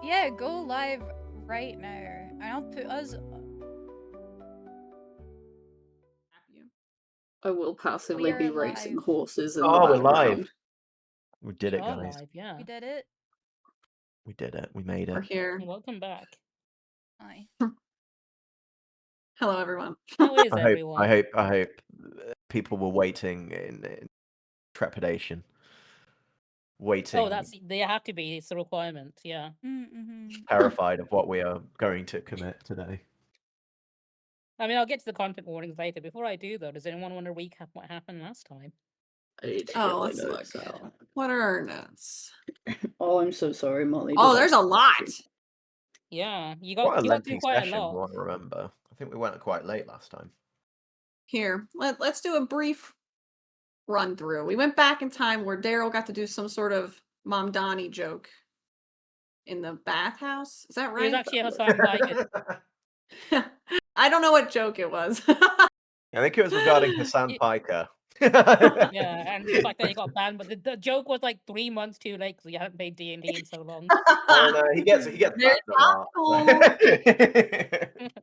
Yeah, go live right now. And I'll put us. I will passively We be are racing live. horses in the Oh, we're live. background. We did We it, are guys. live, yeah. We did it. We did it. We made We're it. here. Welcome back. Aye. Hello, everyone. How is I everyone? hope people were waiting in trepidation. Waiting, Oh, they have to be. It's a requirement. Yeah. terrified of what we are going to commit today. I mean, I'll get to the content warnings later. Before I do, though, does anyone want to recap what happened last time? I need to Oh, get my let's notes look. out. What are our notes? Oh, I'm so sorry, Molly. Oh, there's a lot. Yeah, you Quite a got through lengthy quite a session, lot. I remember. I think we went quite late last time. Here, let's do a brief run through. We went back in time where Daryl got to do some sort of Mom Donnie joke in the bathhouse. Is that It was right? actually Hassan Piker. I don't know what joke it was. I think it was regarding Hassan Piker. Yeah, and the fact that he got banned, but the joke was like 3 months too late because he hadn't played D&D in so long. Oh no, he gets Very banned a lot.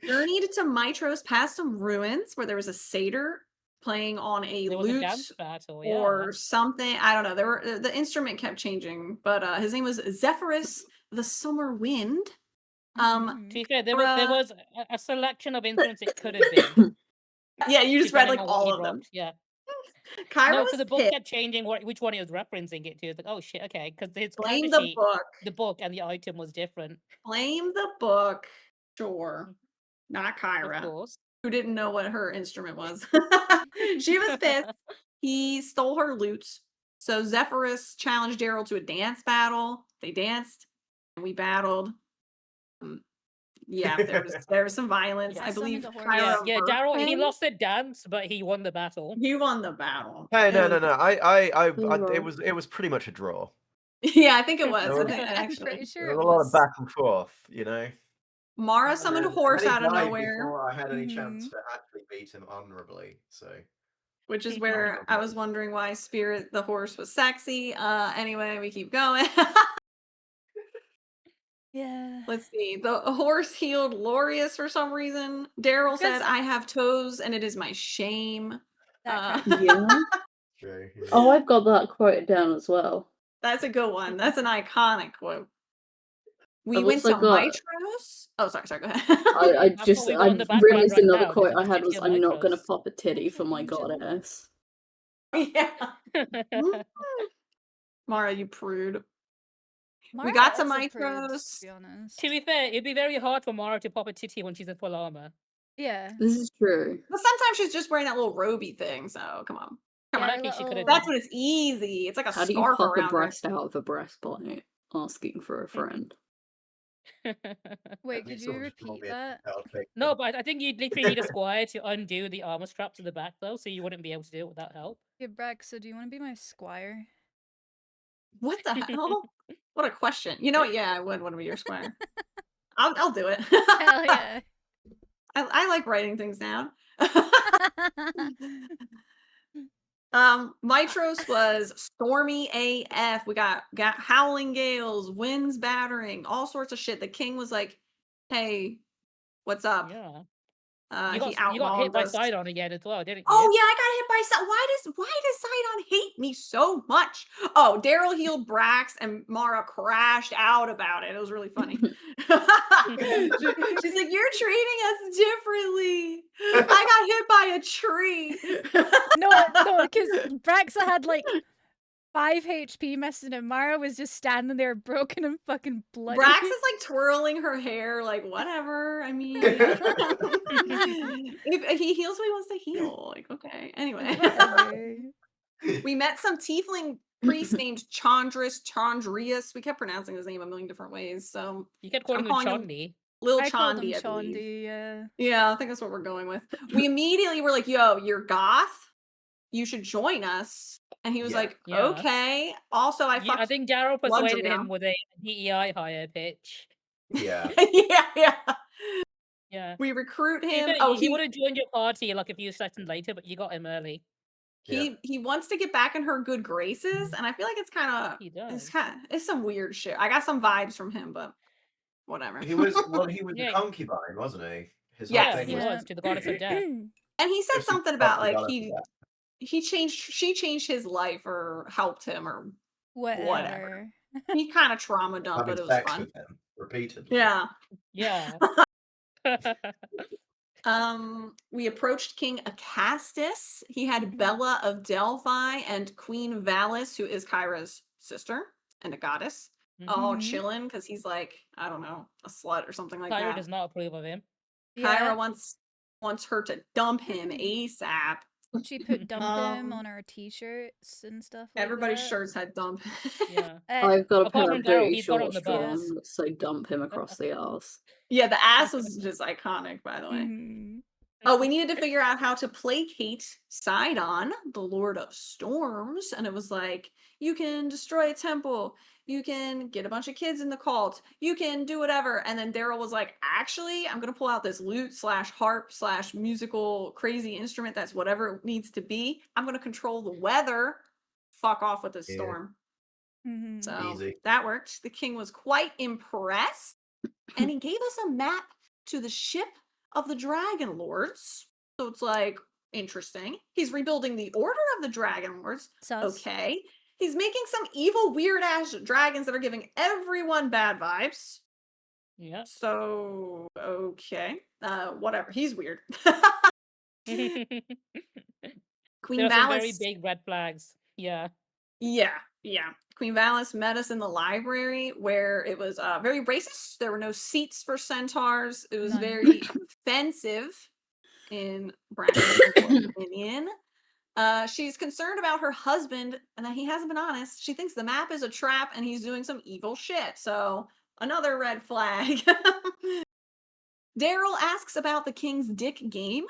Journeyed to Mitros past some ruins where there was a satyr playing on a There was a lute dance battle, or something. I don't know. There were the instrument kept changing, but his name was Zephyrus the Summer Wind. To be fair, there was a selection of instruments it could have been. Yeah, you just read like depending on what he all of them. dropped, Yeah. Kyra No, was because the book pissed. kept changing which one he was referencing it to. It's like, oh shit, okay, because his Blame character the sheet, book. the book and the item was different. Blame the book. Sure. Not Of Kyra, course. who didn't know what her instrument was. She was pissed. He stole her lute. So Zephyrus challenged Daryl to a dance battle. They danced and we battled. Yeah, there was some violence. Yeah. I believe Summoned a horse. Kyra Yeah, Daryl, he him. lost the dance, but he won the battle. You won the battle. Hey, no. Hero. It was pretty much a draw. Yeah, I think it was. I think, I'm actually. pretty sure There it was a lot of was. back and forth, you know. Mara summoned a horse out of died nowhere, before I had any chance to actually beat him honorably. So, which is where I was wondering why Spirit the horse was sexy. Anyway, we keep going. Yeah. Let's see. The horse healed Lorius for some reason. Daryl said, "I have toes, and it is my shame." That Yeah. true. Oh, I've got that quoted down as well. That's a good one. That's an iconic quote. We I've went to also got- Mitros. Oh, sorry, go ahead. I That's what we got in the I background realized right another now, quote the I had was, city of "I'm not gonna Mitros." pop a titty for my goddess." Yeah. Mara, you prude. Mara We got to is a prude, Mitros. to be honest. To be fair, it'd be very hard for Mara to pop a titty when she's in full armor. Yeah. This is true. But sometimes she's just wearing that little roby thing, so come on. Come I on. think she could have That's when it's easy. It's like a How do you scarf pop a around her. breast out of a breastplate? Asking for a friend. Wait, could you repeat that? No, but I think you'd literally need a squire to undo the armor strap to the back, though, so you wouldn't be able to do it without help. Yeah, Breck, so do you want to be my squire? What the hell? What a question. You know what? Yeah, I would want to be your squire. I'll do it. Hell yeah. I like writing things down. Mitros was stormy AF. We got howling gales, winds battering, all sorts of shit. The king was like, "Hey, what's up?" Yeah. He You got outlawed hit by us. Sidon again as well, didn't you? Oh yeah, I got hit by Sidon. Why does Sidon hate me so much? Oh, Daryl healed Brax and Mara crashed out about it. It was really funny. She's like, "You're treating us differently. I got hit by a tree." No, because Braxa had like 5 HP missing and Mara was just standing there broken and fucking bloody. Brax is like twirling her hair, like, whatever. I mean, if he heals what he wants to heal. Like, okay. Anyway. We met some tiefling priest named Chandrius. We kept pronouncing his name a million different ways. So you kept calling him Chandi. Lil I called him Chandi, I believe. Chandi, yeah. Yeah, I think that's what we're going with. We immediately were like, "Yo, you're goth. You should join us." And he was like, "Okay." Also, I think Daryl persuaded him with a DEI hire pitch. Yeah. Yeah. We recruit him. He would have joined your party like a few seconds later, but you got him early. He wants to get back in her good graces, and I feel like it's kind of it's some weird shit. I got some vibes from him, but whatever. He was a Yeah. concubine, wasn't he? His Yes. whole Yeah, thing he was was to the goddess of death. And he said Just to something fuck about the like goddess of death. she changed his life or helped him or Whatever. he kind of trauma dumped, having but it was sex fun. with him repeatedly. Yeah. Yeah. We approached King Acastus. He had Mhm. Bella of Delphi and Queen Valis, who is Kyra's sister and a goddess, all Mhm. chilling because he's like, I don't know, a slut or something like Kyra that. does not approve of him. Kyra Yeah. wants her to dump him ASAP. She put dump him Um, on her t-shirts and stuff like Everybody's that. shirts had dump. Yeah. I've got a Apart pair from of Daryl, dirty he's got it on shorts the drawn bus. that say dump him across the arse. Yeah, the ass was just iconic, by the way. Mhm. Oh, we needed to figure out how to placate Sidon, the Lord of Storms. And it was like, you can destroy a temple. You can get a bunch of kids in the cult. You can do whatever. And then Daryl was like, actually, I'm going to pull out this lute / harp / musical crazy instrument. That's whatever it needs to be. I'm going to control the weather. Fuck off with this Yeah. storm. Mhm. So Easy. that worked. The king was quite impressed. And he gave us a map to the ship of the Dragon Lords. So it's like interesting. He's rebuilding the Order of the Dragon Lords. Sus. Okay. He's making some evil, weird ass dragons that are giving everyone bad vibes. Yeah. So okay. Whatever. He's weird. There Queen are some very Valis. big red flags. Yeah. Yeah. Queen Valis met us in the library where it was very racist. There were no seats for centaurs. It was None. very offensive, in Braxton's opinion. She's concerned about her husband and that he hasn't been honest. She thinks the map is a trap and he's doing some evil shit. So another red flag. Daryl asks about the king's dick game,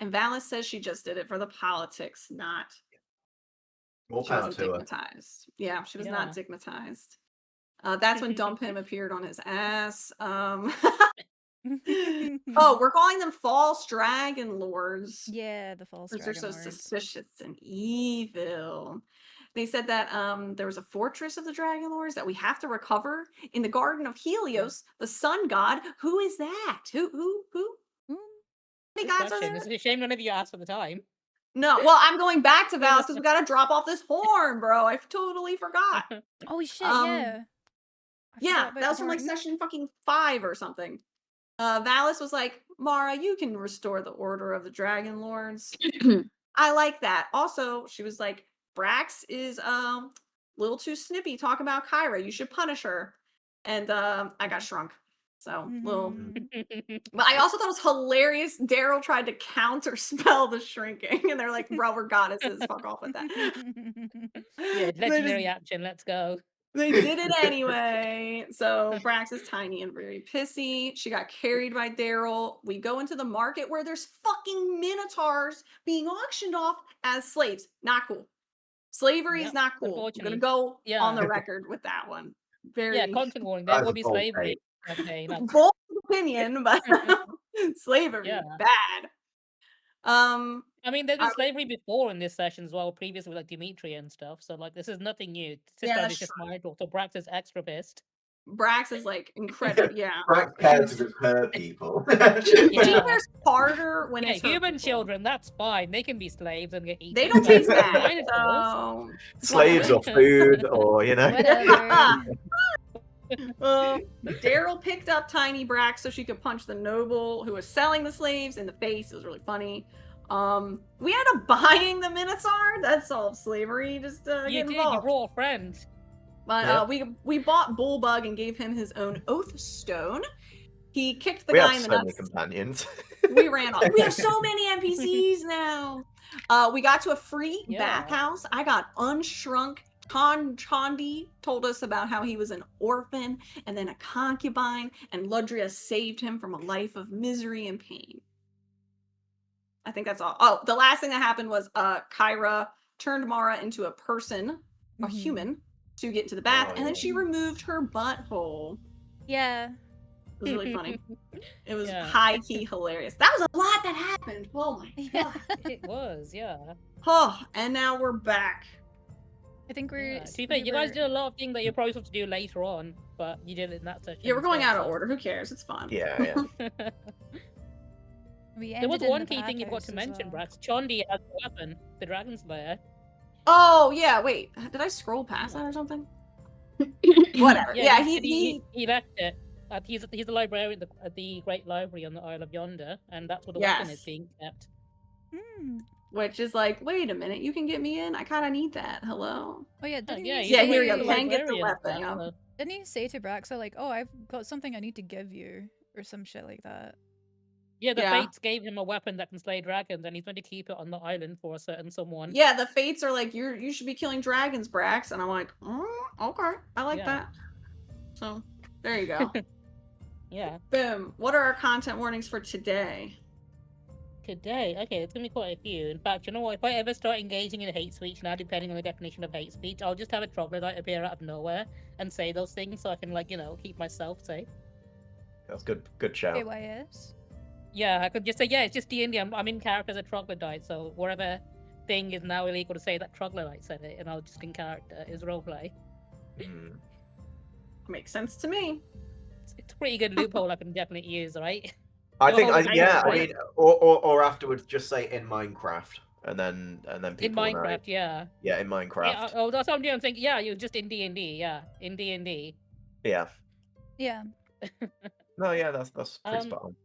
and Valis says she just did it for the politics, not More she power wasn't to her. digmatized. Yeah, she was Yeah. not digmatized. That's when Dump Him appeared on his ass. Oh, we're calling them false dragon lords Yeah, the false because they're dragon so lords. suspicious and evil. They said that there was a fortress of the dragon lords that we have to recover in the Garden of Helios, the sun god. Who is that? Who? Mm. Any Good gods are question. there? It's a shame none of you asked for the time. No. Well, I'm going back to Valis because we gotta drop off this horn, bro. I totally forgot. Oh shit, Um, yeah. I Yeah, forgot about that was the from like horn. session fucking 5 or something. Valis was like, Mara, you can restore the Order of the Dragon Lords. I like that. Also, she was like, Brax is a little too snippy talking about Kyra. You should punish her. And I got shrunk. So little. Mhm. But I also thought it was hilarious. Daryl tried to counter spell the shrinking, and they're like, "Bro, we're goddesses. Fuck off with that." Yeah, They legendary just- action. Let's go. They did it anyway. So Brax is tiny and very pissy. She got carried by Daryl. We go into the market where there's fucking minotaurs being auctioned off as slaves. Not cool. Slavery is Yep, not cool. I'm gonna unfortunately. go on the Yeah. record with that one. Very Yeah, content warning. There That's will a be bold slavery take. that day. Like, bold opinion, but slavery Yeah. bad. I mean, there's I- been slavery before in this session as well, previously with like Dimitri and stuff. So like, this is nothing new. This Yeah, time that's it's just Michael. So Brax is extra pissed. Brax is like incredible. Yeah. Brax cares because it's her people. She Yeah. cares harder when Yeah, it's her human people. children, that's fine. They can be slaves and get eaten. They don't but taste bad. dinosaurs- So Slaves or food or, you know. Whatever. Daryl picked up Tiny Brax so she could punch the noble who was selling the slaves in the face. It was really funny. We ended up buying the Minotaur. That solved slavery. Just You get did. You involved. brought a friend. But Yeah. we bought Bullbug and gave him his own oath stone. He kicked the We guy have in so the many nuts. companions. We ran off. We have so many NPCs now. We got to a free Yeah. bathhouse. I got unshrunk. Chandi told us about how he was an orphan and then a concubine, and Ludria saved him from a life of misery and pain. I think that's all. Oh, the last thing that happened was Kyra turned Mara into a person, a Mhm. human, to get into the bath, Oh, and then yeah. she removed her butthole. Yeah. It was really funny. It was Yeah. high key hilarious. That was a lot that happened. Oh my Yeah. god. It was, yeah. Oh, and now we're back. I think we're. Yeah. To be fair, you guys did a lot of things that you're probably supposed to do later on, but you did it in that session. Yeah, we're going instead, out of so- order. Who cares? It's fun. Yeah, yeah. We There was ended in one the key thing you forgot to bathhouse as mention, well. Brax. Chondi has a weapon, the Dragon Slayer. Oh yeah, wait. Did I scroll past that or something? Whatever. Yeah, he he left it. He's the librarian at the Great Library on the Isle of Yonder, and that's where the weapon is Yes. being kept. Hmm. which is like, wait a minute, you can get me in? I kind of need that. Hello? Oh yeah, didn't yeah, he he's Yeah, the here you say, go. librarian Can get the of weapon. that, yeah. so- didn't he say to Braxa like, "Oh, I've got something I need to give you," or some shit like that? Yeah, the Yeah. Fates gave him a weapon that can slay dragons, and he's going to keep it on the island for a certain someone. Yeah, the fates are like, you should be killing dragons, Brax. And I'm like, okay, I like Yeah. that. So there you go. Yeah. Boom. What are our content warnings for today? Today, okay, it's gonna be quite a few. In fact, you know what? If I ever start engaging in hate speech now, depending on the definition of hate speech, I'll just have a troglodyte appear out of nowhere and say those things so I can, like, keep myself safe. That's good. Good shout. KYS. Yeah, I could just say, yeah, it's just D&D. I'm in character as a troglodyte, so whatever thing is now illegal to say that troglodyte said it, and I'll just in character is roleplay. Mm. Makes sense to me. It's a pretty good loophole I can definitely use, right? I think, Oh, yeah. I right. mean, or afterwards, just say in Minecraft, and then In people know. Minecraft, yeah. Yeah, in Minecraft. Yeah, oh, that's what I'm doing. I'm thinking, yeah, you're just in D&D, yeah, in D&D. Yeah. Yeah. No, yeah, that's pretty Um, spot on.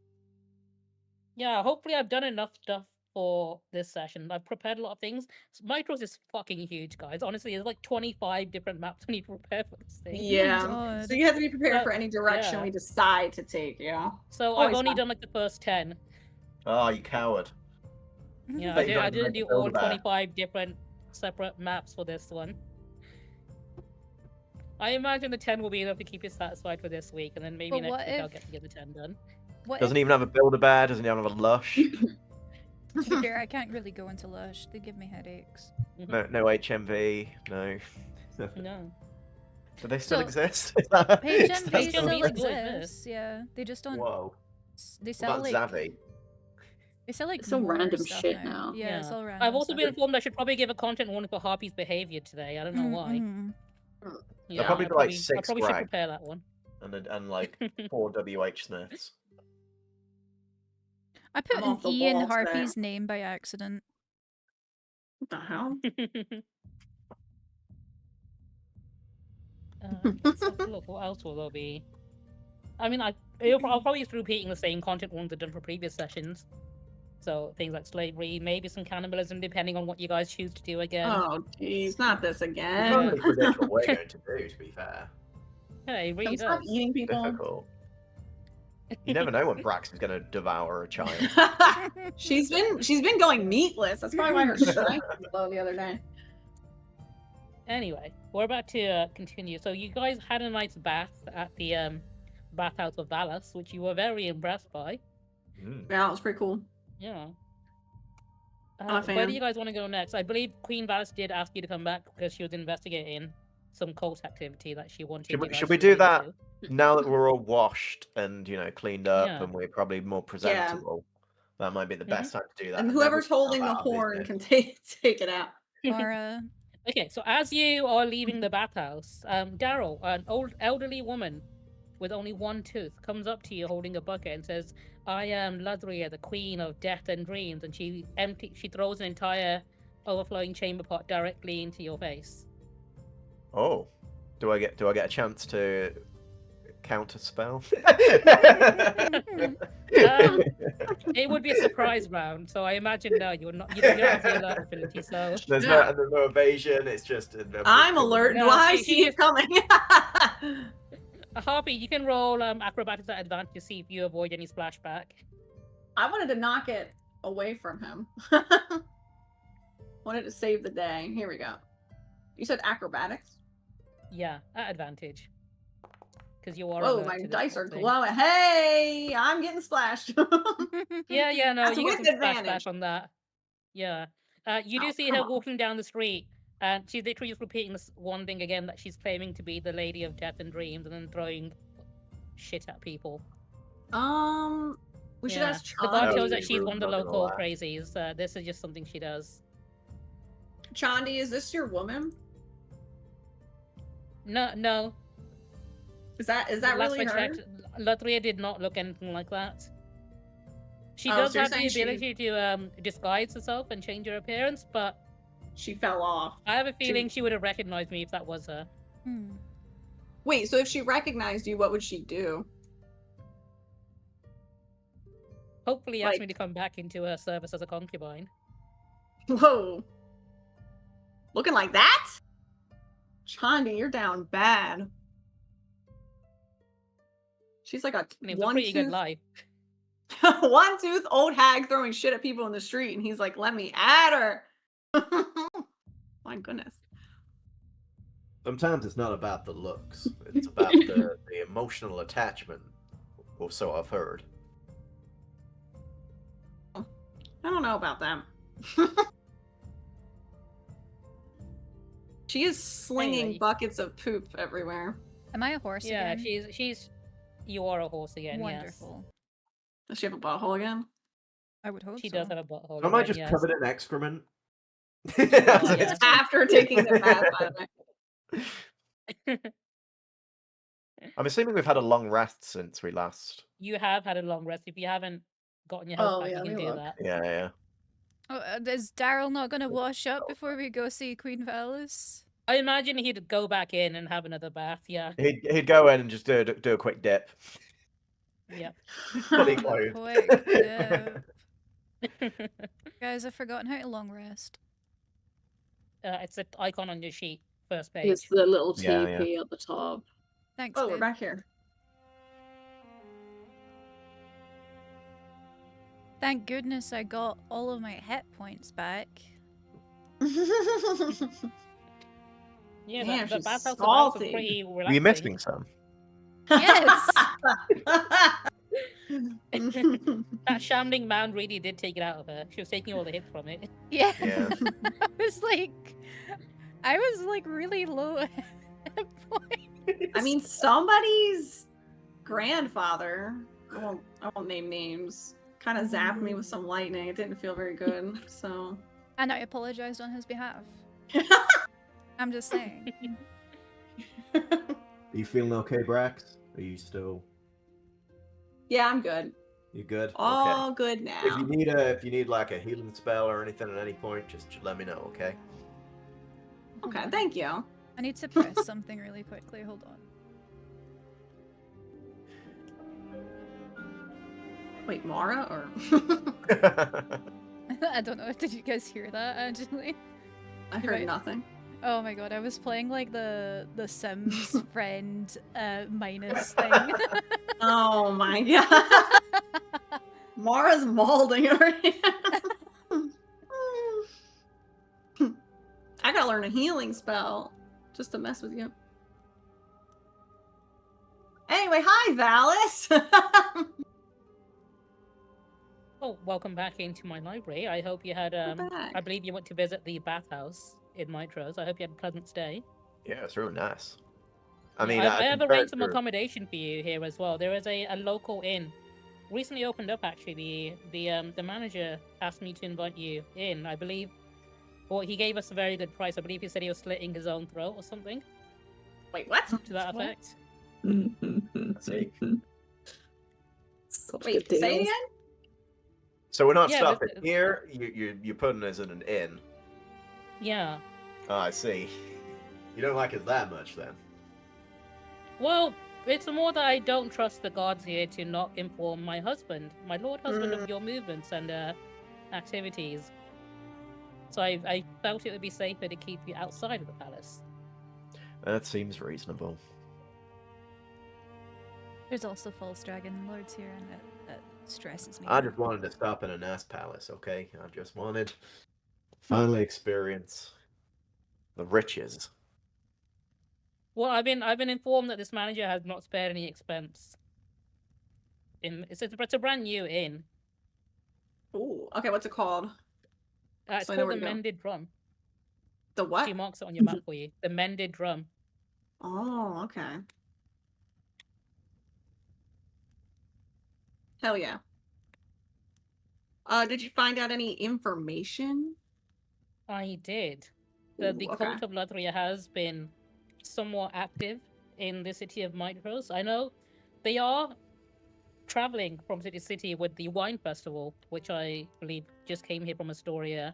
Yeah, hopefully I've done enough stuff for this session. I've prepared a lot of things. Micros is fucking huge, guys. Honestly, there's like 25 different maps I need to prepare for this thing. Yeah. God. So you have to be prepared Uh, for any direction yeah. we decide to take, yeah. So I've Always only fun. done like the first 10. Oh, you coward. Yeah, Bet you I don't even didn't make do a build all about it. 25 different separate maps for this one. I imagine the 10 will be enough to keep you satisfied for this week, and then maybe But next what week I'll if- get to get the 10 done. What Doesn't even have a Build-A-Bear, doesn't even have a Lush. To be fair, I can't really go into Lush. They give me headaches. No HMV, no. No. Do they still So, exist? HMV That's still still something. exists. Yeah, they just don't. Whoa. They What sell about like Zavi? they sell like It's all more random stuff shit now. Yeah, it's all random. I've also stuff. been informed I should probably give a content warning for Harpy's behavior today. I don't know why. Mhm. Yeah, probably I be like I 6 probably should brag. prepare that one. And like 4 WH Smiths. I put I'm an off the E in wall today. Harpy's name by accident. What the hell? Let's have a look. What else will there be? I mean, I'll probably just repeating the same content ones I've done for previous sessions. So things like slavery, maybe some cannibalism, depending on what you guys choose to do again. Oh, jeez, not this You again. can't really predict what we're going to do, to be fair. Yeah, it Can really we stop does. eating people? Difficult. You never know when Brax is going to devour a child. she's been going meatless. That's probably why her strength was low the other day. Anyway, we're about to continue. So you guys had a nice bath at the bathhouse of Valas, which you were very impressed by. Mm. Yeah, it was pretty cool. Yeah. I'm a Where fan. do you guys want to go next? I believe Queen Valis did ask you to come back because she was investigating some cult activity that she wanted. Should we do that now that we're all washed and cleaned up Yeah. and we're probably more presentable? That might be the best time to do that. And then we whoever's can holding have the our horn business. can take it out. Mara. Okay, so as you are leaving the bathhouse, Daryl, an old elderly woman with only one tooth, comes up to you holding a bucket and says, "I am Ladria, the queen of death and dreams," and she throws an entire overflowing chamber pot directly into your face. Oh, do I get a chance to counter spell? It would be a surprise round, so I imagine no, you don't have the alert ability, so There's Yeah. no evasion. It's just. I'm alert. No, Do I she- see it coming? Harpy, you can roll acrobatics at advantage to see if you avoid any splashback. I wanted to knock it away from him. Wanted to save the day. Here we go. You said acrobatics? Yeah, at advantage. Because you are. Oh, alert my to this dice whole are thing. glowing. Hey, I'm getting splashed. Yeah, no, That's you get with some advantage. splashback on that. Yeah. You do Oh, see come her on. walking down the street, and she's literally just repeating this one thing again, that she's claiming to be the Lady of Death and Dreams, and then throwing shit at people. We should Yeah. ask The guard Chandi. tells Chandi. that she's one of the Not gonna local lie. crazies. This is just something she does. Chandi, is this your woman? No. Is that Last really I her? checked, Latria did not look anything like that. She Oh, does so you're have the saying she- ability to disguise herself and change her appearance, but She fell off. I have a feeling she would have recognized me if that was her. Hmm. Wait, so if she recognized you, what would she do? Hopefully ask me Like- to come back into her service as a concubine. Whoa. Looking like that? Chandi, you're down bad. She's like a And it was a pretty good one-tooth life. one-tooth old hag throwing shit at people in the street, and he's like, let me at her. My goodness. Sometimes it's not about the looks; it's about the emotional attachment, or so I've heard. I don't know about that. She is slinging Anyway. buckets of poop everywhere. Am I a horse Yeah, again? she's. You are a horse again. Wonderful. Does she have a butthole again? I would hope Yes. She so. does have a butthole. Am I again, just yes. covered in excrement? yeah. After taking the bath, by the way. I'm assuming we've had a long rest since we last. You have had a long rest. If you haven't gotten your health Oh, back, yeah, you can let me do look. that. Yeah. Oh, is Daryl not going to wash up before we go see Queen Valis? I imagine he'd go back in and have another bath. Yeah. He'd go in and just do a quick dip. Yep. Fully A clothed. quick dip. Guys, I've forgotten how to long rest. It's an icon on your sheet, first page. It's the little Yeah, TP at the top. Thanks, Oh, we're babe. back here. Thank goodness I got all of my hit points back. Yeah, Damn, the she's bathhouse are salty. pretty Were you relaxing. missing some? Yes! That shambling mound really did take it out of her. She was taking all the hits from it. Yeah. Yeah. I was like really low at hit points. I mean, somebody's grandfather, I won't name names, kind of zapped me with some lightning. It didn't feel very good, so. And I apologized on his behalf. I'm just saying. Are you feeling okay, Brax? Are you still? Yeah, I'm good. You good? All good Okay. now. If you need like a healing spell or anything at any point, just let me know, okay? Okay, thank you. I need to press something really quickly. Hold on. Wait, Mara or? I don't know. Did you guys hear that actually? I heard nothing. Oh my god, I was playing like the Sims friend minus thing. Oh my god. Mara's mauling her. I gotta learn a healing spell just to mess with you. Anyway, hi Valis. Oh, welcome back into my library. I hope you had We're back. I believe you went to visit the bathhouse in Mitros. I hope you had a pleasant stay. Yeah, it's really nice. I Yeah, mean, I have compared arranged some to- accommodation for you here as well. There is a local inn. Recently opened up actually. The manager asked me to invite you in. I believe well he gave us a very good price. I believe he said he was slitting his own throat or something Wait, what? to that What? effect. See. Such Wait, good say it deals. again? So we're not Yeah, stopping this- here. You're putting us in an inn. Yeah. Oh, I see. You don't like us that much, then? Well, it's more that I don't trust the guards here to not inform my husband, my lord husband, of your movements and activities. So I felt it would be safer to keep you outside of the palace. That seems reasonable. There's also false dragon lords here, and that stresses me. I just wanted to stop in a nice palace, okay? I just wanted to finally experience the riches. Well, I've been informed that this manager has not spared any expense. It's a brand new inn. Ooh, okay, what's it called? It's So I know called where the to go. Mended Drum. The what? She marks it on your map for you. The Mended Drum. Oh, okay. Hell yeah. Did you find out any information? I did. The Ooh, okay. cult of Latria has been somewhat active in the city of Mitros. I know they are traveling from city to city with the wine festival, which I believe just came here from Astoria,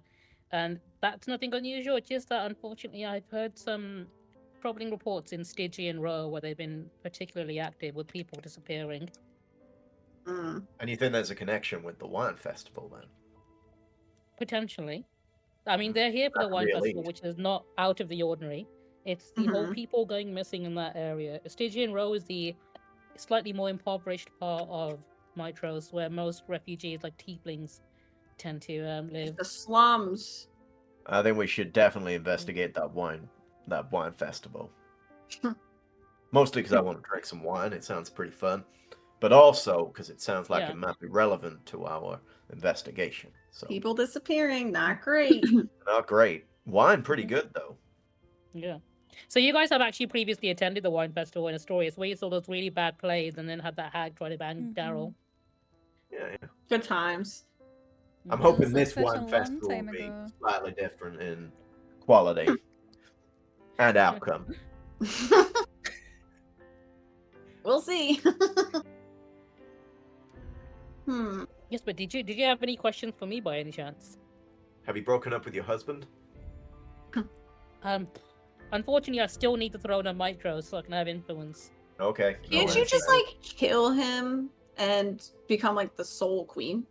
and that's nothing unusual. It's just that unfortunately I've heard some troubling reports in Stygian Row where they've been particularly active with people disappearing. Mm. And you think there's a connection with the wine festival then? Potentially. I mean, they're here for the That wine really- festival, which is not out of the ordinary. It's the whole Mhm. people going missing in that area. Stygian Row is the slightly more impoverished part of Mitros, where most refugees, like tieflings, tend to live. The slums. I think we should definitely investigate that wine festival. Mostly because I want to drink some wine. It sounds pretty fun, but also because it sounds like Yeah. it might be relevant to our investigation. So People disappearing. Not great. not great. Wine, pretty good though. Yeah. So you guys have actually previously attended the wine festival in Astoria. It's where you saw those really bad plays and then had that hag try to bang Daryl. Yeah, yeah. Good times. I'm It hoping was this such a wine long festival time will be ago. slightly different in quality and outcome. We'll see. Yes, but did you have any questions for me by any chance? Have you broken up with your husband? Unfortunately, I still need to throw in a micro so I can have influence. Okay. no Can't you answer. just like kill him and become like the sole queen?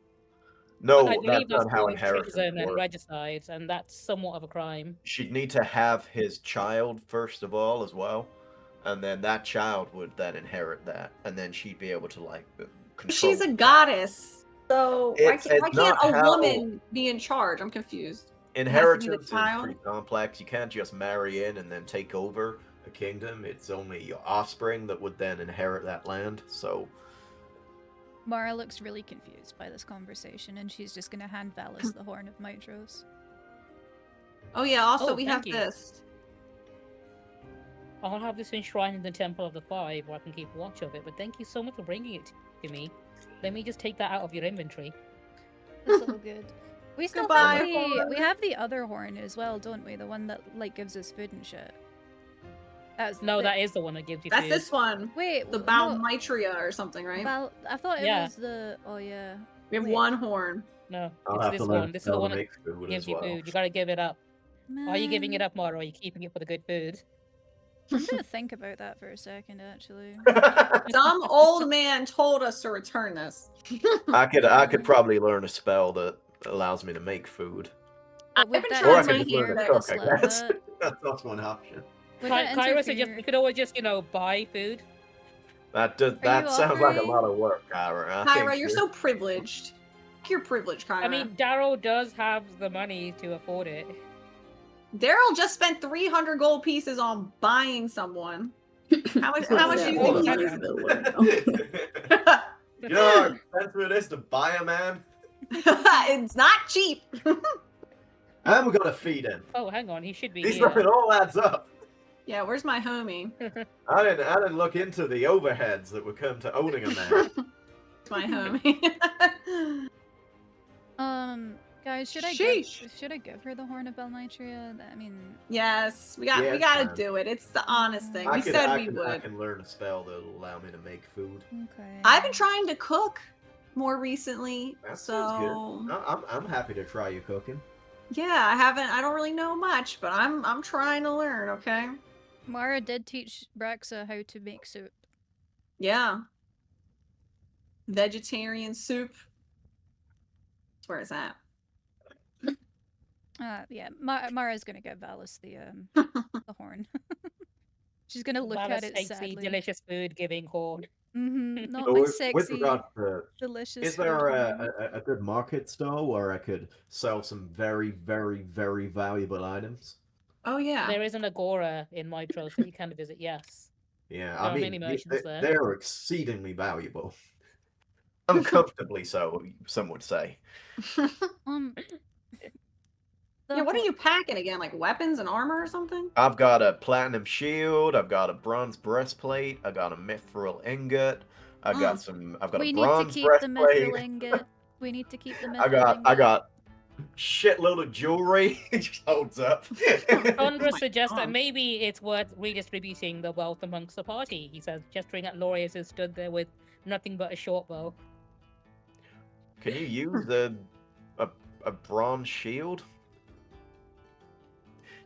No, I that's believe that's not how called inheritance treason and works. regicide, and that's somewhat of a crime. She'd need to have his child first of all as well, and then that child would then inherit that, and then she'd be able to like control. She's a goddess. So why It's can't not a how- woman be in charge? I'm confused. Inheritance is child? pretty complex. You can't just marry in and then take over a kingdom. It's only your offspring that would then inherit that land. So Mara looks really confused by this conversation, and she's just gonna hand Valis the Horn of Mitros. Oh yeah, also Oh, we thank have you. this. I'll have this enshrined in the Temple of the Five where I can keep watch of it, but thank you so much for bringing it to me. Let me just take that out of your inventory. That's all good. We still Goodbye, we have the other horn as well, don't we? The one that like gives us food and shit. No, that is the one that gives you That's food. this one. Wait, The no, Balmitria or something, right? I thought it Yeah. was the. Oh yeah. We have wait. one horn. No, I'll it's have this to learn one. This is how the to one that make food gives as you well. food. You gotta give it up. Are you giving it Man, up, Mara, or are you keeping it for the good food? I'm gonna think about that for a second, actually. Some old man told us to return this. I could probably learn a spell that allows me to make food, But would been that or I trying could to just learn hear to that cook. slow I guess that? that's also an option. Would that Kyra said interfere? you could always just, buy food. That you sounds like a offering- lot of work, Kyra. I think Kyra, you're so privileged. You're privileged, Kyra. I mean, Daryl does have the money to afford it. Daryl just spent 300 gold pieces on buying someone. How much? How much do you Oh, think? yeah. You know how expensive it is to buy a man, It's not cheap. and we gotta feed him. Oh, hang on, he should be These here. it all adds up. Yeah, where's my homie? I didn't look into the overheads that would come to owning a man. It's my homie. Guys, should Sheesh. I give her the Horn of Balmitria? I mean, Yes, we Yeah, gotta fine. do it. It's the honest thing. I We could- said I we could- I would. can learn a spell that'll allow me to make food. okay. I've been trying to cook more recently, That so sounds good. I'm happy to try you cooking. yeah, I don't really know much, but I'm trying to learn. Okay. Mara did teach Braxa how to make soup. Yeah. Vegetarian soup. Where is that? Yeah, Mara's gonna get Valis the the horn. She's gonna look While at a it sexy, sadly. delicious food giving horn. Not So my with sexy, regard to, delicious. is food there horn. a good market stall where I could sell some very, very, very valuable items? Oh yeah. There is an agora in Mitros that you can visit, yes. Yeah, There I are mean, many merchants there. they're exceedingly valuable. Uncomfortably so, some would say. Um. Yeah, what are you packing again? Like weapons and armor or something? I've got a platinum shield, I've got a bronze breastplate, I got a mithril ingot, I've Mm. got We a need to bronze keep the mithril breastplate. ingot. We need to keep the mithril I ingot. got shitload of jewelry. He just holds up. Chandra my suggests that God. maybe it's worth redistributing the wealth amongst the party. He says, gesturing at Laureus, who stood there with nothing but a short bow. Can you use a bronze shield?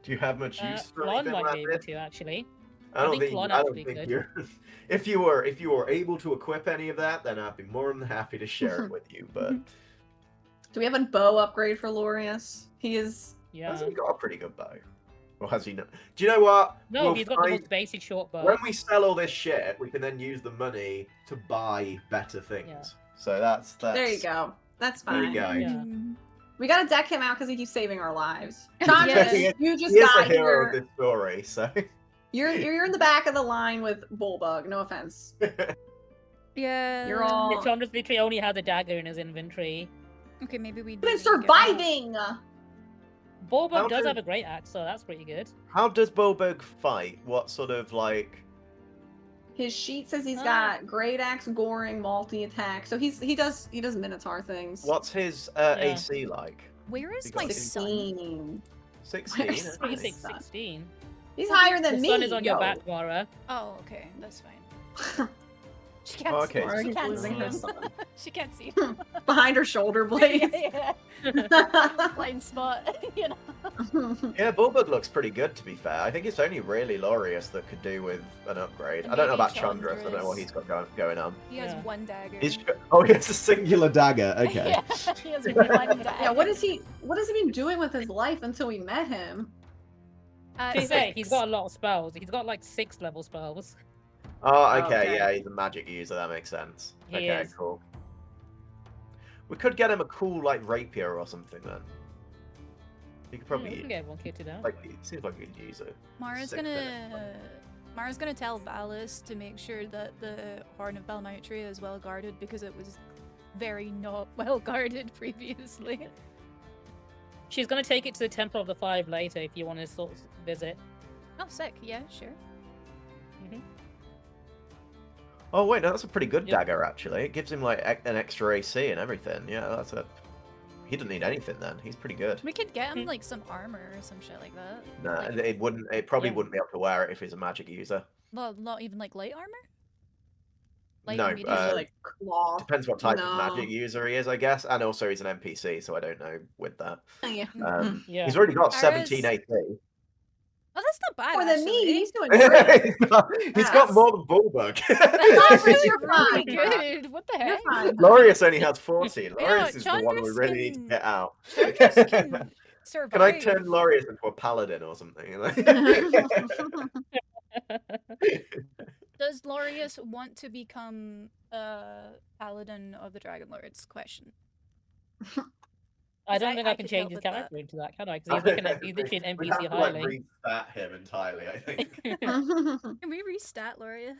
Do you have much use for Flon anything might like be able this? to, actually. I don't think think, Flon I don't actually think could. you're. If you were able to equip any of that, then I'd be more than happy to share it with you. But Do we have a bow upgrade for Lorius? He is. Yeah. hasn't he got a pretty good bow? Or has he not? Do you know what? No, We'll he's got the find- most basic short bow. When we sell all this shit, we can then use the money to buy better things. Yeah. So that's There you go. That's There you fine. go. Yeah. Mm. We gotta deck him out because he keeps saving our lives. Yeah. Chandra, He is- you just He is got the hero of here. this story. So You're in the back of the line with Bullbug. No offense. Yeah. You're all. Chandra's literally only has a dagger in his inventory. Okay, maybe we. You've been do need to get surviving. Bulbug How does do- have a great axe, so that's pretty good. how does Bulbug fight? What sort of like? His sheet says he's Ah. got great axe, goring, multi attack. So he does Minotaur things. What's his Yeah. AC like? Where is You my got son? 16. 16. Where's okay. my 26, son? 16. He's higher The than me. sun is on your yo. back, Mara. Oh, okay, that's fine. She can't. Oh, okay. See, Already she can't see losing her him. son. She can't see him. Behind her shoulder blades. yeah. Blind spot. You know. Yeah, Bulbug looks pretty good to be fair. I think it's only really Laureus that could do with an upgrade. I don't know Maybe about Chandra, so I don't know what Chandra's. he's got going on. He has Yeah. one dagger. He's oh, he has a singular dagger. Okay. Yeah, he has one dagger. Yeah, what has he been doing with his life until we met him? To say, he's got a lot of spells. He's got like 6 level spells. Oh, okay, Okay. yeah, he's a magic user. That makes sense. He Okay, is. cool. We could get him a cool like rapier or something then. He could Yeah, we probably can get everyone kitted out. like. It seems like he'd use it. Mara's Sick gonna. Mara's gonna tell Valis to make sure that the Horn of Balmautria is well guarded because it was very not well guarded previously. She's gonna take it to the Temple of the Five later if you want to sort of visit. Oh, sick. Yeah, sure. Oh wait, no, that's a pretty good Yep. dagger actually. It gives him like an extra AC and everything. Yeah, that's a. He doesn't need anything then. He's pretty good. We could get him Hmm. like some armor or some shit like that. Nah, Like, it wouldn't. It probably Yeah. wouldn't be able to wear it if he's a magic user. well, not even like light armor. Light No, and medium? Usually like cloth. Depends what type of No. magic user he is, I guess. And also he's an NPC, so I don't know with that. Yeah. Yeah. He's already got Ares- 17 AC. Oh, that's not bad. More than me. actually. He's doing great. He's got more than Bulbug. That's You're really fine. good. What the You're heck? fine. Glorious only has 14. Yeah, Glorious is the one we Chandra's really need to can- get out. Chandra's can survive. Can I turn Glorious into a paladin or something? Does Laureus want to become paladin of the Dragon Lords? Question. I don't I- think I I can could help change his with that. character into that, can I? Because he's literally an We'd NPC have to, like, hireling. reset him entirely, I think. Can we restat Laureus?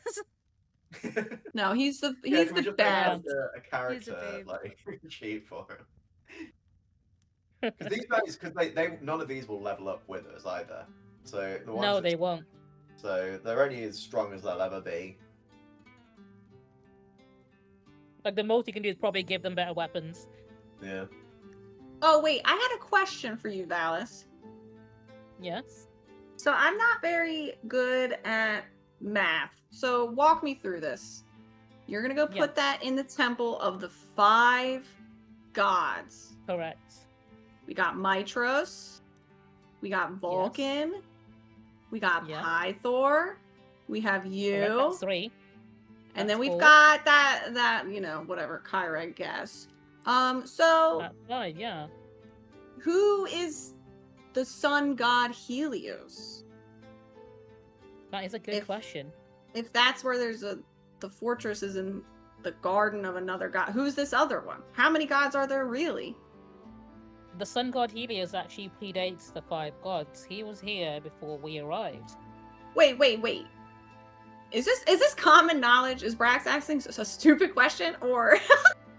No, he's the Yeah, can we the just make best. a character babe. like cheat for him. Because these guys, because they none of these will level up with us either. So the ones No, that- they won't. So they're only as strong as they'll ever be. Like the most you can do is probably give them better weapons. Yeah. Oh wait, I had a question for you, Dallas. Yes. So I'm not very good at math. So walk me through this. You're gonna go put Yeah. that in the temple of the 5 gods. Correct. We got Mitros. We got Vulcan. We got Yeah. Pythor. We have you. Correct, that's 3. And then That's we've 4. got that whatever Kyreg guess. So That's 5, yeah. who is the sun god Helios? That is a good If- question. If that's where the fortress is in the garden of another god, who's this other one? How many gods are there really? The sun god Helios actually predates the 5 gods. He was here before we arrived. Wait. Is this common knowledge? Is Brax asking a stupid question, or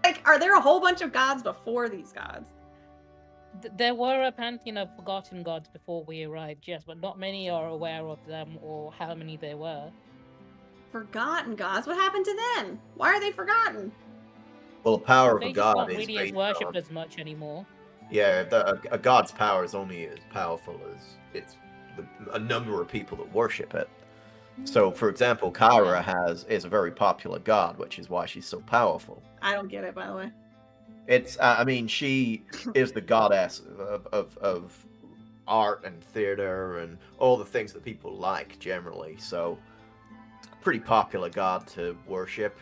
like are there a whole bunch of gods before these gods? There were a pantheon of forgotten gods before we arrived, yes, but not many are aware of them or how many there were. Forgotten gods? What happened to them? Why are they forgotten? Well, the power of They a just god aren't is really as based worshipped on- as much anymore. Yeah, a god's power is only as powerful as a number of people that worship it. So, for example, Kyra is a very popular god, which is why she's so powerful. I don't get it, by the way. It's, I mean, she is the goddess of art and theater and all the things that people like generally. So, pretty popular god to worship.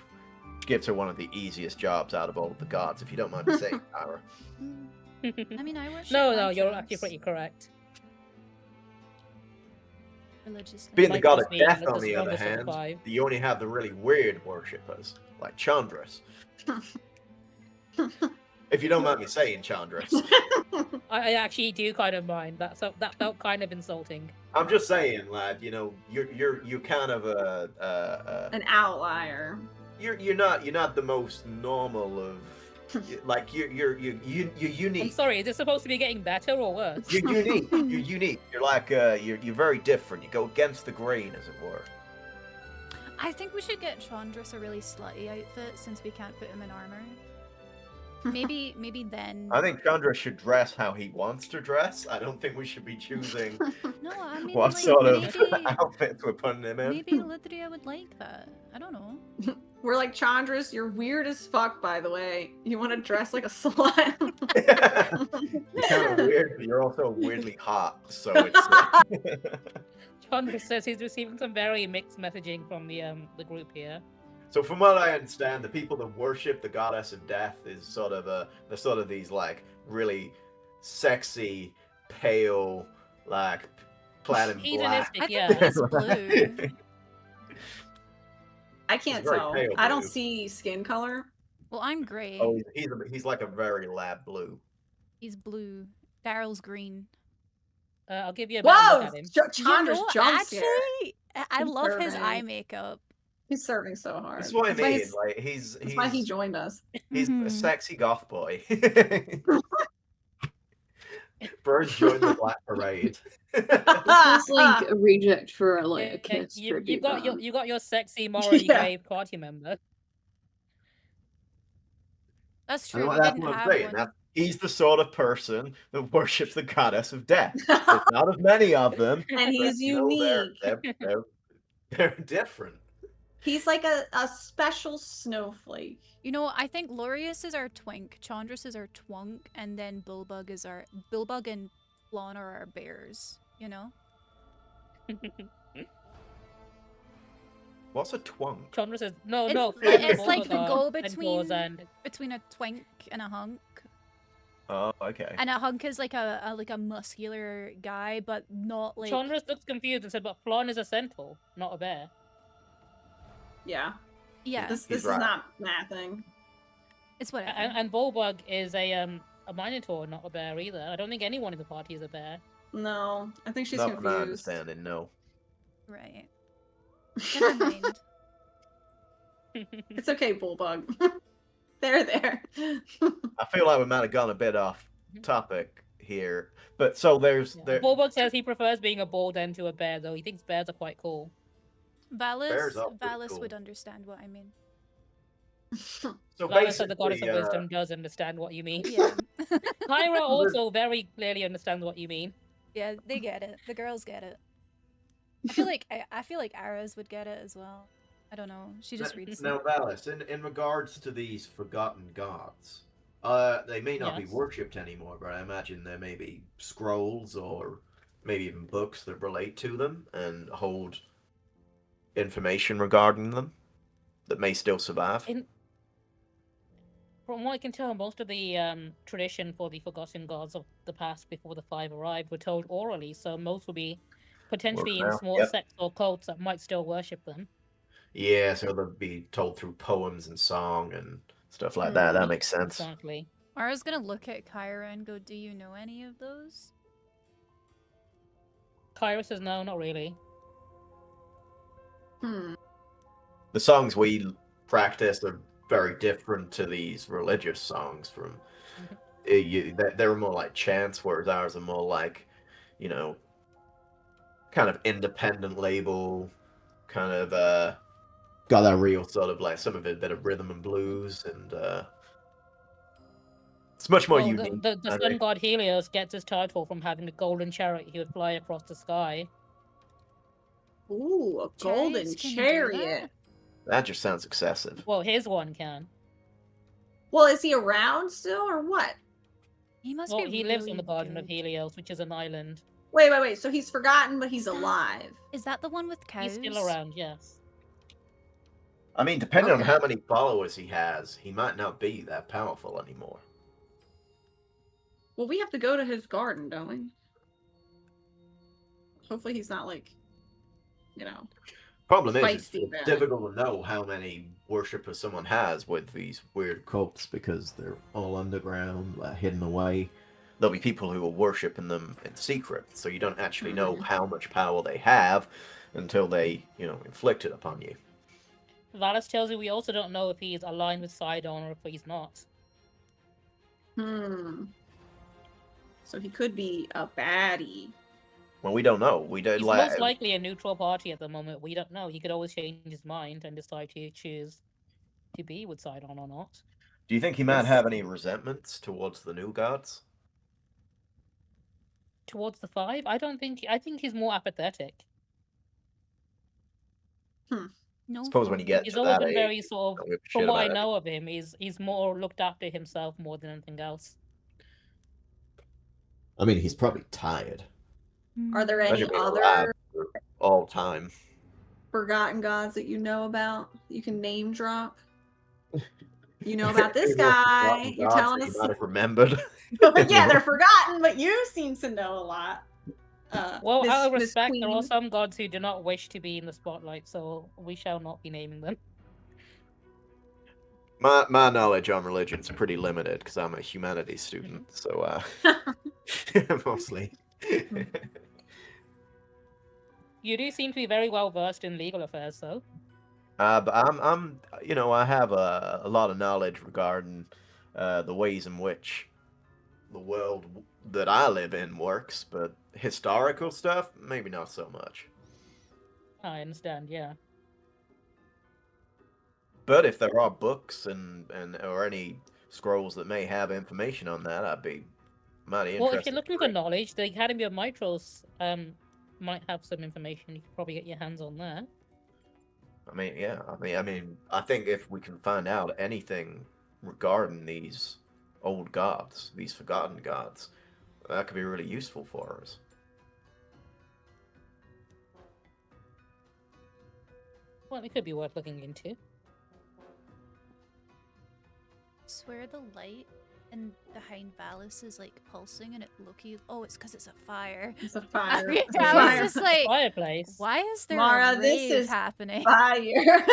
Gives her one of the easiest jobs out of all of the gods, if you don't mind me saying, Kyra. I mean, I worship No, you're mantras actually pretty correct. religiously. Being the Might god just of be death, the on the other strongest of the hand, five. you only have the really weird worshippers, like Chandras. If you don't mind me saying, Chandras. I actually do kind of mind that. So that felt kind of insulting. I'm just saying, lad. You know, you're kind of An outlier. you're not the most normal of like you're unique. I'm sorry, is this supposed to be getting better or worse? You're unique. You're unique. You're like you're very different. You go against the grain, as it were. I think we should get Chandras a really slutty outfit since we can't put him in armor. Maybe then. I think Chandra should dress how he wants to dress. I don't think we should be choosing No, I mean, what like, sort of maybe, outfits we're putting him in. maybe Lythria would like that. I don't know. We're like, Chandras, you're weird as fuck, by the way. You want to dress like a slut? You're kind of weird, but you're also weirdly hot. So it's. Chandra says he's receiving some very mixed messaging from the group here. So from what I understand, the people that worship the goddess of death is sort of they're sort of these like really sexy, pale, like clad in black. Hedonistic, I think yeah. he's blue. I can't very tell. pale I don't blue. see skin color. Well, I'm grey. Oh, he's like a very lab blue. He's blue. Daryl's green. I'll give you a better Whoa! look at him. Chandra's You know, jump scare. actually, I love his Conservative. eye makeup. He's serving so hard. That's what I That's why mean. he's- Like he's That's why he joined us. he's a Mhm. sexy goth boy. Bird joined the Black Parade. It's like a reject for like a Yeah, kiss you tribute got band. you got your sexy morally Yeah. gay party member. That's I mean, true. We that's didn't what I'm have saying. one. That he's the sort of person that worships the goddess of death. There's not as many of them, And but, he's you know, unique. they're different. He's like a special snowflake. You know, I think Lorius is our twink, Chandras is our twunk, and then Bulbug and Flawn are our bears. You know. What's a twunk? Chandra says, no, It's, no. it's like the Bulldog go are centaurs between and between a twink and a hunk. Oh, okay. And a hunk is like a muscular guy, but not like. Chandra looks confused and said, but Flan is a centaur, not a bear. Yeah. Yeah, This He's is right. not mathing. it's whatever. And Bulbug is a minotaur, not a bear either. I don't think anyone in the party is a bear. No, I think she's Not from my confused. understanding, no. Right. Never mind. It's okay, Bulbug. there. I feel like we might have gone a bit off topic here, but so there's Yeah. there. Bulbug says he prefers being a bald end to a bear, though. He thinks bears are quite cool. Bears are pretty Valis cool. would understand what I mean. So Lara said the goddess basically, of wisdom does understand what you mean. Yeah. Kyra also very clearly understands what you mean. Yeah, they get it. The girls get it. I feel like Aras would get it as well. I don't know. She just reads. Now, Valis, in regards to these forgotten gods, they may not be Yes. worshipped anymore, but I imagine there may be scrolls or maybe even books that relate to them and hold information regarding them that may still survive. From what I can tell, most of the tradition for the forgotten gods of the past before the five arrived were told orally, so most will be potentially in mouth, small yep. sects or cults that might still worship them. Yeah, so they'll be told through poems and song and stuff like that. That makes sense. Exactly. Mara's gonna look at Kyra and go, "Do you know any of those?" Kyra says, no, not really. The songs we practice are very different to these religious songs from they're more like chants, whereas ours are more like, you know, kind of independent label, kind of got that real sort of like some of it a bit of rhythm and blues and It's much more Well, unique. the I sun think. god Helios gets his title from having a golden chariot he would fly across the sky. Ooh, a golden Chariots can do chariot. That just sounds excessive. Well, his one can. Well, is he around still or what? He must Well, be he lives on the really Garden of good. Helios, which is an island. Wait. So he's forgotten, but he's Is that- alive. Is that the one with cows? He's still around, yes. I mean, depending on Okay. how many followers he has, he might not be that powerful anymore. Well, we have to go to his garden, don't we? Hopefully he's not like, you know. Problem is, it's Feisty bad. difficult to know how many worshippers someone has with these weird cults because they're all underground, hidden away. There'll be people who are worshipping them in secret, so you don't actually know how much power they have until they, inflict it upon you. Valus tells you we also don't know if he's aligned with Sidon or if he's not. So he could be a baddie. Well, we don't know. We don't He's most likely a neutral party at the moment. We don't know. He could always change his mind and decide to choose to be with Sidon or not. Do you think he might have any resentments towards the new gods? Towards the five? I think he's more apathetic. No. I suppose when you get He's to always that been age, very sort of, don't give a from shit what I about know of him, he's more looked after himself more than anything else. I mean, he's probably tired. Are there any Imagine being alive other for all time. forgotten gods that you know about? You can name drop. You know about this guy. You're telling You us. might have remembered. Yeah, they're forgotten, but you seem to know a lot. Well, out of Miss respect, there are Queen. some gods who do not wish to be in the spotlight, so we shall not be naming them. My knowledge on religion is pretty limited because I'm a humanities student, so mostly. You do seem to be very well versed in legal affairs, though. But I have a lot of knowledge regarding the ways in which the world that I live in works, but historical stuff, maybe not so much. I understand, yeah. But if there are books and or any scrolls that may have information on that, I'd be mighty interested. Well, if you're looking for knowledge, the Academy of Mitros might have some information. You could probably get your hands on that. I mean, yeah. I think if we can find out anything regarding these old gods, these forgotten gods, that could be really useful for us. Well, it could be worth looking into. I swear the light and behind Valus is like pulsing and it looky. Oh, it's because it's a fire. It's a fire. Yeah, It's a I fire. was just like, Fireplace. why is there Mara, a this rave is happening? Fire.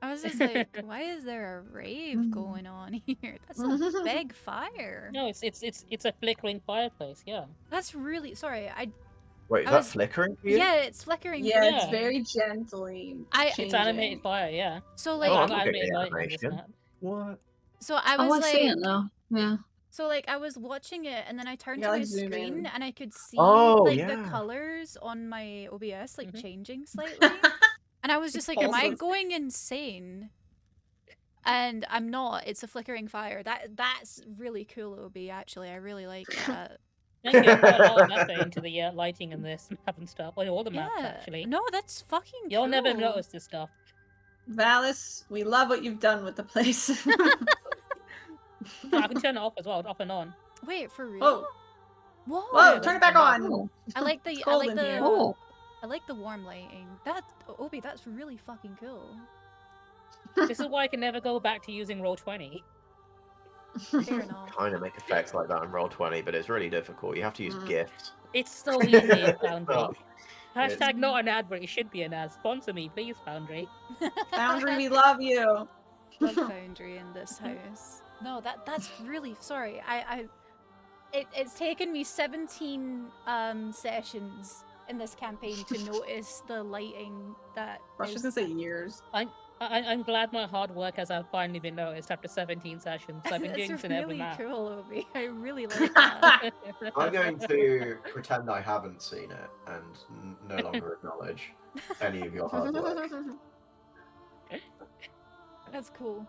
I was just like, why is there a rave going on here? That's a big fire. No, it's a flickering fireplace. Yeah. That's really sorry. Wait, is I that was- flickering for you? Yeah, it's flickering. Yeah, Yeah. it's very gently. It's It's animated fire. Yeah. So like, Oh, I've I'm looking animated at light on this animation. map. What? so I Oh, was I like, see it now. Yeah. so like I was watching it and then I turned Yeah, to like my zoom screen in. and I could see Oh, like yeah. the colors on my OBS like Mhm. changing slightly, and I was just like, am I Also- going insane? And I'm not. It's a flickering fire. That's really cool, Obi. Actually, I really like that. Thank you. Put a lot of effort into the lighting in this map and stuff. Well, all the maps Yeah. actually. No, that's fucking You'll cool. never notice this stuff. Valis, we love what you've done with the place. I can turn it off as well, off and on. Wait, for real? Oh. Whoa. Whoa, turn it back on. Oh, I like the It's I cold like in the here. oh. I like the warm lighting. That Obi, that's really fucking cool. This is why I can never go back to using Roll20. Fair enough. Kind of make effects like that in Roll20, but it's really difficult. You have to use GIFs. It's so easy in Foundry. Oh, Hashtag not an ad, but it should be an ad. Sponsor me, please, Foundry. Foundry, we love you. Love Foundry in this house. No, that's really sorry. It's taken me 17 sessions in this campaign to notice the lighting that I was is- just gonna say years. I'm glad my hard work has finally been noticed after 17 sessions. I've been doing That's this in every really map. cool, Obi. I really like that. I'm going to pretend I haven't seen it and no longer acknowledge any of your hard work. That's cool.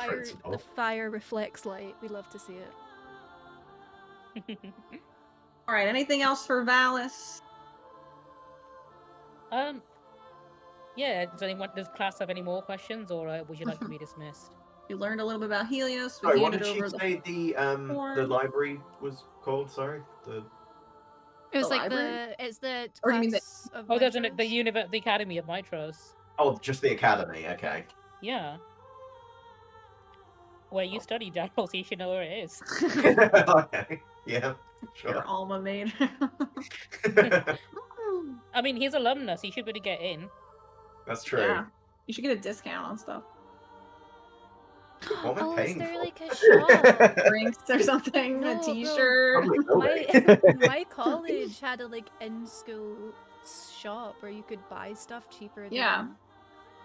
Principal. The fire reflects light. We love to see it. All right. Anything else for Valis? Yeah. Does class have any more questions, or would you like to be dismissed? You learned a little bit about Helios. We Sorry, what handed did she over the say the horn. library was called? Sorry, It was The like library? it's the Or do you mean class of Oh, there's Mitros. the Academy of Mitros. oh, just the academy. Okay. Yeah. Where you study, Daryl, so you should know where it is. Okay. Yeah. Your Sure. alma mater. I mean, he's alumnus. He should be able to get in. That's true. Yeah. You should get a discount on stuff. What am I Oh, is paying there for? like a shop? Drinks or something, No, a bro. t-shirt. Probably My college had a like in-school shop where you could buy stuff cheaper than Yeah.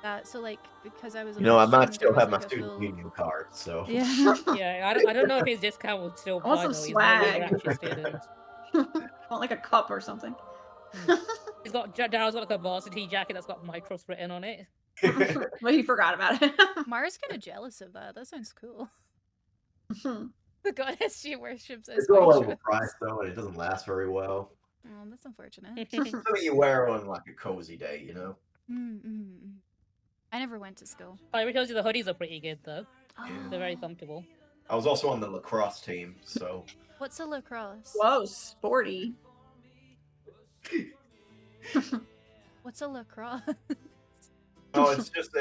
that. So like because I was a You know, I Mitch might student, still there have was, my like, a student full- union card, so. Yeah. Yeah, I don't know if his discount would still I want apply some though. He's not really swag. actually a student. Want like a cup or something. Daryl's got like a varsity jacket that's got Mitros written on it. But he forgot about it. Mara's kind of jealous of that. That sounds cool. The goddess she worships as It's all Mitros. overpriced though, and it doesn't last very well. Oh, that's unfortunate. Something you wear on like a cozy day, you know. I never went to school. I tells you the hoodies are pretty good though. Oh. They're very comfortable. I was also on the lacrosse team, so. What's a lacrosse? Whoa, sporty. What's a lacrosse? Oh, it's just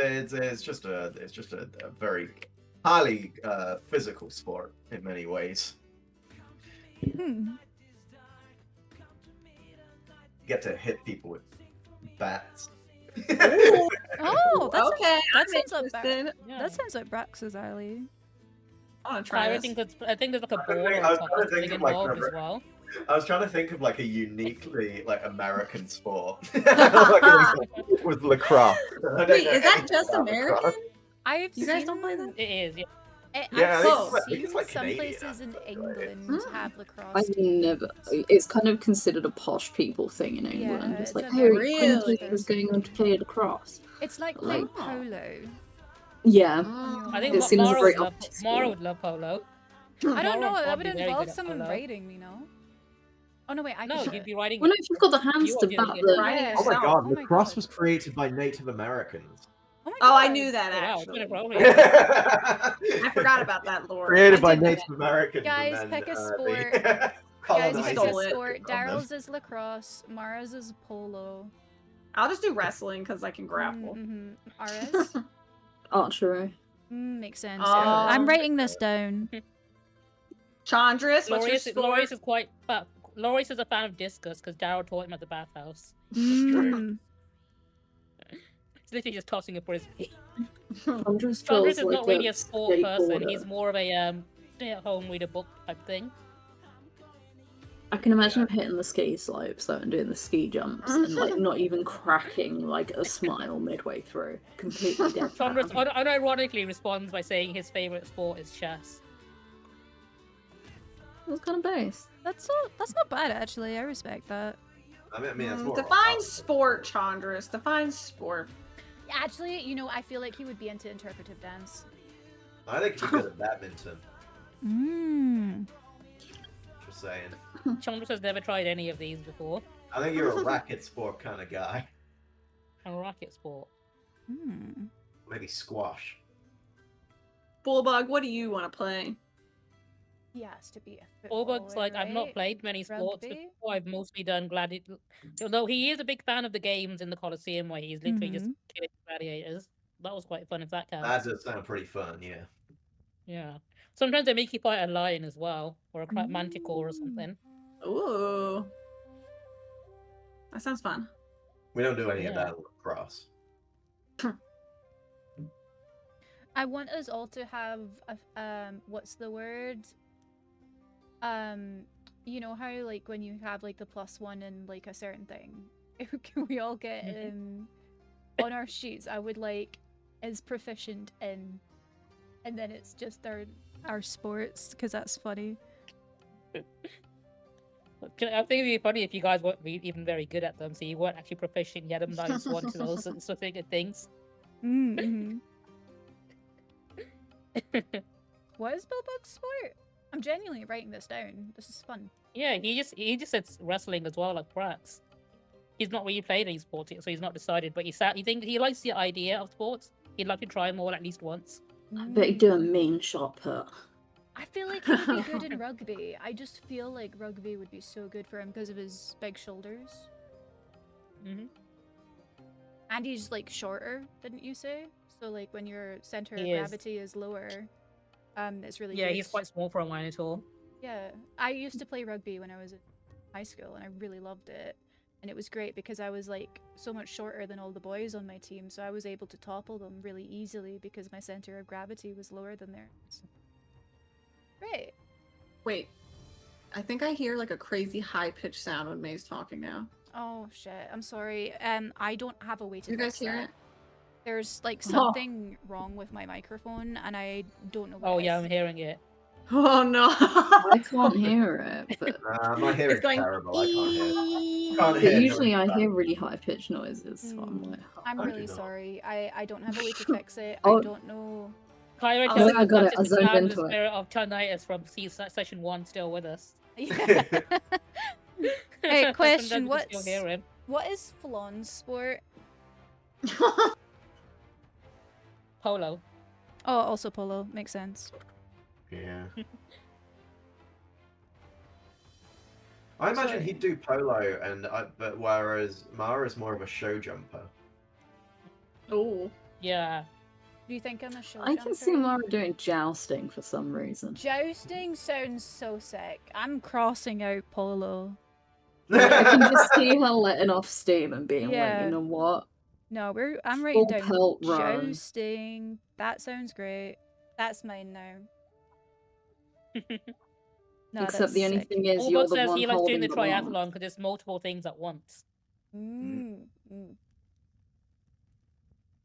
a very highly physical sport in many ways. Hmm. You get to hit people with bats. Oh, that's Okay, that I'm sounds like interested. Yeah. that sounds like Brax's alley. I want to try I this. think there's like a I board think- on I was top trying to that's think big of, like, involved as remember- well. I was trying to think of like a uniquely like American sport, like with lacrosse. I don't Wait, know is that anything just about American? lacrosse. I've You guys seen don't play that? It is, yeah. Yeah, I've I think it's like seen some Canadian, places in actually. England Mm. have I lacrosse. never. It's kind of considered a posh people thing in England. Yeah, it's it's like, a oh, very Really? Quintus is going on to play lacrosse. It's like Like- playing polo. Yeah. Mm. I think It seems Mara very would love opposite. Mara would love polo. I don't know. Mara That would would be very involve good at someone polo. raiding, you know. Oh no, wait, I No, could. you'd be riding. Well, no, if you've got the hands You to are bat doing it the. Riding Yeah. Oh my yourself. god, Oh my lacrosse God. was created by Native Americans. Oh my Oh, I God. knew that Wow, it's actually. inappropriate. I forgot about that lore. Created I by did know Native that. Americans. Guys, and then, pick a the sport. Guys, colonizers pick stole a it. sport. took on them. Daryl's is lacrosse. Mara's is polo. I'll just do wrestling because I can grapple. Mm-hmm. Ara's? Archery. Makes sense. Oh. I'm writing this down. Chandris, what's your Loris sport? is quite. Loris is a fan of discus because Daryl taught him at the bathhouse. Mm. He's literally just tossing a frisbee. Andres Chandris feels is like not really a sport person. skateboarder. He's more of a stay at home read a book type thing. I can imagine him hitting the ski slopes though and doing the ski jumps and like not even cracking like a smile midway through. Completely dead. Chandris unironically responds by saying his favorite sport is chess. What kind of base? That's not bad actually. I respect that. I mean that's more Define sport, Chandris. Define sport. Actually, you know, I feel like he would be into interpretive dance. I think he's good at badminton. Just saying. Chandris has never tried any of these before. I think you're a racket sport kind of guy. A racket sport. Maybe squash. Bullbug, what do you want to play? He has to be a Allbug's like, I've not right? played many sports Rugby? before. I've mostly done gladiator. Although he is a big fan of the games in the Colosseum where he's literally just killing gladiators. That was quite fun if that counts. That does sound pretty fun, yeah. Yeah. Sometimes they make you fight a lion as well, or a manticore or Mm. something. Ooh. That sounds fun. We don't do any of Yeah. that lacrosse. I want us all to have a what's the word? You know how like when you have like the +1 and like a certain thing, can we all get on our sheets? I would like is proficient in, and then it's just our sports because that's funny. I think it'd be funny if you guys weren't even very good at them, so you weren't actually proficient. You had a -1 to those specific things. Mm-hmm. What is Bulldog's sport? I'm genuinely writing this down. This is fun. Yeah, he just said wrestling as well, like Brax. He's not really played any sports yet, so he's not decided. But he thinks he likes the idea of sports. He'd like to try them all at least once. I bet you do a mean shot put. I feel like he would be good in rugby. I just feel like rugby would be so good for him because of his big shoulders. Mm-hmm. And he's like shorter, didn't you say? So like when your center of He is. gravity is lower, it's really Yeah, good. he's quite small for a Minotaur. Yeah, I used to play rugby when I was in high school, and I really loved it. And it was great because I was like so much shorter than all the boys on my team, so I was able to topple them really easily because my center of gravity was lower than theirs. Great. Wait, I think I hear like a crazy high pitched sound when May's talking now. Oh shit, I'm sorry. I don't have a way to You guys fix hear that. it? There's like something wrong with my microphone, and I don't know what Oh it yeah, is. I'm hearing it. Oh no! I can't hear it, but My hearing's It's going. terrible. I can't hear. Can't but hear usually I nothing. hear really high pitched noises. So I'm like, I'm I do really not. sorry. I don't have a way to fix it. Oh. I don't know. Kyra Oh, tells I got us it. that I the zoned sound of into the it. spirit of Tinnitus from session 1 still with us. Yeah. Hey, Sometimes question, we can still what's- hear him. What is Fallon's sport? Polo. Oh, also polo. Makes sense. Yeah. I imagine Sorry. he'd do polo, but whereas Mara's more of a show jumper. Oh. Yeah. Do you think I'm a show I can see jumper? Mara doing jousting for some reason. Jousting sounds so sick. I'm crossing out polo. I can just see her letting off steam and being like, Yeah. you know what? No, I'm writing Full down pelt run. jousting. That sounds great. That's mine now. No, Except that's the only sick. thing is, you're Albert the says one he likes doing holding the the line. triathlon because there's multiple things at once. Mm.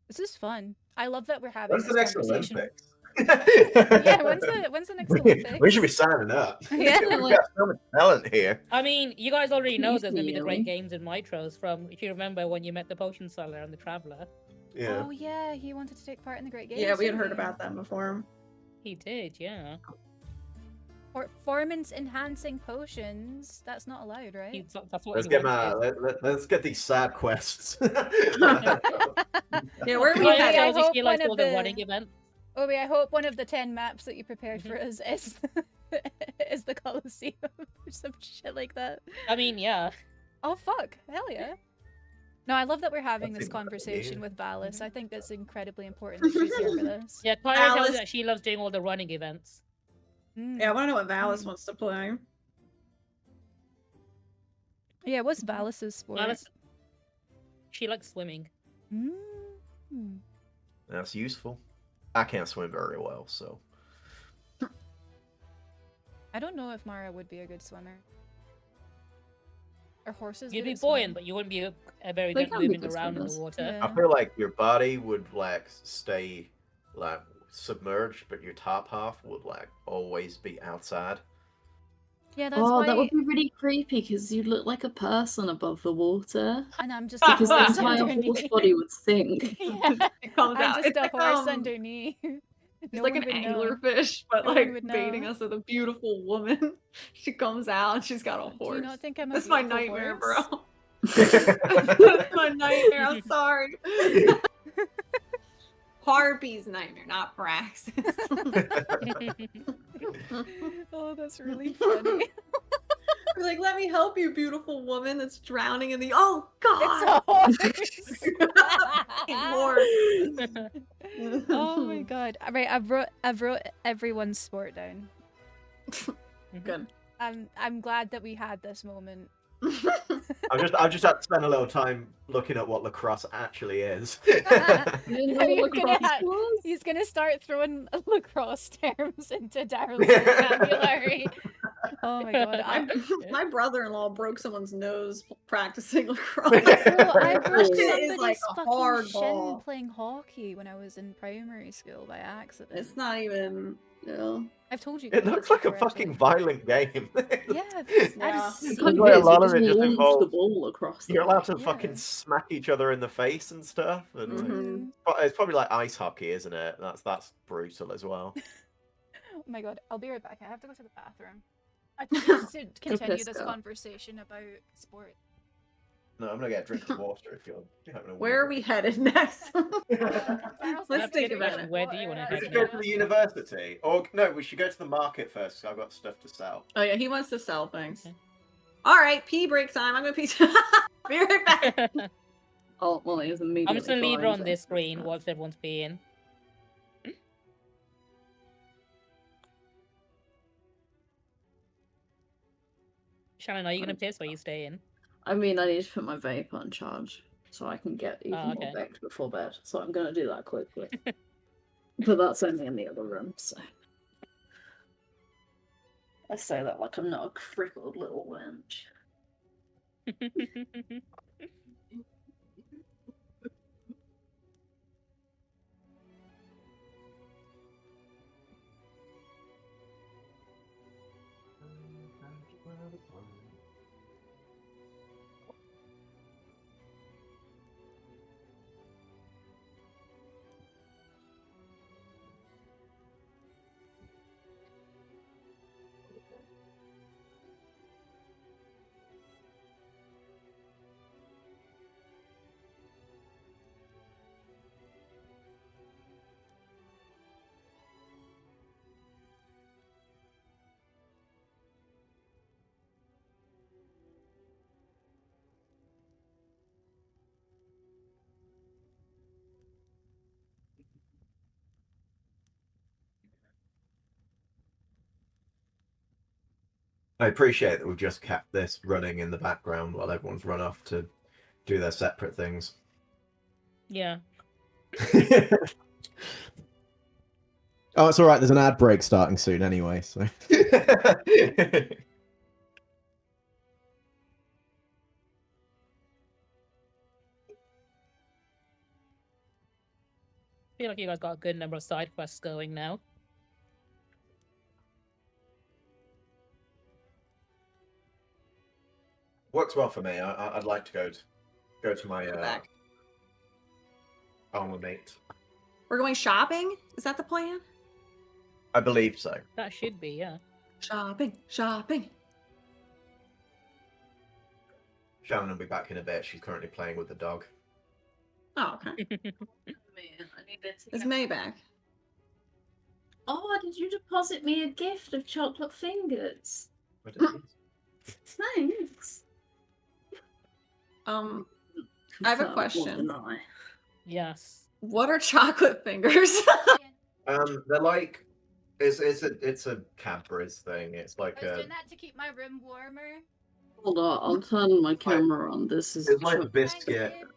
This is fun. I love that we're having When's this the next conversation. Olympics? Yeah, when's the next Olympics? We should be signing up. Yeah, We've like- got so much talent here. I mean, you guys already know there's going to be the Easily. Great Games in Mitros from, if you remember when you met the Potion Seller and the Traveller. Yeah. Oh yeah, he wanted to take part in the Great Games. Yeah, we had didn't heard he? about that before. He did, yeah. Performance enhancing potions. That's not allowed, right? That's what Let's he get wanted. let's get these side quests. Yeah, where are we Obi, Kyra I tells you hope she likes one all of the the- running events. Obi, I hope one of the 10 maps that you prepared for us is the Colosseum or some shit like that. I mean, yeah. Oh fuck, hell yeah. No, I love that we're having That's this a good conversation idea. with Valis. I think that's incredibly important that she's here for this. Yeah, Kyra tells Alice- you that she loves doing all the running events. Mm. Yeah, I want to know what Valis wants to play. Yeah, what's Valis's sport? Alice, she likes swimming. Mm. That's useful. I can't swim very well, so I don't know if Mara would be a good swimmer. Are horses You'd good be at swimming? buoyant, but you wouldn't be very They good can be moving good around in the swimmers. water. Yeah. I feel like your body would like stay like submerged, but your top half would like always be outside. Yeah, that's Oh, why. that would be really creepy because you look like a person above the water. And I'm just Because the a horse entire horse underneath. body would sink. Yeah, It comes I'm out. just It's a like, horse underneath. It's No like one an would know. anglerfish, but No one like would baiting know. us with a beautiful woman. She comes out and she's got a Do horse. you not think I'm a That's my beautiful nightmare, horse? bro. That's my nightmare. I'm sorry. Harpy's nightmare, not Brax's. Oh, that's really funny. We're like, let me help you, beautiful woman that's drowning in the. Oh It's God! a horse. Horse. Oh my god! Right, I've wrote everyone's sport down. Good. I'm glad that we had this moment. I've just had to spend a little time looking at what lacrosse actually is. You didn't know You're what gonna lacrosse have- was? He's gonna start throwing lacrosse terms into Daryl's vocabulary. Oh my god. My brother-in-law broke someone's nose practicing lacrosse. So I broke That shit is somebody's like a fucking hard shin ball. playing hockey when I was in primary school by accident. It's not even. I've told you. It guys looks this like a before, fucking actually. violent game. Yeah, I've Yeah. seen It kind Like a of is. lot You of just it just launch the involves- ball across. You're allowed to Yeah. fucking smack each other in the face and stuff. And like, Mhm. but it's probably like ice hockey, isn't it? That's brutal as well. Oh my god, I'll be right back. I have to go to the bathroom. I just to continue piss this go. conversation about sport. No, I'm gonna get a drink of water if you're having a Where are we headed next? Let's Let's think good about question. it. Where do you want to We head should go next? to the university, or no, we should go to the market first. Cause I've got stuff to sell. Oh yeah, he wants to sell things. Okay. All right, pee break time. I'm gonna pee. Be right back. Oh, well, it was immediately. I'm just gonna leave her on fine, this so- screen whilst everyone's peeing. Shannon, are you gonna piss or are you staying? I mean, I need to put my vape on charge so I can get even Oh, more okay. baked before bed. So I'm gonna do that quickly. But that's only in the other room, so. I say that like I'm not a crippled little wench. I appreciate that we've just kept this running in the background while everyone's run off to do their separate things. Yeah. Oh, it's all right. There's an ad break starting soon anyway. So I feel like you guys got a good number of side quests going now. Works well for me. I'd like to go to my Go back. armor mate. We're going shopping. Is that the plan? I believe so. That should be, yeah. Shopping, shopping. Shannon will be back in a bit. She's currently playing with the dog. Oh, okay. Man, I needed to Is get- May back? Oh, did you deposit me a gift of chocolate fingers? Thanks. I have a Confirm or question. deny. Yes. What are chocolate fingers? They're like it's a Cadbury's thing. It's like I was a doing that to keep my room warmer. Hold on, I'll turn my camera on. This is it's like a chocolate. biscuit. Thank you.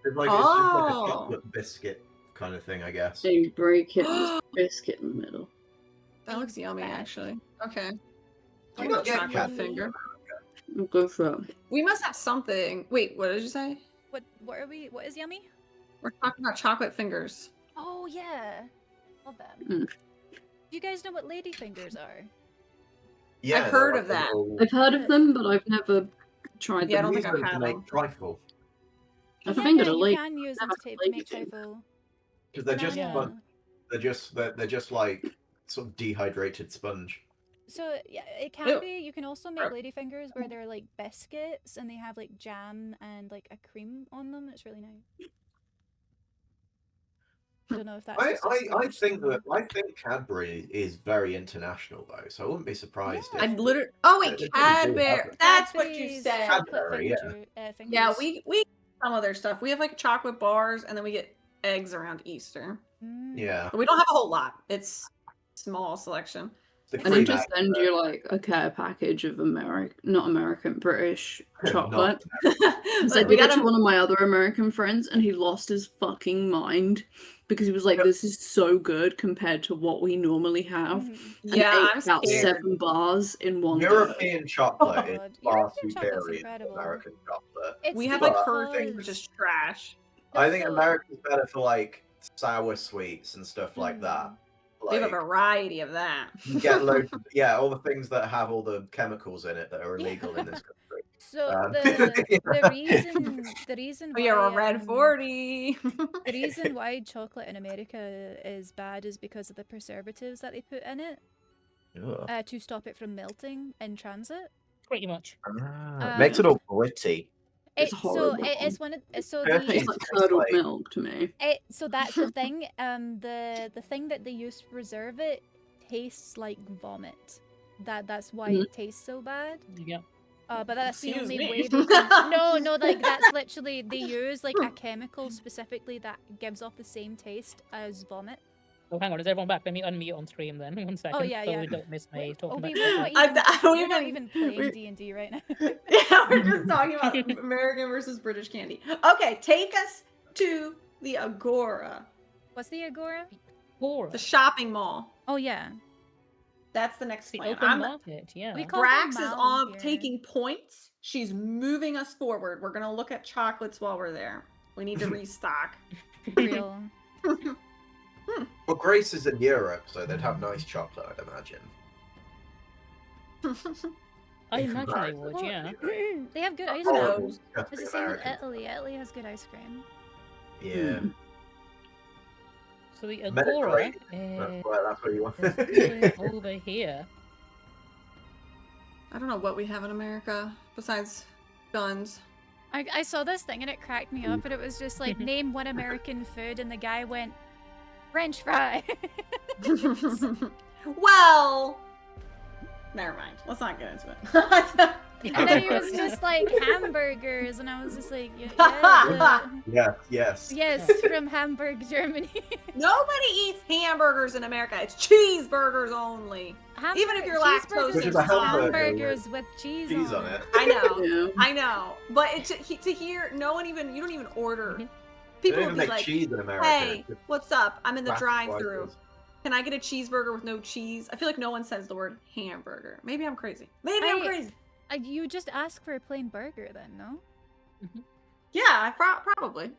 It's like it's just like a Oh. chocolate biscuit kind of thing, I guess. So you break it and there's a biscuit in the middle. That looks yummy, Back. actually. Okay. You I'll don't go get chocolate Cadbury. finger. I'll go for it. We must have something. Wait, what did you say? What are we? What is yummy? We're talking about chocolate fingers. Oh yeah, love them. Mm. Do you guys know what lady fingers are? Yeah, I've they're heard like of a that. little- I've heard of them, but I've never tried Yeah, I them. don't use think I've them to had make them. trifle I Yeah, fingered yeah, a you lady. can use them Never to had a make lady trifle. because they're just Yeah. fun. They're just like sort of dehydrated sponge. So yeah, it can Ew. be. You can also make ladyfingers where they're like biscuits and they have like jam and like a cream on them. It's really nice. I don't know if that's. I just a Scottish think thing. that I think Cadbury is very international though, so I wouldn't be surprised Yeah. if I'd literally. Oh wait, They probably do have Cadbury. it. That's what you Cadbury's said. chocolate Cadbury, yeah. fingers. Yeah, we some of their stuff. We have like chocolate bars, and then we get eggs around Easter. Mm. yeah. But we don't have a whole lot. It's small selection. The I need cream to egg, send you like a care package of British chocolate. So I We did it got to him. one of my other American friends, and he lost his fucking mind because he was like, "This is so good compared to what we normally have." Mhm. And Yeah, ate I'm about scared. 7 bars in one go. European chocolate is God, far European chocolate's superior to incredible. American chocolate. It's We have like But Hershey's, which is trash. I think so- America's better for like sour sweets and stuff like that. We have a Like variety of that. you get loads of, yeah, all the things that have all the chemicals in it that are illegal in this country. So Yeah. the reason We are a why red 40. the reason why chocolate in America is bad is because of the preservatives that they put in it Ugh. to stop it from melting in transit. Pretty much. It makes it all gritty. It's So horrible. it's one of so Yeah, It tastes the like It's curdled like- milk to me. so that's the thing. The thing that they use to preserve it tastes like vomit. That's why it tastes so bad. Yeah. But that's the Excuse only me. way they can... No, like that's literally they use like a chemical specifically that gives off the same taste as vomit. Oh, hang on. Is everyone back? Let me unmute on stream then. 1 second. yeah, so yeah. we don't miss me Oh, talking we're about not chocolate. even, we're we're not gonna- even playing we- D&D right now. Yeah, we're just talking about American versus British candy. Okay, take us to the Agora, What's the Agora? Agora. the shopping mall. Oh yeah, That's the next The plan. open market, yeah. We call them Brax is Mal on here. taking points. She's moving us forward. We're gonna look at chocolates while we're there. We need to restock. real. Well, Greece is in Europe, so they'd have nice chocolate, I'd imagine. I In imagine they comparison would, to yeah. Europe. They have good ice Horrible, cream. disgusting It's the same with Americans. Italy. Italy has good ice cream. Yeah. So the Agora Mediterranean. is Well, that's what you want. over here. I don't know what we have in America besides guns. I saw this thing and it cracked me up, and it was just like name one American food, and the guy went French fry. Well, never mind. Let's not get into it. And then he was just like hamburgers, and I was just like, yeah. Yes. Yes, from Hamburg, Germany. Nobody eats hamburgers in America. It's cheeseburgers only. Even if you're lactose cheeseburgers Which are is a just hamburger hamburgers with cheese, Cheese on it. I know. Yeah. I know. But to hear, you don't even order. Mhm. They People don't would even be make like, cheese in America. hey, It's just what's up? I'm in the black drive-thru. slices. Can I get a cheeseburger with no cheese? I feel like no one says the word hamburger. Maybe I'm crazy. Maybe I'm I- crazy. You just ask for a plain burger, then, no? Yeah, probably.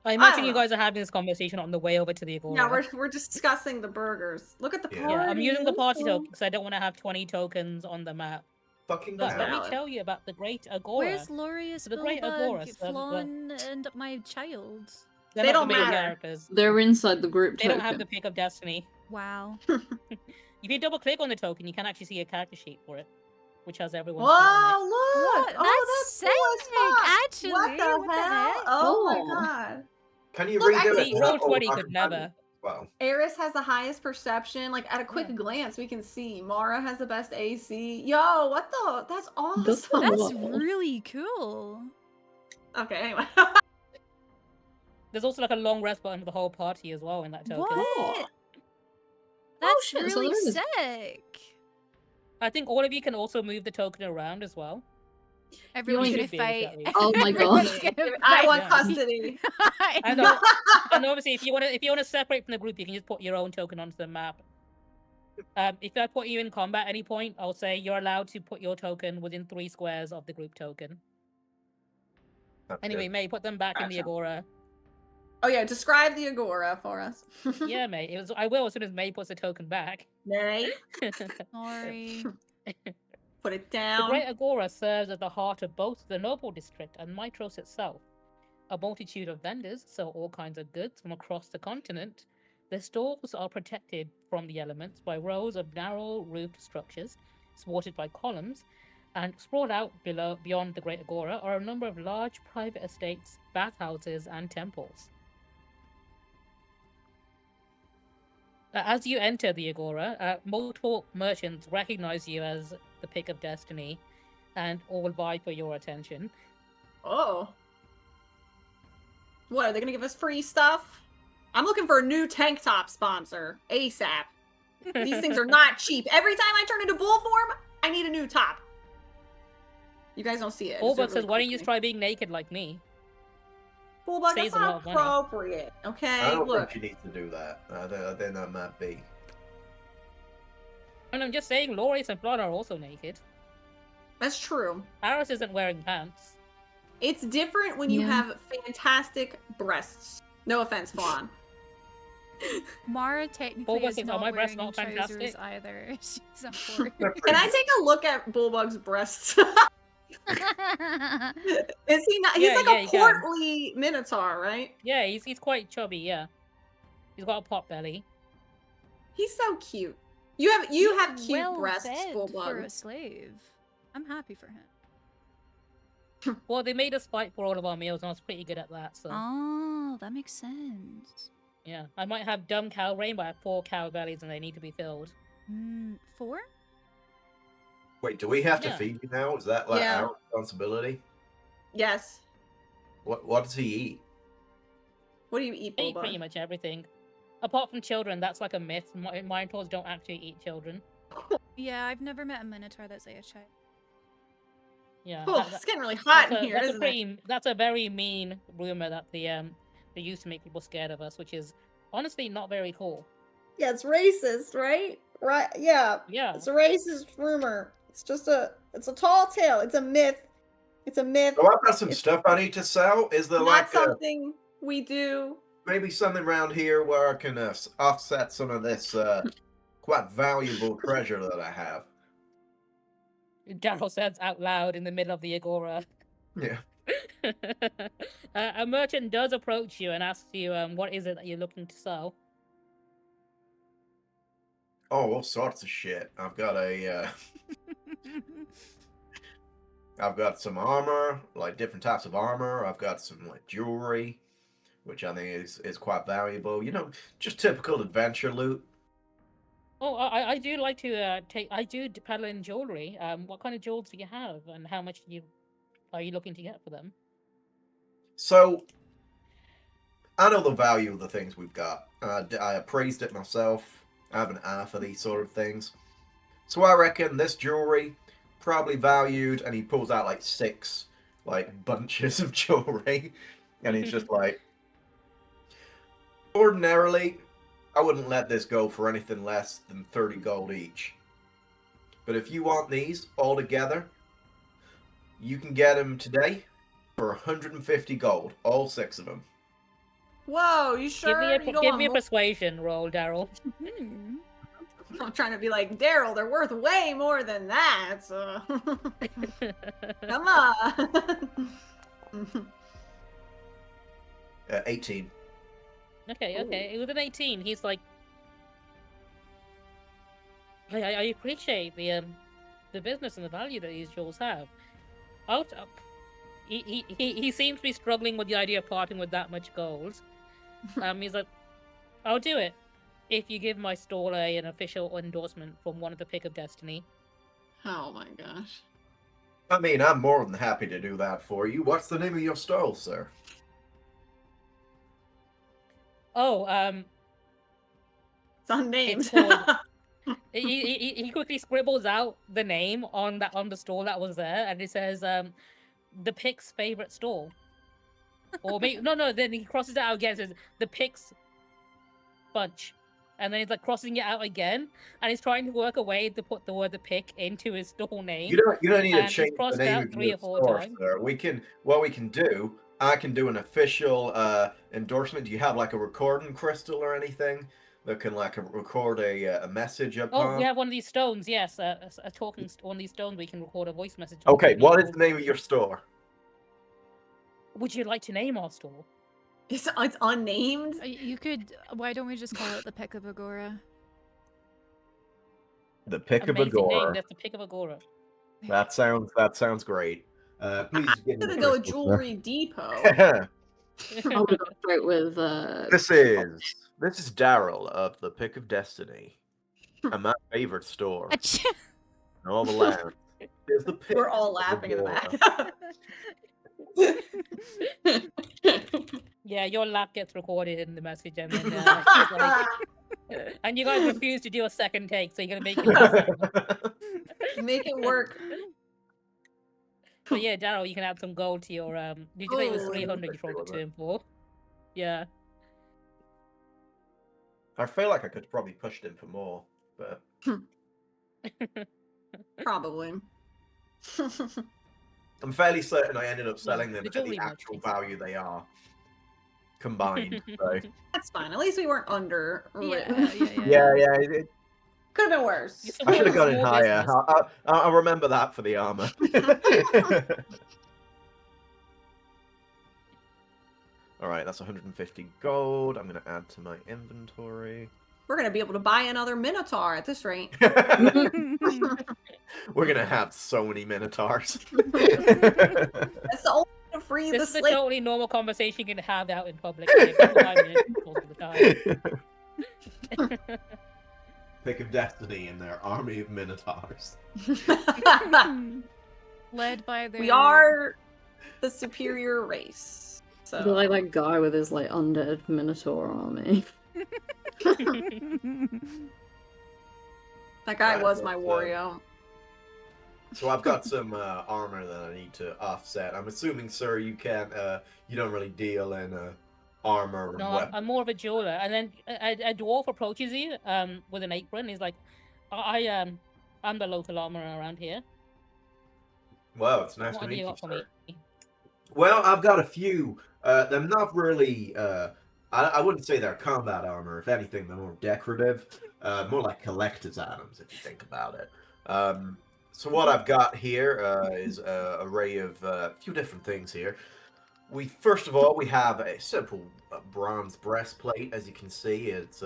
I imagine don't you know. guys are having this conversation on the way over to the Agora. Yeah, we're discussing the burgers. Look at the Yeah. party. Yeah, I'm using the party Ooh. token because I don't want to have 20 tokens on the map. Fucking But let me valid. tell you about the Great Agora. Where's Lorius The Great Agora Bulbug, serves the- Flawn, and my child? They're They not don't the main matter. characters. They're inside the group They token. don't have the pick of destiny. Wow. If you double click on the token, you can actually see a character sheet for it, which has everyone's Whoa, shit on it. look! What? Oh, That's that's cool as sick, fuck. actually. What the hell? heck? Oh my Oh. god. Can you Look, I redo can- it? See, to roll have all 20 our could companions never. as Well, Eris has the highest perception. Like at a quick Yeah. glance, we can see Mara has the best AC. Yo, what the? That's awesome. That's a That's lot. really cool. Okay, anyway. There's also like a long rest button for the whole party as well in that token. What? Oh, That's shit, so really there is- sick. I think all of you can also move the token around as well. Everyone's You gonna should be able to fight. at least. Oh my Everyone's God. gonna I fight. want Yeah. custody. And, and obviously, if you want to separate from the group, you can just put your own token onto the map. If I put you in combat at any point, I'll say you're allowed to put your token within 3 squares of the group token. that's Anyway, good. May, put them back in the Gotcha. Agora. Oh yeah, describe the Agora for us. Yeah, May. I will as soon as May puts the token back. Nay, Sorry. put it The down. Great Agora serves as the heart of both the Noble District and Mitros itself. A multitude of vendors sell all kinds of goods from across the continent. The stalls are protected from the elements by rows of narrow roofed structures, supported by columns, and sprawled out beyond the Great Agora are a number of large private estates, bathhouses, and temples. As you enter the Agora, multiple merchants recognize you as the pick of destiny and all vie for your attention. Oh. What, are they gonna give us free stuff? I'm looking for a new tank top sponsor. ASAP. These things are not cheap. Every time I turn into bull form, I need a new top. You guys don't see it. I just do it Bulbug says, really why don't you quickly. try being naked like me? Bulbug, Saves that's a lot not of money. appropriate. I Okay, don't look. think you need to do that. I think that might be. And I'm just saying, Loris and Flora are also naked. That's true. Aris isn't wearing pants. It's different when you Yeah. have fantastic breasts. No offense, Fawn. Mara technically Bulbug is thinks, "Are not my breasts wearing not trousers fantastic?" either. She's a poor. Can I take a look at Bulbug's breasts? Is he not? He's Yeah, like yeah, a you can. portly minotaur, right? Yeah, he's quite chubby, yeah. He's got a pot belly. He's so cute. You have cute well breasts, fed Bulbug. for a slave. I'm happy for him. Well, they made us fight for all of our meals, and I was pretty good at that, so... Oh, that makes sense. Yeah, I might have dumb cow brain, but I have 4 cow bellies, and they need to be filled. 4? Wait, do we have to Yeah. feed you now? Is that like Yeah. our responsibility? Yes. What does he eat? What do you eat, They eat Bulbug? pretty much everything. Apart from children, that's like a myth. Minotaurs don't actually eat children. Yeah, I've never met a minotaur that's ate a child. Yeah, Oh, it's getting really hot in here, isn't it? That's a very mean rumor that they used to make people scared of us, which is honestly not very cool. Yeah, it's racist, right? Right? Yeah, Yeah. it's a racist rumor. It's a tall tale. It's a myth. It's a myth. Oh, I've got some stuff I need to sell. Is there Not like something we do. maybe something around here where I can offset some of this quite valuable treasure that I have? Daryl says out loud in the middle of the agora. Yeah. A merchant does approach you and asks you, what is it that you're looking to sell? Oh, all sorts of shit. I've got I've got some armor, like different types of armor. I've got some like jewelry, which I think is quite valuable. You know, just typical adventure loot. Oh, I do like to I do peddle in jewelry. What kind of jewels do you have, and how much are you looking to get for them? So, I know the value of the things we've got. I appraised it myself. I have an eye for these sort of things. So I reckon this jewelry probably valued, and he pulls out like 6 like bunches of jewelry, and he's just like, ordinarily, I wouldn't let this go for anything less than 30 gold each. But if you want these all together, you can get them today for 150 gold, all 6 of them. Whoa, you sure? You don't Give want me a more? persuasion roll, Daryl. I'm trying to be like, Daryl, they're worth way more than that. So. Come on. 18. Okay. It was an 18. He's like, I appreciate the business and the value that these jewels have. He seems to be struggling with the idea of parting with that much gold. He's like, I'll do it if you give my stall an official endorsement from one of the Pick of Destiny. Oh my gosh. I mean, I'm more than happy to do that for you. What's the name of your stall, sir? Oh, It's unnamed. It's called- he quickly scribbles out the name on the stall that was there, and it says the Pick's favorite stall. Or maybe no, then he crosses it out again. Says the Pick's bunch, and then he's like crossing it out again, and he's trying to work a way to put the word "the Pick" into his stall name. You don't need to And he's change the crossed name out of 3 your or 4 store, times. sir. I can do an official endorsement. Do you have like a recording crystal or anything that can like record a message upon? Oh, we have one of these stones. Yes, a talking one of these stones. We can record a voice message. Okay, to what is people. the name of your store? Would you like to name our store? It's unnamed. You could. Why don't we just call it the Pick of Agora? The Pick of Amazing name. Agora. That's the Pick of Agora. That sounds great. Please give me I'm the gonna go with crystal, Jewelry Depot. sir. I would have gone straight with. This is Daryl of the Pick of Destiny, and my favorite store in all the land. Is the Pick We're all of laughing in the Agora. back. Yeah, your laugh gets recorded in the message, and then he's like, And you guys refuse to do a second take, so you're gonna make it. Make it work. So yeah, Daryl, you can add some gold to your Did you say it was Oh, 300 you rolled the turn for? Yeah. I feel like I could probably pushed him for more, but Probably. I'm fairly certain I ended up Well, selling them the at the jewelry actual merchants. value they are combined. So That's fine. At least we weren't under. yeah. Could have been worse. It's a I should have small got in higher. business. I'll remember that for the armor. All right, that's 150 gold. I'm going to add to my inventory. We're gonna be able to buy another Minotaur at this rate. We're going to have so many Minotaurs. That's the only way to free This the is a slave. totally normal conversation you can have out in public. Like, that's what I mean all the time. Pick of Destiny and their army of Minotaurs. Led by their. We are the superior race. I feel So like that guy with his like undead Minotaur army. that guy Right, was my but, Wario. So I've got some armor that I need to offset. I'm assuming, sir, you can't. You don't really deal in armor and No, weapons. I'm more of a jeweler. And then a dwarf approaches you with an apron. He's like, I'm the local armorer around here. Well, it's nice What to have meet you you, got for me? sir. Well, I've got a few. They're not really. I wouldn't say they're combat armor. If anything, they're more decorative. More like collector's items, if you think about it. So what I've got here is an array of a few different things here. First of all, we have a simple bronze breastplate. As you can see, it's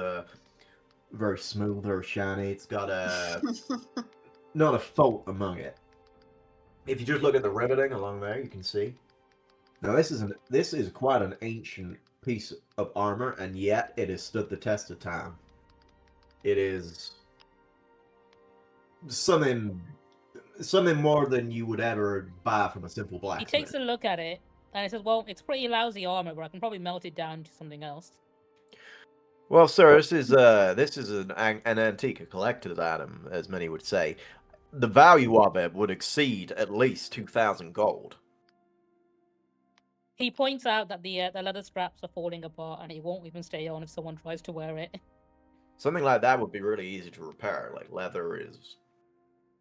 very smooth, very shiny. It's got not a fault among it. If you just look at the riveting along there, you can see. Now this is quite an ancient piece of armor, and yet it has stood the test of time. It is something more than you would ever buy from a simple He blacksmith. takes a look at it and he says, well, it's pretty lousy armor, but I can probably melt it down to something else. Well, sir, this is an antique, a collector's item, as many would say. The value of it would exceed at least 2,000 gold. He points out that the leather straps are falling apart and it won't even stay on if someone tries to wear it. Something like that would be really easy to repair. Like leather is,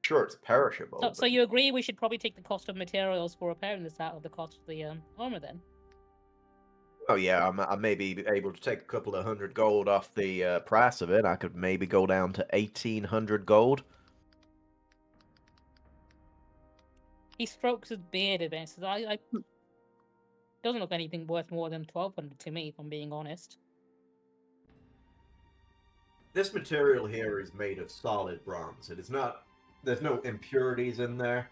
sure, it's perishable. So but- you agree we should probably take the cost of materials for repairing this out of the cost of the armor then? Oh yeah, I may be able to take a couple of hundred gold off the price of it. I could maybe go down to 1,800 gold. He strokes his beard a bit and says, I doesn't look anything worth more than 1,200 to me, if I'm being honest. This material here is made of solid bronze. It is not. There's no impurities in there.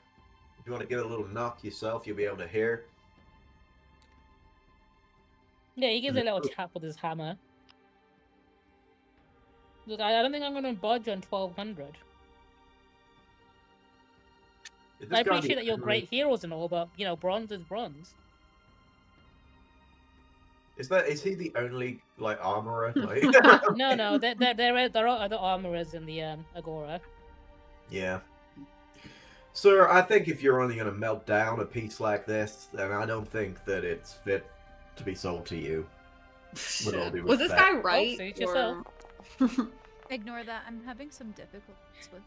If you want to give it a little knock yourself, you'll be able to hear. Yeah, he gives it a little tap with his hammer. Look, I don't think I'm going to budge on 1,200. I appreciate that you're great heroes and all, but, you know, bronze is bronze. Is he the only like armorer? Like... No, there are other armorers in the Agora. Yeah. Sir, I think if you're only going to melt down a piece like this, then I don't think that it's fit to be sold to you. With all due Was this respect. guy right? suit yourself. Ignore that. I'm having some difficulties with.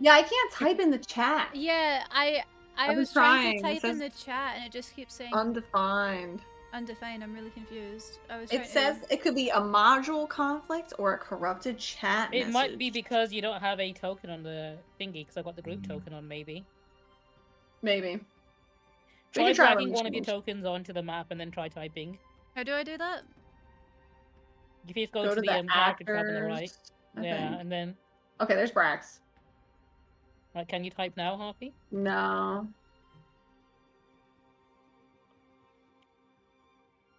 Yeah, I can't type in the chat. Yeah, I I've was been trying to trying. type It in the says chat and it just keeps saying Undefined. undefined. I'm really confused. I was. It trying says it could be a module conflict or a corrupted chat It might be message. because you don't have a token on the thingy, because I got the group token on, maybe. Maybe. We Try can try dragging running one of your change. tokens onto the map and then try typing. How do I do that? If you just go Go to to the the character tab on the right. actors. I Yeah, think. and then... Okay, there's Brax. Right, can you type now, Harpy? No.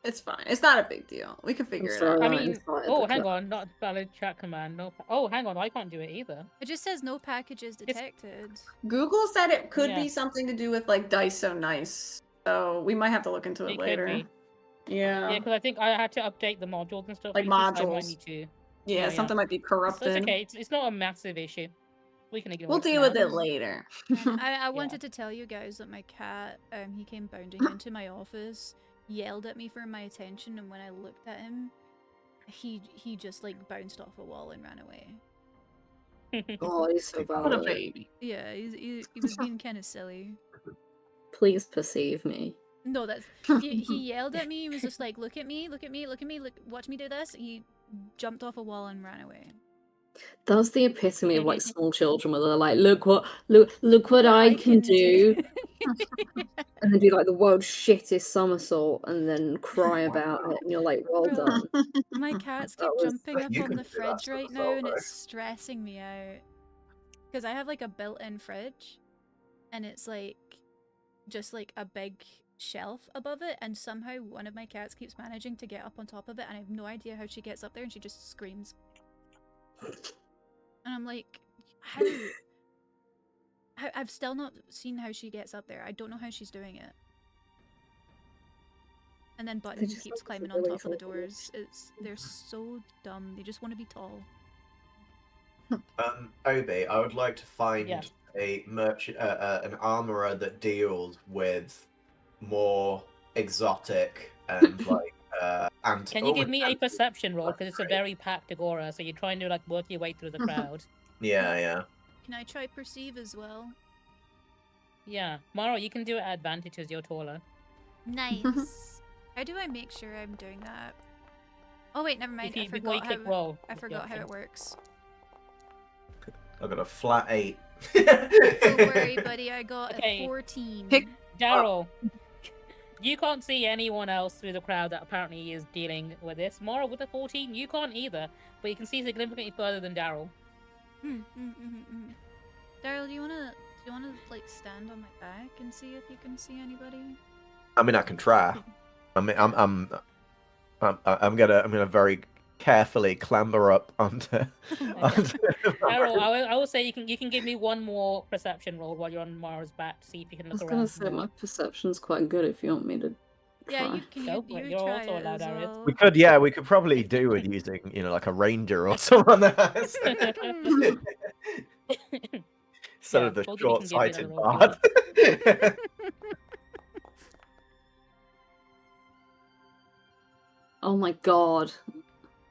It's fine. It's not a big deal. We can figure it sorry. out. I Right, mean, it's not oh, at the hang clip. on, not valid chat command. No. Oh, hang on, I can't do it either. It just says no packages detected. Google said it could Yeah. be something to do with like Dice So Nice. So we might have to look into it It could later. be. Yeah. Yeah, because I think I had to update the modules and stuff. Like he says I might modules. need to Yeah, Yeah. something might be So it's corrupted. okay. It's not a massive issue. We can ignore We'll it for deal now. with it later. I wanted to tell you guys that my cat, he came bounding into my office, yelled at me for my attention, and when I looked at him, he just like bounced off a wall and ran away. Oh, he's so What a valid. baby. Yeah, he was being kind of silly. Please perceive me. No, that's he yelled at me. He was just like, "Look at me, look at me, look at me, look, watch me do this." He jumped off a wall and ran away. That's the epitome of like small children where they're like, look what I can do. And then do like the world's shittest somersault and then cry about it, and you're like, well Bro, done. My cats keep That was- jumping up You on can the do that fridge sort right of now, stuff, and though. it's stressing me out. Because I have like a built-in fridge, and it's like just like a big shelf above it, and somehow one of my cats keeps managing to get up on top of it, and I have no idea how she gets up there, and she just screams. And I'm like, how? I've still not seen how she gets up there. I don't know how she's doing it. And then Button just keeps look climbing really on top of the tall. doors. They're so dumb. They just want to be tall. Obi, I would like to find Yes. a an armorer that deals with more exotic and like and Can you give me a perception roll? Because it's a very packed agora, so you're trying to like work your way through the crowd. yeah. Can I try perceive as well? Yeah, Mara, you can do it at advantage as you're taller. Nice. How do I make sure I'm doing that? Oh wait, never mind. If you, I before you forgot click how. roll. I it's the forgot how option. it works. I got a flat 8. Don't worry, buddy. I got Okay. a 14. Pick- Daryl, you can't see anyone else through the crowd that apparently is dealing with this. Mara, with a 14, you can't either, but you can see significantly further than Daryl. Daryl, do you wanna like stand on my back and see if you can see anybody? I mean, I can try. I mean, I'm gonna very carefully clamber up onto. Daryl, I will say you can give me one more perception roll while you're on Mara's back to see if you can I was look gonna around. say more. my perception's quite good if you want me to Yeah, try. you can. Go for it. You You're try also it allowed, as Arius. well. we could probably do with using like a ranger or someone that instead Yeah, of the both of you can give me another short-sighted roll bard. if Oh my god.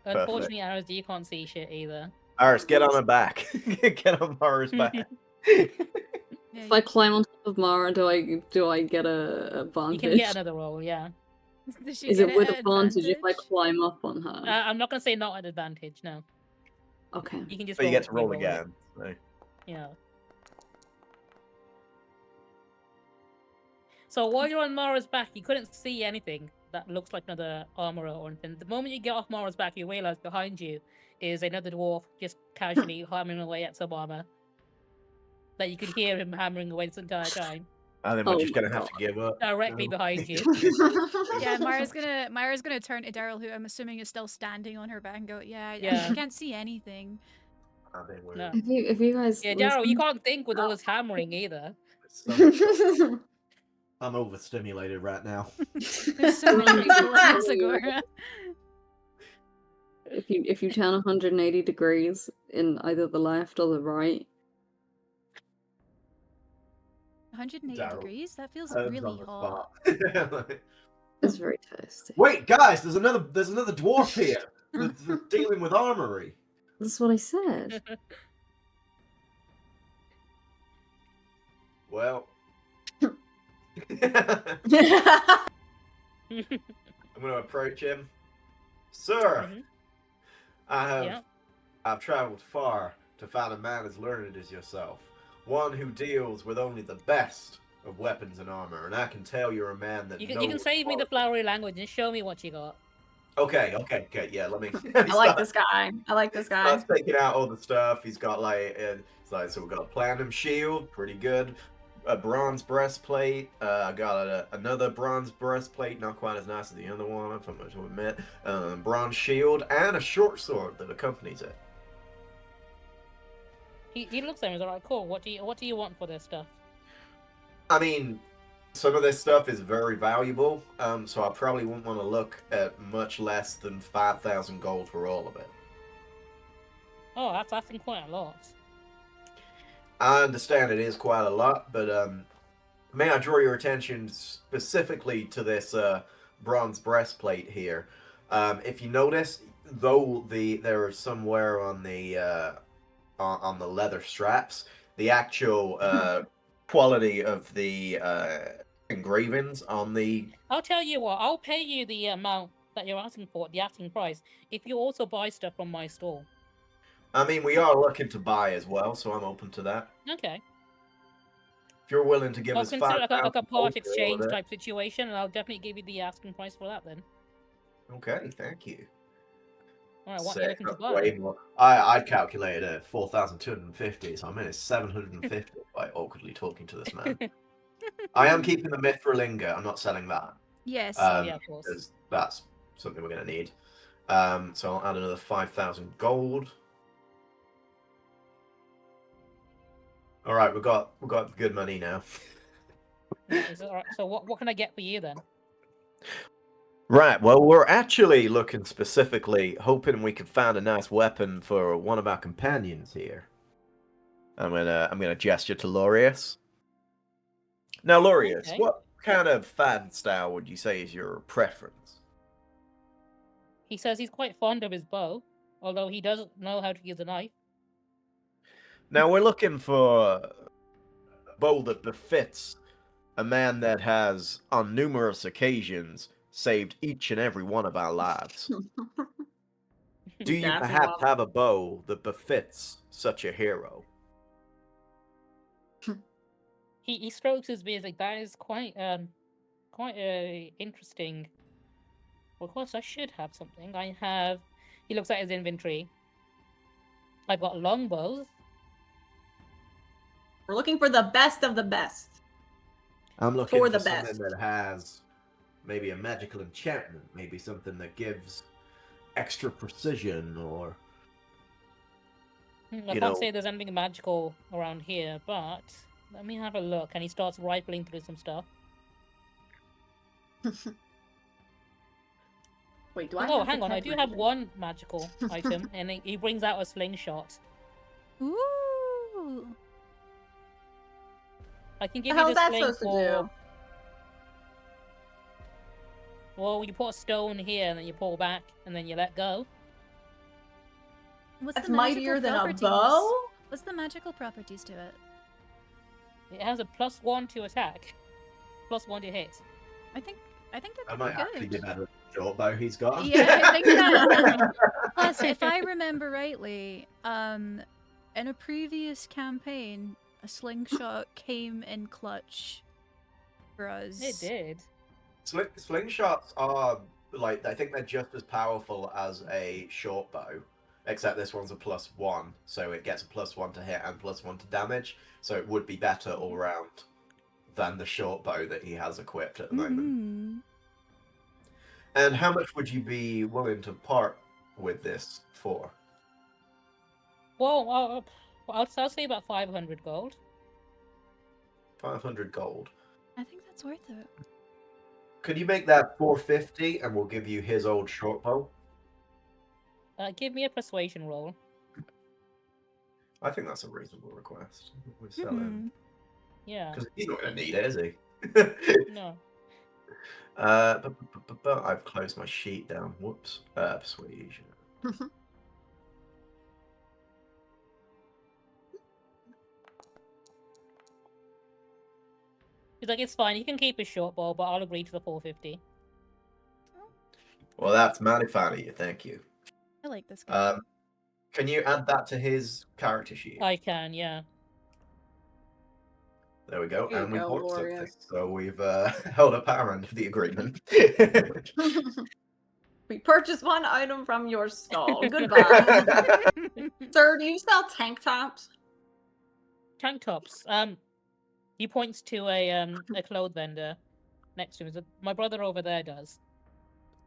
Unfortunately, Arius, you can't see shit either. Aris, get on her back. Get on Mara's back. Yeah, If I climb on top of Mara, do I get a advantage? You can get another roll, yeah. Does she Is get it with at advantage if I advantage? climb up on her? I'm not gonna say not an advantage, no. Okay. You can just But you roll get it, to roll re-roll it, again. So. Yeah. So while you're on Mara's back, you couldn't see anything that looks like another armorer or anything. The moment you get off Mara's back, you realize behind you is another dwarf just casually hammering away at some armor. That you could hear him hammering away this entire time. I think we're Oh just my gonna have to God. give up. Directly behind you. Yeah, Mara's gonna turn to Daryl, who I'm assuming is still standing on her back, and go, "Yeah, I Yeah. can't see anything." I think we're. No. If you guys Yeah, Daryl, you listen- can't think with all this hammering either. I'm overstimulated right now. There's so many people in this agora. if you turn 180 degrees in either the left or the right, 180 Daryl, degrees? That feels Herbs really on the hot. spot. it's very tasty. Wait, guys, there's another dwarf here. They're dealing with armory. That's what I said. Well, I'm gonna approach him, sir. Mhm. I've traveled far to find a man as learned as yourself, one who deals with only the best of weapons and armor, and I can tell you're a man that You knows. can save me the flowery language and show me what you got. Okay, yeah. Let me. I like this guy. I like this guy. Starts taking out all the stuff. He's got it's like, so we've got a platinum shield, pretty good. A bronze breastplate. I got another bronze breastplate, not quite as nice as the other one, if I'm going to admit. Bronze shield and a short sword that accompanies it. He looks at me. He's alright, cool. What do you want for this stuff? I mean, some of this stuff is very valuable, so I probably wouldn't want to look at much less than 5,000 gold for all of it. Oh, that's asking quite a lot. I understand it is quite a lot, but may I draw your attention specifically to this bronze breastplate here? If you notice, though there is somewhere on the leather straps, the actual quality of the engravings on the. I'll tell you what, I'll pay you the amount that you're asking for, the asking price, if you also buy stuff from my store. I mean, we are looking to buy as well, so I'm open to that. Okay. If you're willing to give I'll us consider £5 like a part for exchange it. type situation, and I'll definitely give you the asking price for that then. Okay, thank you. Alright, what are you looking to That's buy? way more. I calculated it at 4,250, so I'm in at 750 by awkwardly talking to this man. I am keeping the Mithralinga. I'm not selling that. Yes. Yeah, of course. Because that's something we're going to need. So I'll add another 5,000 gold. All right, we've got good money now. Yeah, is it alright? So what can I get for you then? Right. Well, we're actually looking specifically, hoping we could find a nice weapon for one of our companions here. I'm gonna gesture to Laureus. Now, Laureus, Okay. what kind of fighting style would you say is your preference? He says he's quite fond of his bow, although he doesn't know how to use a knife. Now, we're looking for a bow that befits a man that has, on numerous occasions, saved each and every one of our lives. Do you That's perhaps wild. have a bow that befits such a hero? He strokes his beard like that is quite interesting. Well, of course I should have something. I have. He looks at his inventory. I've got longbows. We're looking for the best of the best. I'm looking For for the something best. that has maybe a magical enchantment, maybe something that gives extra precision, or I You can't know- say there's anything magical around here, but let me have a look. And he starts rifling through some stuff. Wait, do I? Oh, have to hang on. I catch do my have vision? one magical item, and he brings out a slingshot. Ooh. I can The give hell you is the that sling supposed to for. do? Well, you put a stone here, and then you pull back, and then you let go. What's That's the magical mightier than a properties? bow? What's the magical properties to it? It has a +1 to attack, +1 to hit. I think that I could might be actually be good. better at the short bow he's got. Yeah, I think that. Plus, if I remember rightly, in a previous campaign, a slingshot came in clutch for us. It did. Slingshots are like, I think they're just as powerful as a short bow, except this one's a +1, so it gets a +1 to hit and +1 to damage. So it would be better all round than the short bow that he has equipped at the moment. Mhm. And how much would you be willing to part with this for? Well, I'll say about 500 gold. 500 gold. I think that's worth it. Could you make that 450 and we'll give you his old short bow? Give me a persuasion roll. I think that's a reasonable request. We'll sell him. Yeah. Because he's not going to need it, is he? No. But I've closed my sheet down. Whoops. Persuasion. He's like, it's fine. You can keep his short bow, but I'll agree to the 450. Well, that's mighty fine of you. Thank you. I like this guy. Can you add that to his character sheet? I can, yeah. There we go. Here you And we go, bought something. Laureus. So we've held up our end of the agreement. We purchased one item from your stall. Goodbye. Sir, do you sell tank tops? Tank tops. He points to a clothes vendor next to him. He's like, my brother over there does.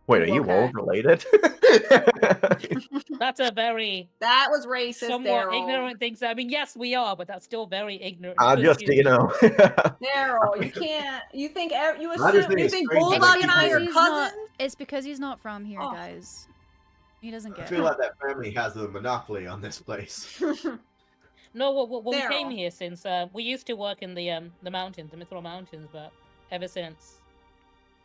Wait, are you all Okay. related? That's a very That was racist, somewhat Daryl. ignorant thing. I mean, yes, we are, but that's still very ignorant. I to just, assume. you know. Daryl, you can't. You think you I just assume think you it's think strange Bulldog that and I people- are He's cousins? It's because he's not from here, Oh. guys. He doesn't I get feel it. like that family has the monopoly on this place. No, well, we came Daryl. here since we used to work in the mountains, the Mithril Mountains, but ever since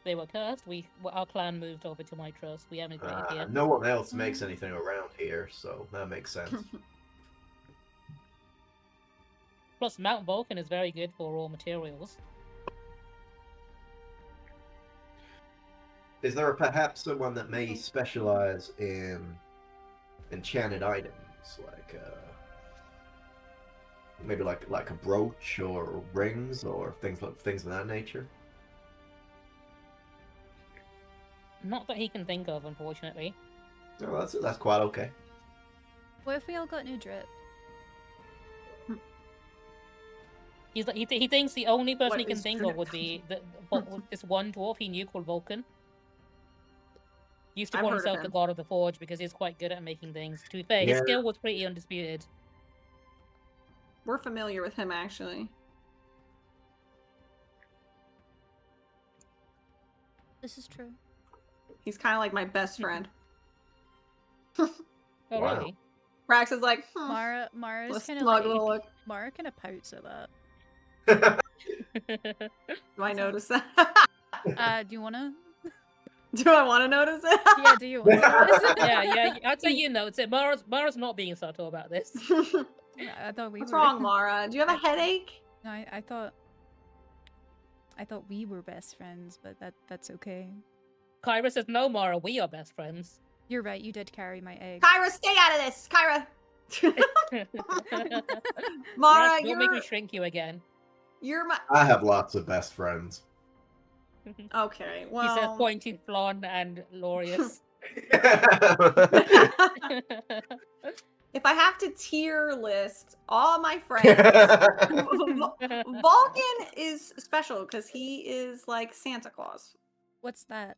they were cursed, our clan moved over to Mitros. We emigrated here. No one else makes anything around here, so that makes sense. Plus, Mount Vulcan is very good for raw materials. Is there perhaps someone that may specialize in enchanted items, like maybe like a brooch or rings or things of that nature? Not that he can think of, unfortunately. No, that's quite okay. What if we all got new drip? He's like, he thinks the only person What he can is think drip? of would be this one dwarf he knew called Vulcan. Used to I've call heard of himself the him. god of the forge because he's quite good at making things. To be fair, his Yeah. skill was pretty undisputed. We're familiar with him, actually. This is true. He's kind of like my best friend. Oh, Wow. really? Prax is like, Mara's let's kind of smug like little look. Mara kind of pouts at that. Do I notice that? Do you wanna? Do I want to notice it? Yeah, do you want to notice it? yeah, I'd say you know. It's Mara's not being subtle about this. I thought we What's were. wrong, Mara? Do you have a headache? No, I thought we were best friends, but that's okay. Kyra says, no, Mara, we are best friends. You're right. You did carry my egg. Kyra, stay out of this! Kyra! Mara, Max, don't make me shrink you again. you're my... I have lots of best friends. Okay, He well... says, pointing Flan and Lorius. If I have to tier list all my friends, Vulcan is special because he is like Santa Claus. What's that?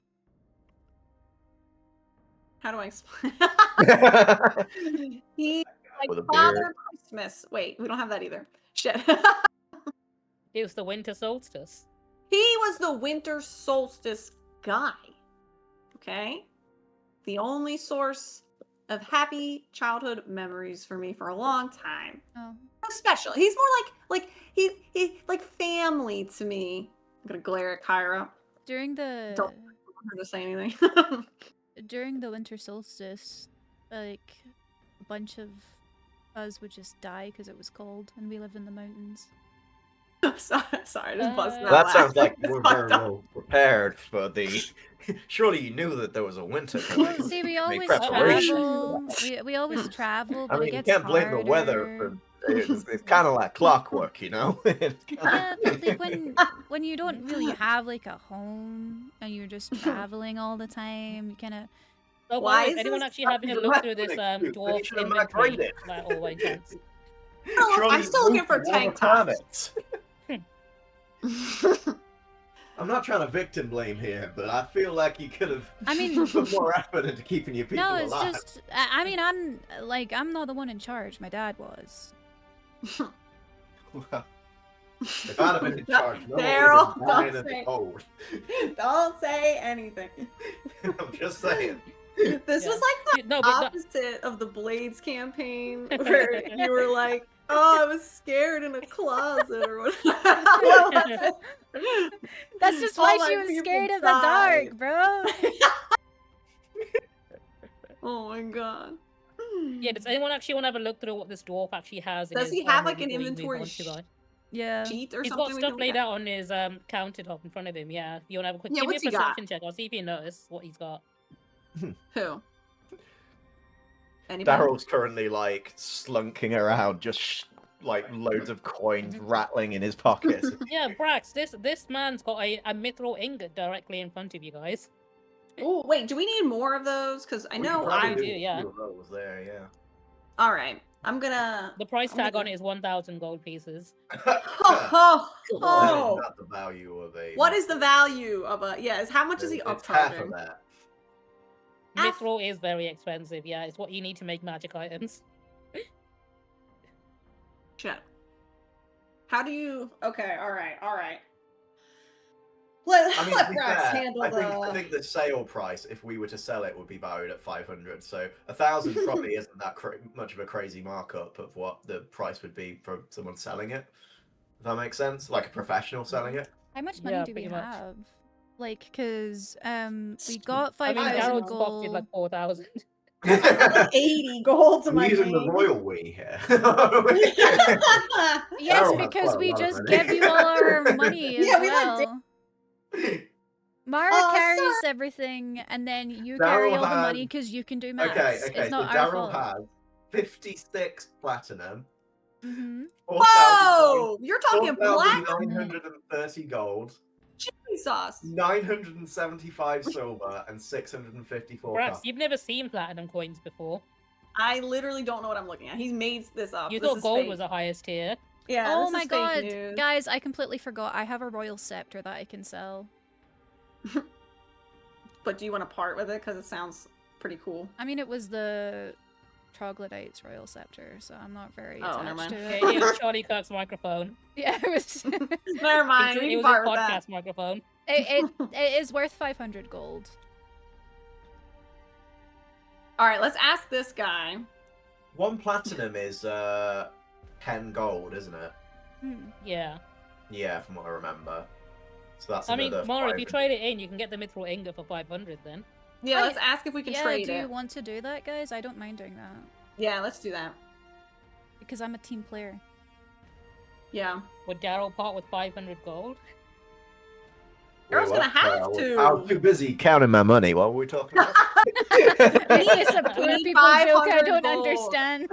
How do I explain? He's like With a Father beard. Christmas. Wait, we don't have that either. Shit. It was the winter solstice. He was the winter solstice guy. Okay? The only source of happy childhood memories for me for a long time. Oh, Special. He's more like he's like family to me. I'm gonna glare at Kyra. during the Don't want her to say anything. during the winter solstice, like a bunch of us would just die because it was cold, and we live in the mountains. sorry, I just busted That out sounds like laughing. we're It's very fucked up. well prepared for the. Surely you knew that there was a winter Well, coming. see, we Make always preparation. travel. We always travel, I but mean, it you gets can't blame the weather harder. for. It's kind of like clockwork, you know. It's Yeah, kinda- but like when you don't really have like a home and you're just traveling all the time, you kind of Oh, Why why is is anyone this actually having a fucking look through this excuse? They dwarf should have inventory? migrated. Like, all by chance. Surely I'm you still looking moved for to warmer tank tops. climates. I'm not trying to victim blame here, but I feel like you could have I mean- put more effort into keeping your people no, it's alive. just I mean I'm not the one in charge. My dad was. Well, if I'd have been in charge, no one Daryl, would have been dying don't at the say- cold. Don't say anything. I'm just saying. This Yeah. was like the No, but opposite of the Blades campaign, where you were like, "Oh, I was scared in a closet," or whatever. That's just All why my she was people scared of the died. dark, bro. Oh my god. yeah, does anyone actually want to have a look through what this dwarf actually has? In Does his he have, like, an inventory we inventory want to buy? Yeah. Cheat or He's something? got we stuff can laid look at? out on his countertop in front of him. Yeah, if you want to have a quick, Yeah, give me a what's he got? perception check. I'll see if you notice what he's got. Who? Anybody? Daryl's currently like slunking around, just like loads of coins rattling in his pockets. Yeah, Brax, this man's got a mithril ingot directly in front of you guys. Oh, wait, do we need more of those? Because I know probably I do, yeah. Was there, yeah. All right, I'm gonna. The price I'm tag gonna- on it is 1,000 gold pieces. Oh, That is oh. not the value of a. What is the value of a? Yes, how much is he It's half of upcharging? that. Half- Mithril is very expensive. Yeah, it's what you need to make magic items. Shut up. How do you? Okay, all right, all right. Let I mean, to let be Brax fair, handle I think the sale price, if we were to sell it, would be valued at 500. So 1,000 probably isn't that much of a crazy markup of what the price would be for someone selling it. If that makes sense, like a professional selling it. How much money Yeah, do we pretty much. have? Like, because we got I mean, 5,000 Daryl's pocketed gold. like 4,000. I got like 80 gold to I'm my using the name. royal we here. Yes, Daryl has because quite a we lot of just money. give you all our money as Yeah, we let well. Mara carries everything, and then you carry Daryl all the money has- because you can do maths. Okay, It's so not our Daryl fault. has 56 platinum. Mm-hmm. Whoa! You're talking black 4,930 gold, chili sauce. 975 silver, and 654 Brax, copper. you've never seen platinum coins before. I literally don't know what I'm looking at. He made this up. You This thought is gold fake. was the highest tier. Yeah. Oh this my is fake god, news. guys! I completely forgot. I have a royal scepter that I can sell. But do you want to part with it? Because it sounds pretty cool. I mean, it was the troglodyte's royal scepter, so I'm not very Oh, never attached mind. to Okay, it. here's Charlie Kirk's microphone. Yeah, it was. Never mind. It We was can his part with that. podcast microphone. It is worth 500 gold. All right, let's ask this guy. 1 platinum is 10 gold, isn't it? Hmm. Yeah. Yeah, from what I remember. So that's I mean, another Mara, if you 500. trade it in, you can get the mithril ingot for 500 then. Yeah, Right. let's ask if we can Yeah, trade do it. you want to do that, guys? I don't mind doing that Yeah, let's do that. because I'm a team player. Yeah. Would Daryl part with 500 gold? Daryl's Wait, gonna what? have I was to. too busy counting my money. What were we talking about? It's just a poor We need people joke I 500 don't gold. understand.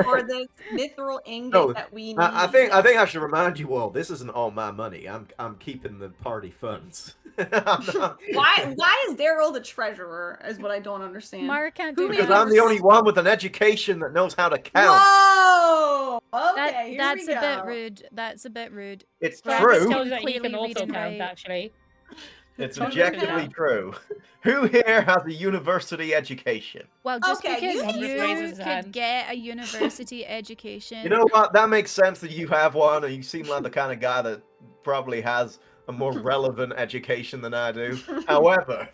For this mithril ingot No, that we need. I think I should remind you all. This isn't all my money. I'm keeping the party funds. I'm not- Why is Daryl the treasurer? Is what I don't understand. Mara can't Who do made Because I'm the maths. only one with an education that knows how to count. Whoa! Okay, here That's we a go. bit rude. That's a bit rude. It's Brax true. tells you that he Clearly can also reading count, right. actually. It's Totally objectively count. true. Who here has a university education? Well, just Okay, because you you raises his could hand. get a university education. You know what? That makes sense that you have one, and you seem like the kind of guy that probably has a more relevant education than I do. However,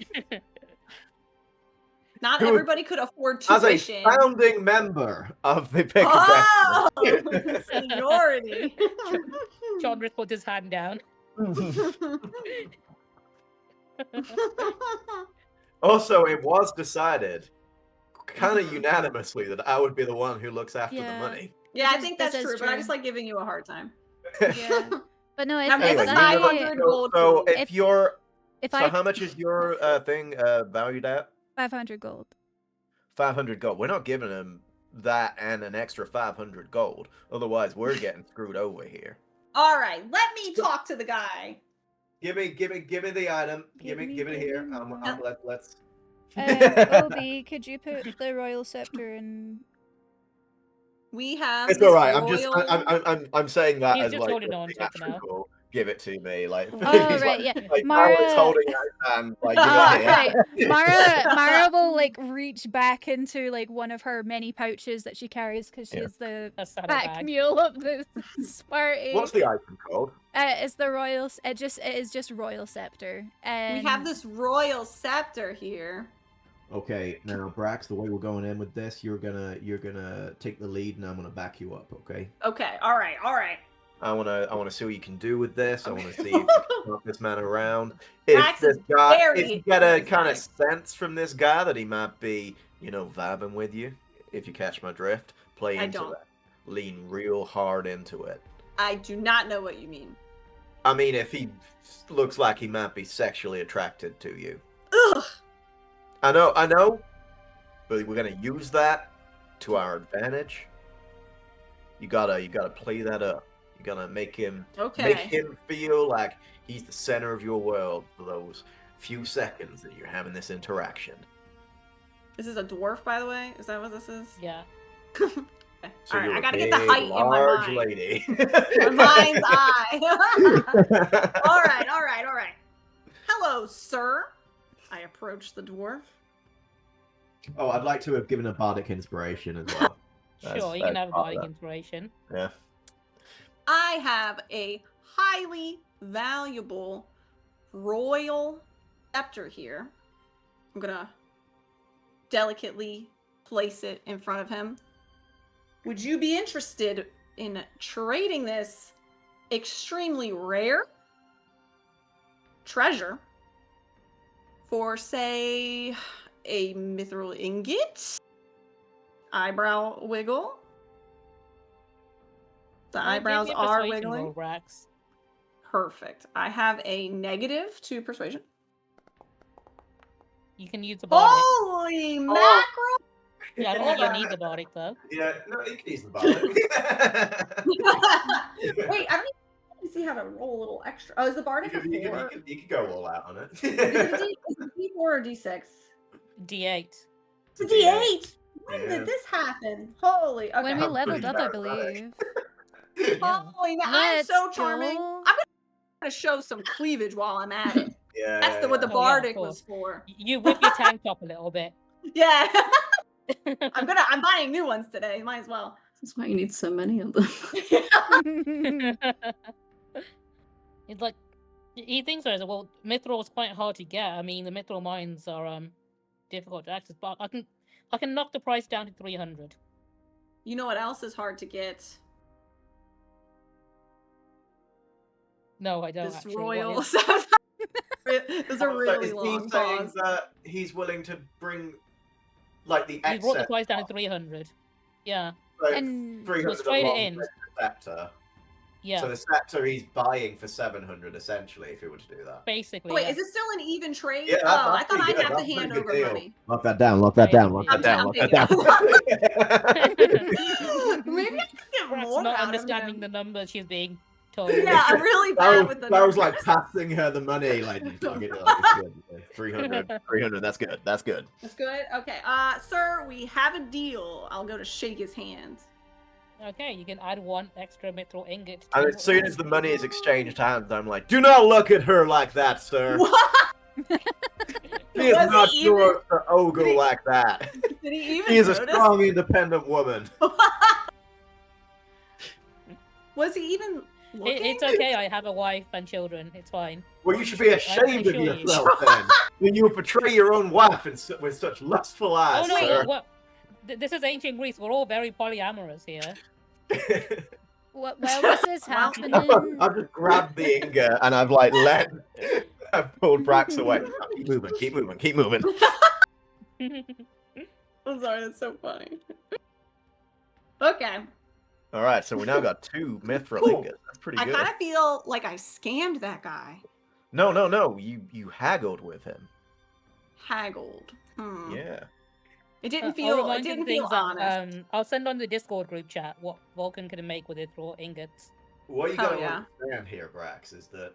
Not Who- everybody could afford as a tuition. founding member of the Pick Oh, seniority. Chandra put his hand down. Also, it was decided kind of unanimously that I would be the one who looks after the Yeah. money. Yeah, I This think is- that's this is true, but I true. just like giving you a hard time. Yeah. But no, Now, if, give if us you I, 500 gold. So please. if you're if so I how much is your thing valued at? 500 gold. 500 gold. We're not giving him that and an extra 500 gold. Otherwise, we're getting screwed over here. All right, let me talk to the guy. Give me the item. Give it here. more. Let's. Obi, could you put the royal scepter in? We have. It's this all right. royal- I'm saying that He's as just like holding on to it for now. theatrical. Give it to me, like. Oh he's right, like, yeah. like Mara, Alex holding out his hand, like. Ah, Give it here. right. Mara will like reach back into like one of her many pouches that she carries because Yeah. she's the A saddle pack bag. mule of the party. What's the item called? It's the royal. It is just royal scepter. And We have this royal scepter here. Okay, now Brax, the way we're going in with this, you're gonna take the lead, and I'm gonna back you up. Okay. Okay, all right. I wanna see what you can do with this. I wanna Okay. see if you can knock this man around. If Brax this is guy, very if you get a excited. kind of sense from this guy that he might be, vibing with you, if you catch my drift, play I into don't. it. Lean real hard into it. I do not know what you mean. I mean, if he looks like he might be sexually attracted to you. Ugh. I know, but we're gonna use that to our advantage. You gotta play that up. You gotta make him Okay. feel like he's the center of your world for those few seconds that you're having this interaction. This is a dwarf, by the way. Is that what this is? Yeah. Okay. So All right, you're I a gotta get the big, height in my large mind. lady. My mind's eye. all right. Hello, sir. I approach the dwarf. Oh, I'd like to have given a bardic inspiration as well. Sure, you can have a part of bardic that. inspiration. Yeah. I have a highly valuable royal scepter here. I'm gonna delicately place it in front of him. Would you be interested in trading this extremely rare treasure for, say, a mithril ingot? Eyebrow wiggle. The eyebrows Give me a are persuasion wiggling. roll, Brax. Perfect. I have a negative to persuasion. You can use the bardic. Holy mackerel! Yeah, I don't Hold think on. you'll need the bardic though. Yeah, no, you can use the bardic. Wait, I don't even see how to roll a little extra. Oh, is the bardic a 4? You could go all out on it. Is it D4 or D6? D8. It's a D8! When Yeah. did this happen? Holy, okay. When we I'm leveled pretty up, I bad about it. believe. Yeah. Holy, I'm Let's so charming. go. I'm gonna show some cleavage while I'm at it. Yeah, That's what the Oh, yeah, of bardic course. was for. You whip your tank top a little bit. Yeah. I'm buying new ones today. Might as well. That's why you need so many of them. It's like he thinks there's well, mithril is quite hard to get. I mean, the mithril mines are difficult to access, but I can knock the price down to 300. You know what else is hard to get? No, I don't. This actually. royal. What is- There's a really long pause. That he's willing to bring, like, the You brought the excess. price down to 300. Yeah, Like, And 300 Let's trade it along in. with the scepter. yeah. So the scepter he's buying for 700 essentially, if he were to do that. Basically, Wait, yeah. is it still an even trade? Yeah, oh, I that's thought pretty I'd good. have That's to a hand pretty over good deal. money. Lock that down. Lock that down. Lock I'm that down. down, Lock I'm that down. Maybe I can get Perhaps more not out of understanding him. the numbers she's being told. Yeah, I'm really bad with the I was like numbers. passing her the money, like, I'll get it, like, it's good. 300, that's good. That's good. That's good. Okay, sir, we have a deal. I'll go to shake his hand. Okay, you can add 1 extra mithril ingot. To And your as soon as the money is exchanged hands, I'm like, do not look at her like that, sir. What? She is Was not he yours to ogle Did he- like that. Did he even She is a notice? strong, independent woman. Was he even looking? It's okay. I have a wife and children. It's fine. Well, you should be ashamed of assure you. yourself then. When you betray your own wife with such lustful eyes, Oh no! sir. What? This is ancient Greece. We're all very polyamorous here. while this is Well, happening, I've just grabbed the ingot and I've like I've pulled Brax away. Keep moving, keep moving, keep moving. I'm sorry, that's so funny. Okay. All right, so we now got 2 mithril Cool. ingots. That's pretty I good. kind of feel like I scammed that guy. No. You haggled with him. Haggled. Yeah. It didn't I'll feel. It remind you didn't of things feel honest. that, I'll send on the Discord group chat what Vulcan can make with mithril ingots. What you Hell gotta yeah. understand here, Brax, is that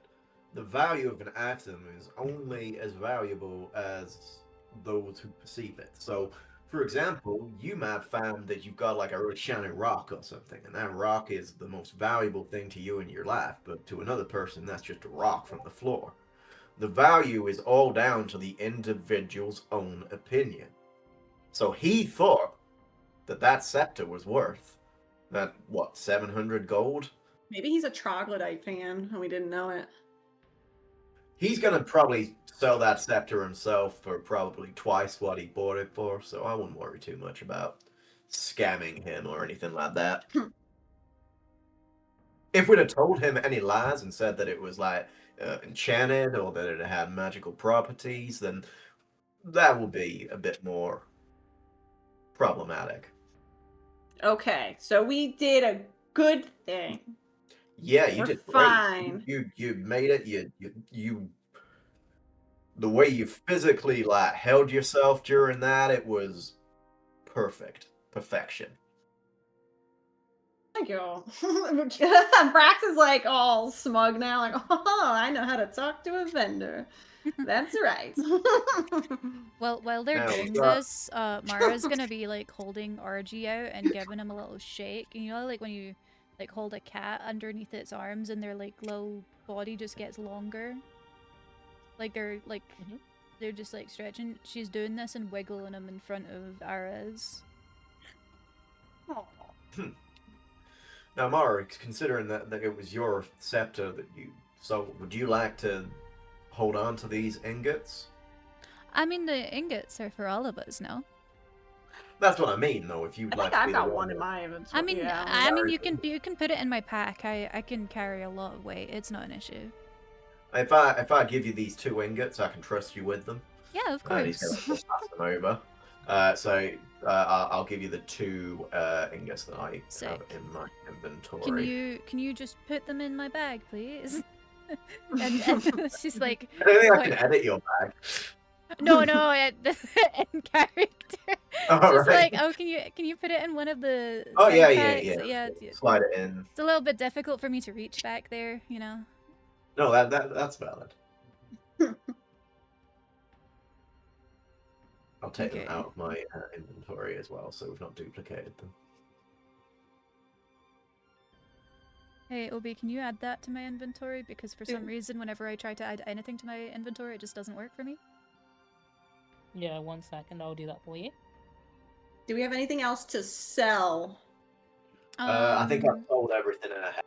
the value of an atom is only as valuable as those who perceive it. So, for example, you might have found that you've got like a really shiny rock or something, and that rock is the most valuable thing to you in your life, but to another person, that's just a rock from the floor. The value is all down to the individual's own opinion. So he thought that scepter was worth that, what, 700 gold? Maybe he's a troglodyte fan and we didn't know it. He's gonna probably sell that scepter himself for probably twice what he bought it for, so I wouldn't worry too much about scamming him or anything like that. If we'd have told him any lies and said that it was like enchanted or that it had magical properties, then that would be a bit more problematic. Okay, so we did a good thing. Yeah, you We're did great. fine. You made it. You the way you physically like held yourself during that, it was perfection. Thank you. Brax is like all smug now, like, oh, I know how to talk to a vendor. That's right. well, while they're Now, doing this, Mara's gonna be like holding RG out and giving him a little shake. And you know, like when you like hold a cat underneath its arms and their like little body just gets longer. Like they're like they're just like stretching. She's doing this and wiggling him in front of Ares. Now, Mara, considering that it was your scepter that you sold, would you like to hold on to these ingots? I mean, the ingots are for all of us, no? That's what I mean, though. If you'd I like think to I've be the got one one in that- my inventory. I mean, yeah. you can put it in my pack. I can carry a lot of weight. It's not an issue. If I give you these 2 ingots, I can trust you with them. Yeah, of And he's course. going to pass them over. I'll give you the 2 ingots that I have Sick. in my inventory. Can you just put them in my bag, please? and she's like, I don't think I can "What?" edit your bag. No, in character. All She's right. like, oh, can you put it in one of the Oh, side yeah. packs? Slide it in. It's a little bit difficult for me to reach back there, you know. No, that's valid. I'll take them Okay. out of my inventory as well, so we've not duplicated them. Hey, Obi, can you add that to my inventory? Because for some reason, whenever I try to add anything to my inventory, it just doesn't work for me. Yeah, 1 second. I'll do that for you. Do we have anything else to sell? I think Um, I've sold everything in a head.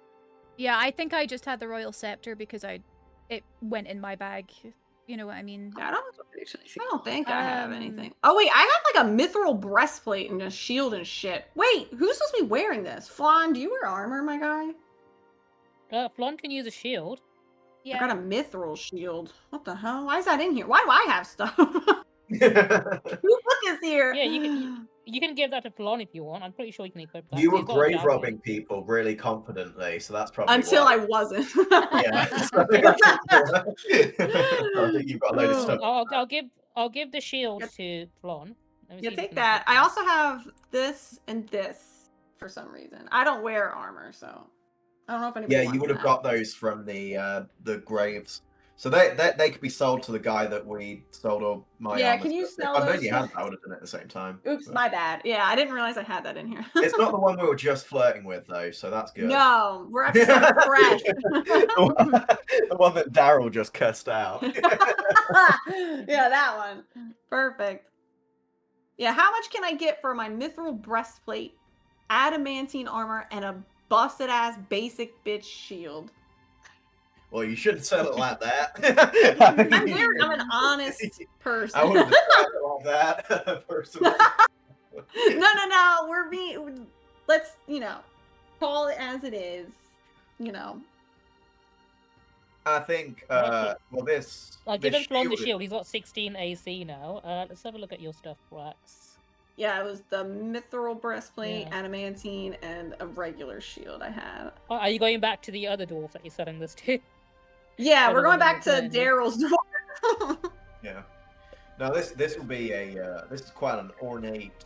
Yeah, I think I just had the royal scepter because it went in my bag. You know what I mean? I don't think I have Um, anything. Oh wait, I have like a mithril breastplate and a shield and shit. Wait, who's supposed to be wearing this? Flan, do you wear armor, my guy? Flon can use a shield. I got a mithril shield. What the hell? Why is that in here? Why do I have stuff? Who put this here? Yeah, you can give that to Flon if you want. I'm pretty sure you can equip that. You were He's got a grave javelin. robbing people really confidently, so that's probably Until why. I wasn't. Yeah. So I think I think you've got a load of stuff. I'll give the shield Yep. to Flon. Let me see Yeah, if take can that. equip I that. also have this and this for some reason. I don't wear armor, so I don't know if anybody Yeah, wants you would have that. got those from the graves. So they could be sold to the guy that we sold all my Yeah, armor can you to. sell If I'd known those you to- had that, I would have done it at the same time. Oops, But- my bad. Yeah, I didn't realize I had that in here. It's not the one we were just flirting with, though, so that's good. No, we're after something fresh. The one that Daryl just cussed out. Yeah, that one. Perfect. Yeah, how much can I get for my mithril breastplate, adamantine armor, and a busted ass basic bitch shield? Well, you shouldn't sell it like that. I'm an honest person. I wouldn't describe it like that, personally. No. We're being. Let's call it as it is. I think, Right, well, this. I'll give him this Flon the is- shield. He's got 16 AC now. Let's have a look at your stuff, Brax. Yeah, it was the mithril breastplate, Yeah. adamantine, and a regular shield I had. Oh, are you going back to the other dwarf that you're selling this to? Yeah, I we're don't going know back to what you're Daryl's door. Yeah. Now this will be a this is quite an ornate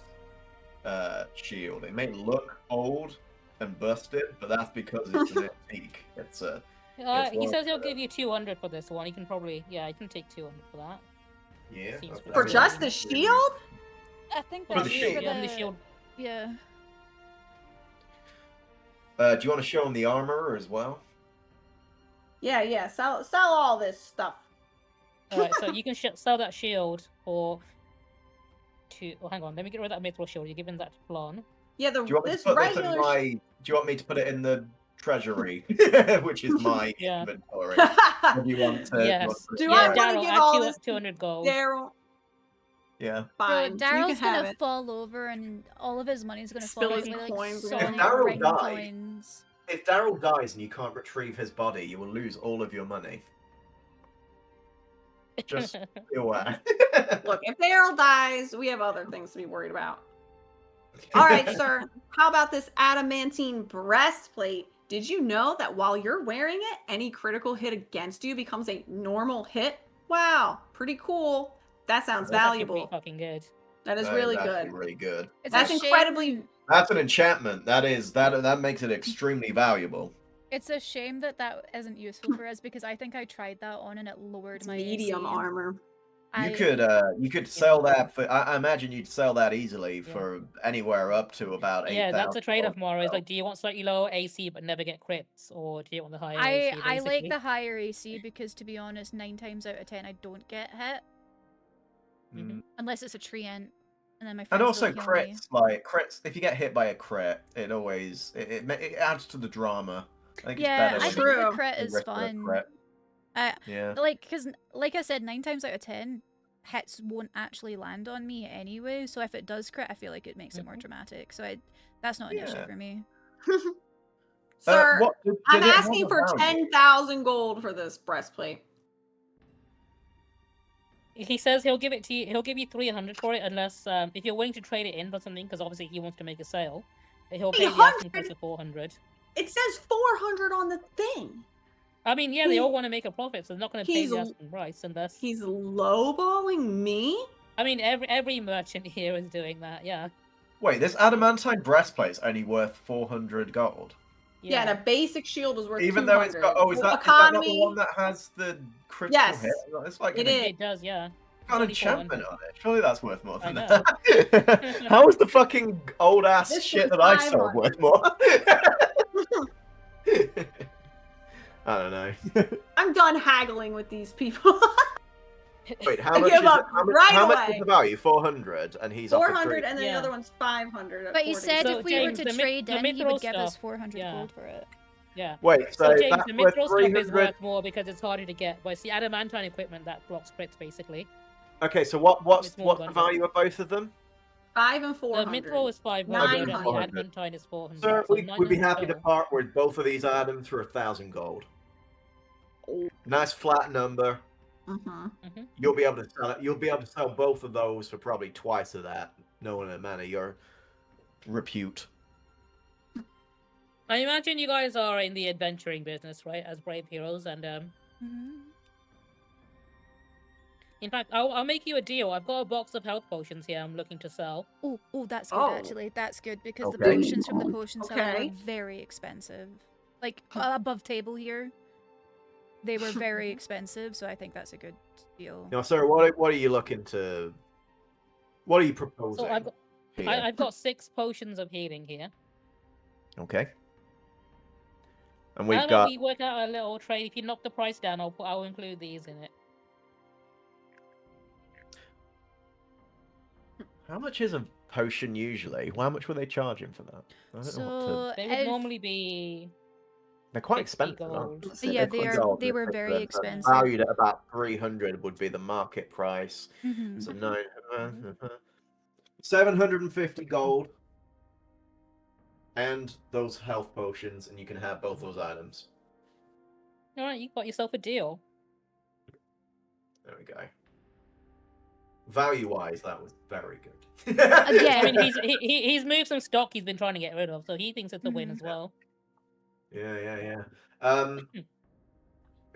shield. It may look old and busted, but that's because it's an antique. It's a He one says he'll for- give you 200 for this one. He can probably, yeah, he can take 200 for that. yeah. Seems I For mean, just the that's shield? I think For that's the shield. Yeah, the shield. Yeah. Do you want to show him the armor as well? Yeah. Sell all this stuff. Alright, so you can sell that shield for oh, hang on, let me get rid of that mithril shield. You're giving that to Flon. Yeah, Do you want me to this put this in regular. my? Do you want me to put it in the treasury, which is my Yeah. inventory? Or do you want to? Yes. Do Yeah, I wanna Daryl, give add all this to 200 gold. Daryl, Yeah. fine. Bro, you Daryl's can have gonna it. fall over and all of his money's gonna Spill fall his away like coins. If solid Daryl ring died- coins. If Daryl dies and you can't retrieve his body, you will lose all of your money. Just be aware. Look, if Daryl dies, we have other things to be worried about. All right, sir. How about this adamantine breastplate? Did you know that while you're wearing it, any critical hit against you becomes a normal hit? Wow, pretty cool. That sounds That's actually pretty valuable. fucking good. That is That really actually good. really good. It's That's a shame- incredibly. That's an enchantment. That makes it extremely valuable. It's a shame that isn't useful for us because I think I tried that on and it lowered It's my medium AC. armor. You could sell that for. I imagine you'd sell that easily Yeah. for anywhere up to about 8,000. Yeah, that's a trade-off, gold. Mara. It's like, do you want slightly lower AC but never get crits, or do you want the higher I AC? I like basically? the higher AC because to be honest, 9 times out of 10 I don't get hit Mm. unless it's a treant, and then my And friends also don't heal me. crits, like crits. If you get hit by a crit, it always it adds to the drama. I think Yeah, it's I better think when True. the crit you is risk a fun. crit. Yeah. Because like I said, 9 times out of 10, hits won't actually land on me anyway. So if it does crit, I feel like it makes it more dramatic. So that's not an issue Yeah. for me. Sir, I'm did it have asking a for value? 10,000 gold for this breastplate. He says he'll give it to you. He'll give you 300 for it, unless if you're willing to trade it in for something, because obviously he wants to make a sale. He'll pay the asking price of 400. It says 400 on the thing. I mean, yeah, they all want to make a profit, so they're not going to pay the He's- asking price unless. He's lowballing me? I mean, every merchant here is doing that. Yeah. Wait, this adamantine breastplate's only worth 400 gold. Yeah, and a basic shield is worth Even 200. though it's got. Oh, is that not the Economy? one that has the critical Yes, hit? It's like it an is. It does, yeah. got only enchantment 400. on it. Surely that's worth more I than know. that. How is the fucking old ass This shit was that I sold 500. worth more? I don't know. I'm done haggling with these people. Wait, how I much give is it? up How much, right how much away. is the value? 400, and he's offered 400 3. and then Yeah. the other one's 500. But he according said to- So, if we were James, to the trade in, he mithril would give us stuff, 400 yeah. gold for it. Yeah. Wait, so So James, that's the worth mithril stuff is 300. worth more because it's harder to get. But it's the adamantine equipment that blocks crits, basically. Okay, so what's It's more what's the bundle. value of both of them? 5 and The 400. mithril is 500 and the 900. adamantine is 400. Sir, so we'd be 900 happy to total. part with both of these items for 1,000 gold. Nice flat number. Mm-hmm. You'll be able to sell it. You'll be able to sell both of those for probably twice of that, knowing the amount of your repute. I imagine you guys are in the adventuring business, right? As brave heroes, and in fact, I'll make you a deal. I've got a box of health potions here. I'm looking to sell. Oh, that's good Oh. actually. That's good because the Okay. potions from the potion seller Okay. were very expensive. Like above table here, they were very expensive. So I think that's a good deal. Now, sir, what are you looking to? What are you proposing? So I've got here? I've got 6 potions of healing here. Okay. And How we've about got. we work out a little trade? If you knock the price down, I'll include these in it. How much is a potion usually? How much were they charging for that? I don't know what to... So They would normally be. They're quite 50 expensive, aren't gold. they? Yeah, They're quite they gold, were they're very so expensive. Valued at about 300 would be the market price. Mhm. So 750 gold, and those health potions, and you can have both those items. All right, you got yourself a deal. There we go. Value-wise, that was very good. Yeah. I mean, he's moved some stock he's been trying to get rid of, so he thinks it's a win as well. Yeah.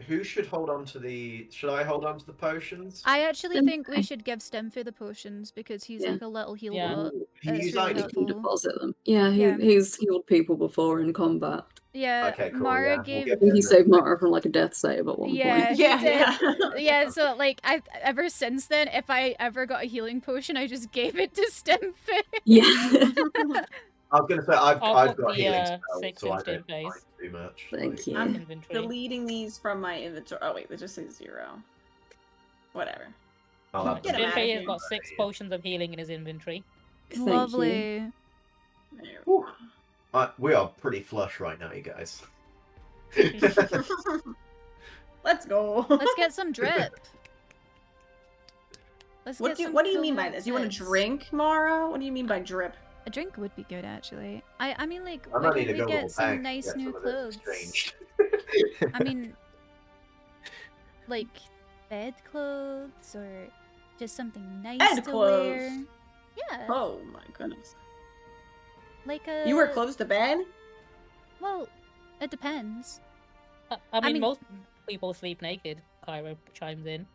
Who should hold on to the? Should I hold on to the potions? I actually Stim- think we should give Stimfy the potions because he's Yeah. like a little heal Yeah. bot. He It's used really items. He can helpful. deposit them. Yeah, Yeah. he's healed people before in combat. Yeah, Okay, cool, Mara yeah, we'll gave. give I think he him saved Mara from like a death save at one Yeah, point. he Yeah, did. yeah. Yeah, so like I ever since then, if I ever got a healing potion, I just gave it to Stimfy. Yeah. I was gonna say I've I'll put got the, healing spells, 6 so I in don't Stim mind phase. too much. Thank you. I'm Inventory. deleting these from my inventory. Oh, wait, they just say 0. Whatever. I'll add Get them him in. outta Stimpy here. has got 6 potions of healing in his inventory. Thank you. Lovely. There Whew. We are pretty flush right now, you guys. Let's go. Let's get some drip. Let's What get do some what do you cool mean by this? You want to tips. drink, Mara? What do you mean by drip? A drink would be good actually. I mean like I why might don't need to we go to a get some bank to nice get new some of this clothes? exchanged. I mean like bed clothes or just something nice Bed to clothes? wear. Yeah. Oh my goodness. Like a You wear clothes to bed? Well, it depends. I mean, mean- most people sleep naked. Kyra chimes in.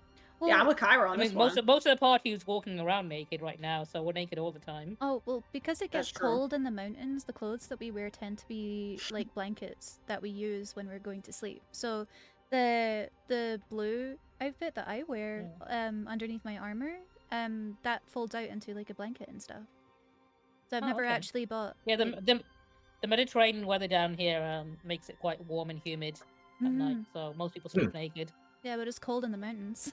Well, Yeah, I'm with Kyra on I this mean, one. most of the party is walking around naked right now, so we're naked all the time. Oh, well, because it That's gets true. cold in the mountains, the clothes that we wear tend to be like blankets that we use when we're going to sleep. So the blue outfit that I wear underneath my armor, that folds out into like a blanket and stuff. So I've Oh, never okay. actually bought Yeah, like- the Mediterranean weather down here makes it quite warm and humid at night, so most people sleep naked. Yeah, but it's cold in the mountains.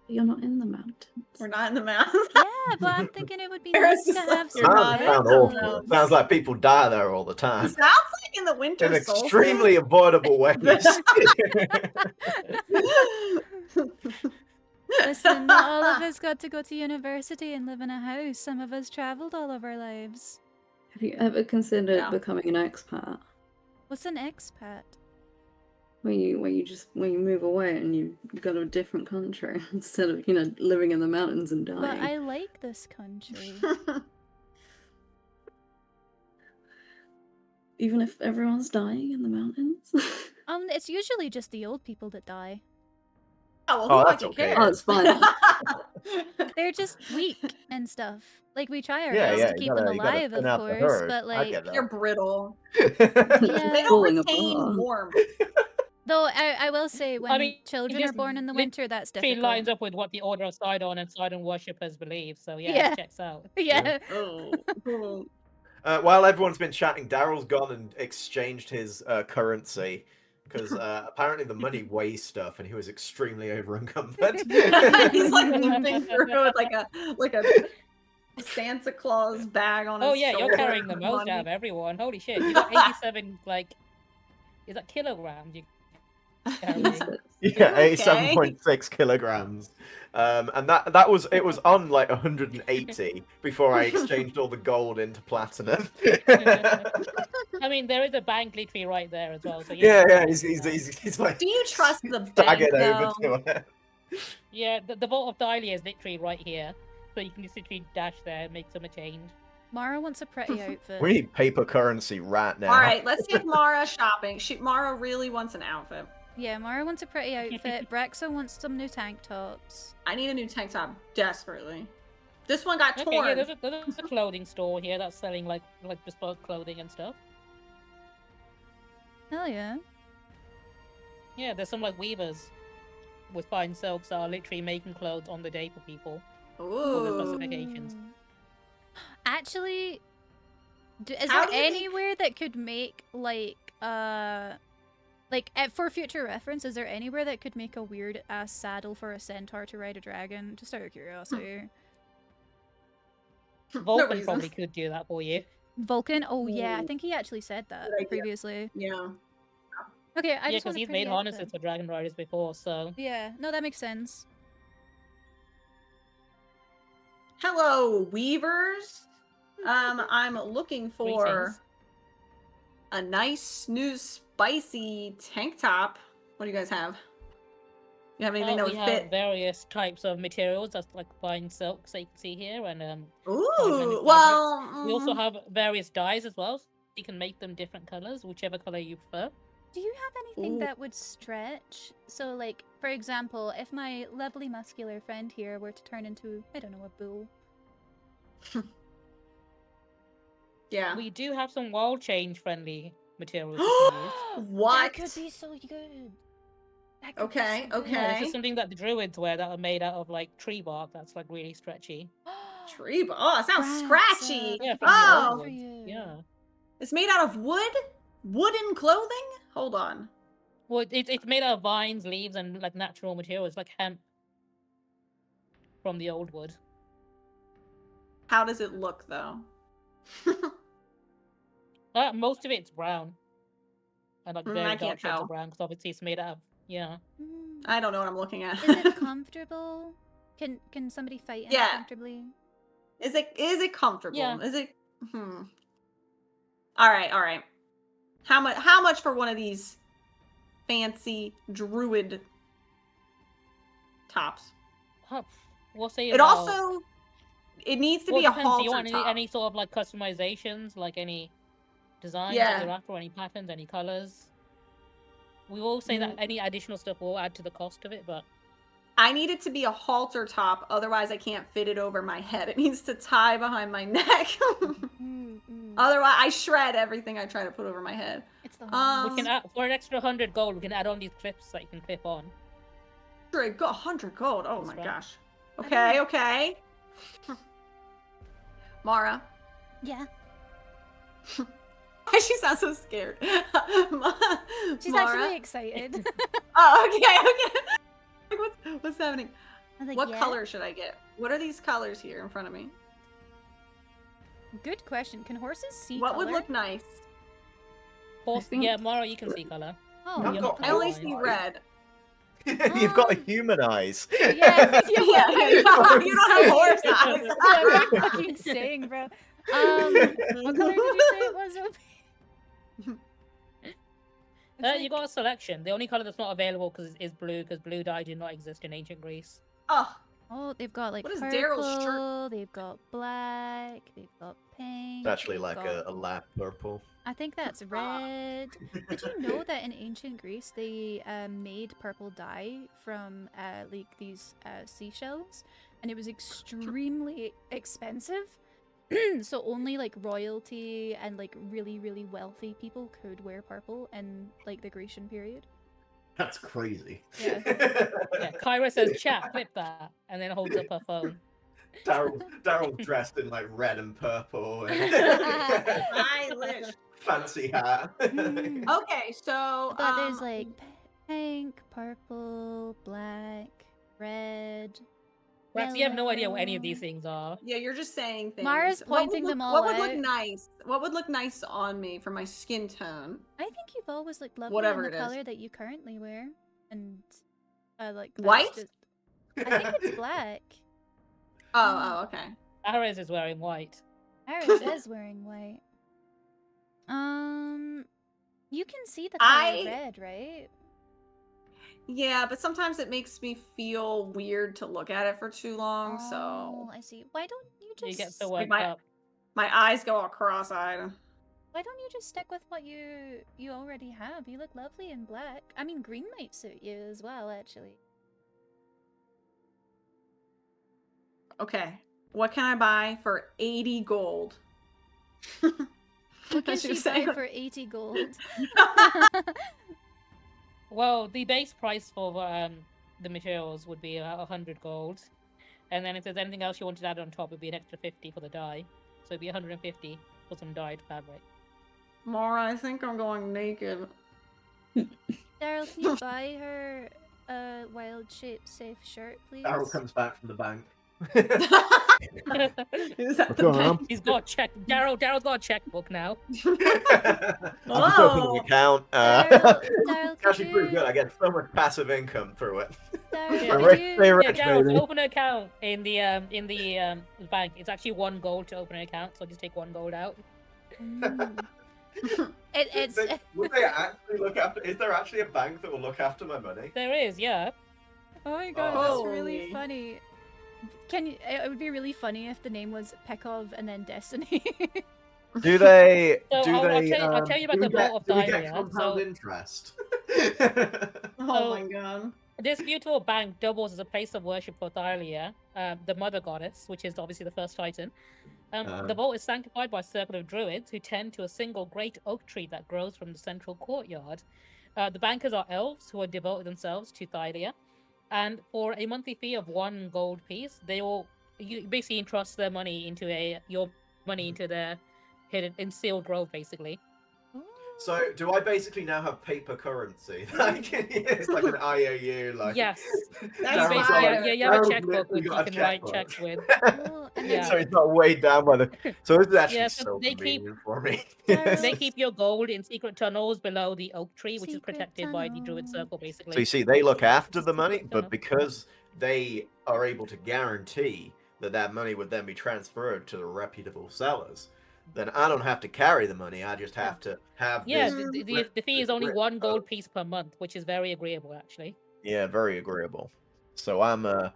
You're not in the mountains. We're not in the mountains. Yeah, but I'm thinking it would be Paris nice to is like, have "You're some not Sounds in awful. those." Sounds like people die there all the It time. sounds like in the winter In extremely solstice. avoidable ways. Listen, not all of us got to go to university and live in a house. Some of us traveled all of our lives. Have you ever considered Yeah. becoming an expat? What's an expat? Where you move away and you go to a different country instead of, living in the mountains and dying. But I like this country. Even if everyone's dying in the mountains? It's usually just the old people that die. Oh, well, Oh, who that's fucking okay. Oh, cares? it's fine. They're just weak and stuff. Like, we try our Yeah, best yeah, to you keep them gotta alive, thin of out the course, herd. but, I like, get They're brittle. that. yeah. They don't Falling retain apart. warmth. Though, I will say, when mean, children are born in the winter, that's Literally difficult. lines up with what the Order of Sidon and Sidon worshippers believe. So yeah, Yeah. it checks out. Yeah. Oh. While everyone's been chatting, Daryl's gone and exchanged his currency because apparently the money weighs stuff, and he was extremely over encumbered. He's like limping through with like a Santa Claus bag on his Oh yeah, shoulder. you're carrying the most Money. out of everyone. Holy shit, you got 87 is that kilograms? You carrying? Yeah, Okay. 87.6 kilograms. And that was on like 180 before I exchanged all the gold into platinum. I mean, there is a bank literally right there as well. So yeah, he's like Do you trust the bank tag it though? over to her. Yeah, the Vault of Dahlia is literally right here, so you can just literally dash there and make some change. Mara wants a pretty outfit. We need paper currency right now. All right, let's take Mara shopping. Mara really wants an outfit. Yeah, Mara wants a pretty outfit. Brexa wants some new tank tops. I need a new tank top desperately. This one got Okay, torn. yeah, there's a clothing store here that's selling like bespoke clothing and stuff. Hell yeah. Yeah, there's some like weavers with fine silks that are literally making clothes on the day for people. Ooh. the specifications. Actually, is How there do you think- anywhere that could make for future reference, is there anywhere that could make a weird ass saddle for a centaur to ride a dragon? Just out of curiosity. Vulcan reason. probably could do that for you. Vulcan? Oh yeah, I Ooh. think he actually said that Good idea. previously. Yeah. Okay, I Yeah, just because want a he's pretty made harnesses outfit. for dragon riders before, so Yeah, no, that makes sense. Hello, weavers. I'm looking for Greetings. a nice new spicy tank top. What do you guys have? You have anything that we would have fit? various types of materials that's like fine silks that you can see here, and Ooh, fabrics. well, we also have various dyes as well. So you can make them different colors, whichever color you prefer. Do you have anything Ooh. that would stretch? So, like, for example, if my lovely muscular friend here were to turn into, I don't know, a bull. yeah. We do have some wild change friendly materials you can use. What? That could be so good. That could Okay, be so good. Yeah, this okay. is something that the druids wear that are made out of like tree bark that's like really stretchy. Tree. Oh, it sounds scratchy. Yeah, from the Oh, old for woods. you. Yeah. it's made out of wood. Wooden clothing. Hold on. Well, it's made out of vines, leaves, and like natural materials like hemp from the old wood. How does it look though? Most of it's brown. And like I very can't dark shades tell. of brown because obviously it's made out of Mm. I don't know what I'm looking at. Is it comfortable? Can somebody fight in it Yeah. comfortably? Is it comfortable? Yeah. Is it? All right. How much for one of these fancy druid tops? We'll say It about- also it needs to well, be a depends. Do halter you want top. any sort of like customizations, like any designs Yeah. that you're after, any patterns, any colors? We will say that any additional stuff will add to the cost of it, but I need it to be a halter top, otherwise I can't fit it over my head. It needs to tie behind my neck. Otherwise, I shred everything I try to put over my head. It's the we Um, can add, for an extra 100 gold, we can add on these clips that you can clip on. 100 gold. Oh That's my right. gosh. I Okay, don't okay. Mara. Yeah. She sounds so scared. She's Mara? actually excited. Oh, okay. Like, what's happening? I was like, What yeah. color should I get? What are these colors here in front of me? Good question. Can horses see What color? would look nice? Horse, think- yeah, Mara, you can see color. Oh, I've You're got not I only colorblind. see red. You've got Um, human eyes. Yeah, Yeah, you don't have horse eyes. What am I fucking saying, bro? What color did you say it was? Opie? It's You got a selection. The only color that's not available is blue, because blue dye did not exist in ancient Greece. Oh, Oh, they've got like What is purple, Daryl's shirt? they've got black, they've got pink. It's actually they've like got... a lap purple. I think that's red. Did you know that in ancient Greece they made purple dye from like these seashells, and it was extremely expensive. So only like royalty and like really, really wealthy people could wear purple in like the Grecian period. That's crazy. Yeah. Yeah, Kyra says, chat, flip that, and then holds up her phone. Daryl dressed in like red and purple and stylish. fancy hat. Mm. Okay, so But there's like pink, purple, black, red. Rex, you have no idea what any of yellow. these things are. yeah, you're just saying things. Mara's What would pointing them look- all What would look out. nice? What would look nice on me for my skin tone? I think you've always looked lovely Whatever in the it is. color that you currently wear, and like that's White? just- I think it's black. Oh, okay. Ares is wearing white. Aris is wearing white. You can see the color I- red, right? Yeah, but sometimes it makes me feel weird to look at it for too long, so Oh, I see. Why don't you just You get so Like worked my- up. my eyes go all cross-eyed. Why don't you just stick with what you already have? You look lovely in black. I mean, green might suit you as well, actually. Okay, what can I buy for 80 gold? What can As you she say. buy for 80 gold? Well, the base price for the materials would be about 100 gold. And then if there's anything else you wanted to add on top, it would be an extra 50 for the dye. So it'd be 150 for some dyed fabric. Mara, I think I'm going naked. Daryl, can you buy her a wild shape safe shirt, please? Daryl comes back from the bank. Is that What's the going best? on? He's got a check. Daryl's got a checkbook now. I just opened Whoa. an account. Daryl, It's actually pretty good. I get so much passive income through it. Daryl, Yeah. I'm could rich, you- stay Yeah, rich, Daryl, baby. to open an account in the bank, it's actually 1 gold to open an account, so just take 1 gold out. Mm. It's Would they actually look after? Is there actually a bank that will look after my money? There is, yeah. oh my god, Oh. that's really Holy. funny. Can you? It would be really funny if the name was Pekov and then Destiny. Do they? So do I'll they? I'll tell you about do the we get- Vault of do we get Thyria. compound So interest. Oh my god. this beautiful bank doubles as a place of worship for Thyria, the mother goddess, which is obviously the first titan. The vault is sanctified by a circle of druids who tend to a single great oak tree that grows from the central courtyard. The bankers are elves who have devoted themselves to Thyria, and for a monthly fee of 1 gold piece, they will basically entrust their money into your money into their hidden sealed grove, basically. So, do I basically now have paper currency? Like, it's like an IOU. Like, Yes. That's You Daryl's basically, fine. like- you have a Daryl's checkbook literally which you got a can write checkbook. checks with. Oh, and Yeah. So it's not weighed down by the. So this is actually Yeah, so so they keep- convenient for me. Daryl, They keep your gold in secret tunnels below the oak tree, which is Secret protected by the druid tunnels. circle, basically. So you see, they look after the Secret money, tunnel. but because they are able to guarantee that that money would then be transferred to the reputable sellers, then I don't have to carry the money. I just have to have. Yeah, this the fee is only rip- 1 gold piece per month, which is very agreeable, actually. Yeah, very agreeable. So I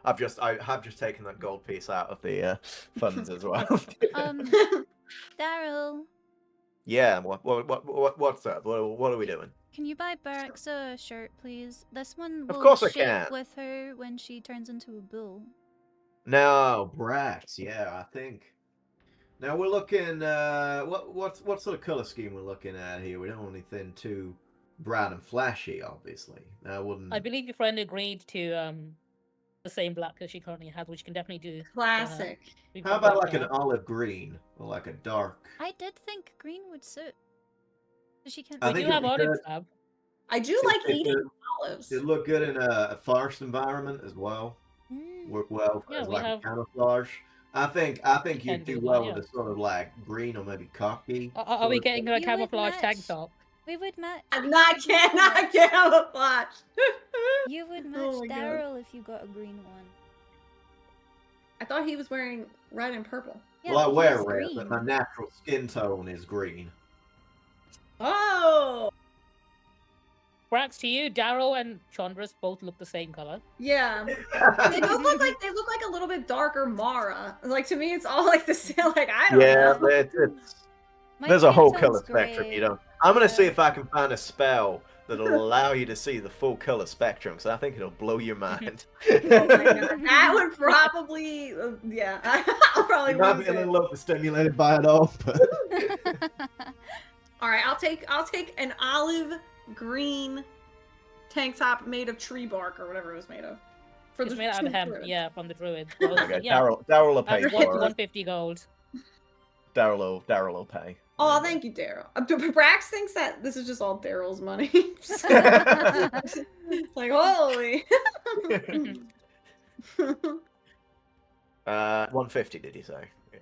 have just taken that gold piece out of the funds as well. Daryl, Yeah. What's up? What are we doing? can you buy Barracks a shirt, please? This one Of will course I shape can. with her when she turns into a bull. No. Brax, yeah, I think. Now we're looking. What sort of color scheme we're looking at here? We don't want anything too bright and flashy, obviously. I wouldn't. I believe your friend agreed to the same black that she currently has, which you can definitely do. Classic. We've How got about black like an now. olive green or like a dark? I did think green would suit. But she can't. I We think do it'd have be olives, good. Ab. I do like It- eating it- olives. It'd look good in a forest environment as well. work well Yeah, as we like have- a camouflage. I think can you'd do do that, well yeah. with a sort of like green or maybe khaki. Are we sort of getting thing. a You would camouflage tank match- top? We would match. Not camouflage. You would match Oh my God. Daryl if you got a green one. I thought he was wearing red and purple. Yeah, Well, I but he wear has red, green. but my natural skin tone is green. Oh, Brax, to you, Daryl and Chandra's both look the same color. yeah. They both look like a little bit darker Mara. Like to me, it's all like the same. Like I don't Yeah, know. My there's a skin whole tone's color spectrum. grey. You know, I'm gonna see Yeah. if I can find a spell that'll allow you to see the full color spectrum. So I think it'll blow your mind. Oh my God. That would probably, yeah. I'll probably You might lose be a it. little overstimulated by it all, but All right, I'll take an olive green tank top made of tree bark or whatever it was made of. For It's the made out of two hemp, druids. yeah, from the druids. Well, okay, yeah, Daryl will pay that's for it. 150 gold. Daryl will pay. Oh, thank you, Daryl. Brax thinks that this is just all Daryl's money. Like, holy. 150, did you say? Yeah,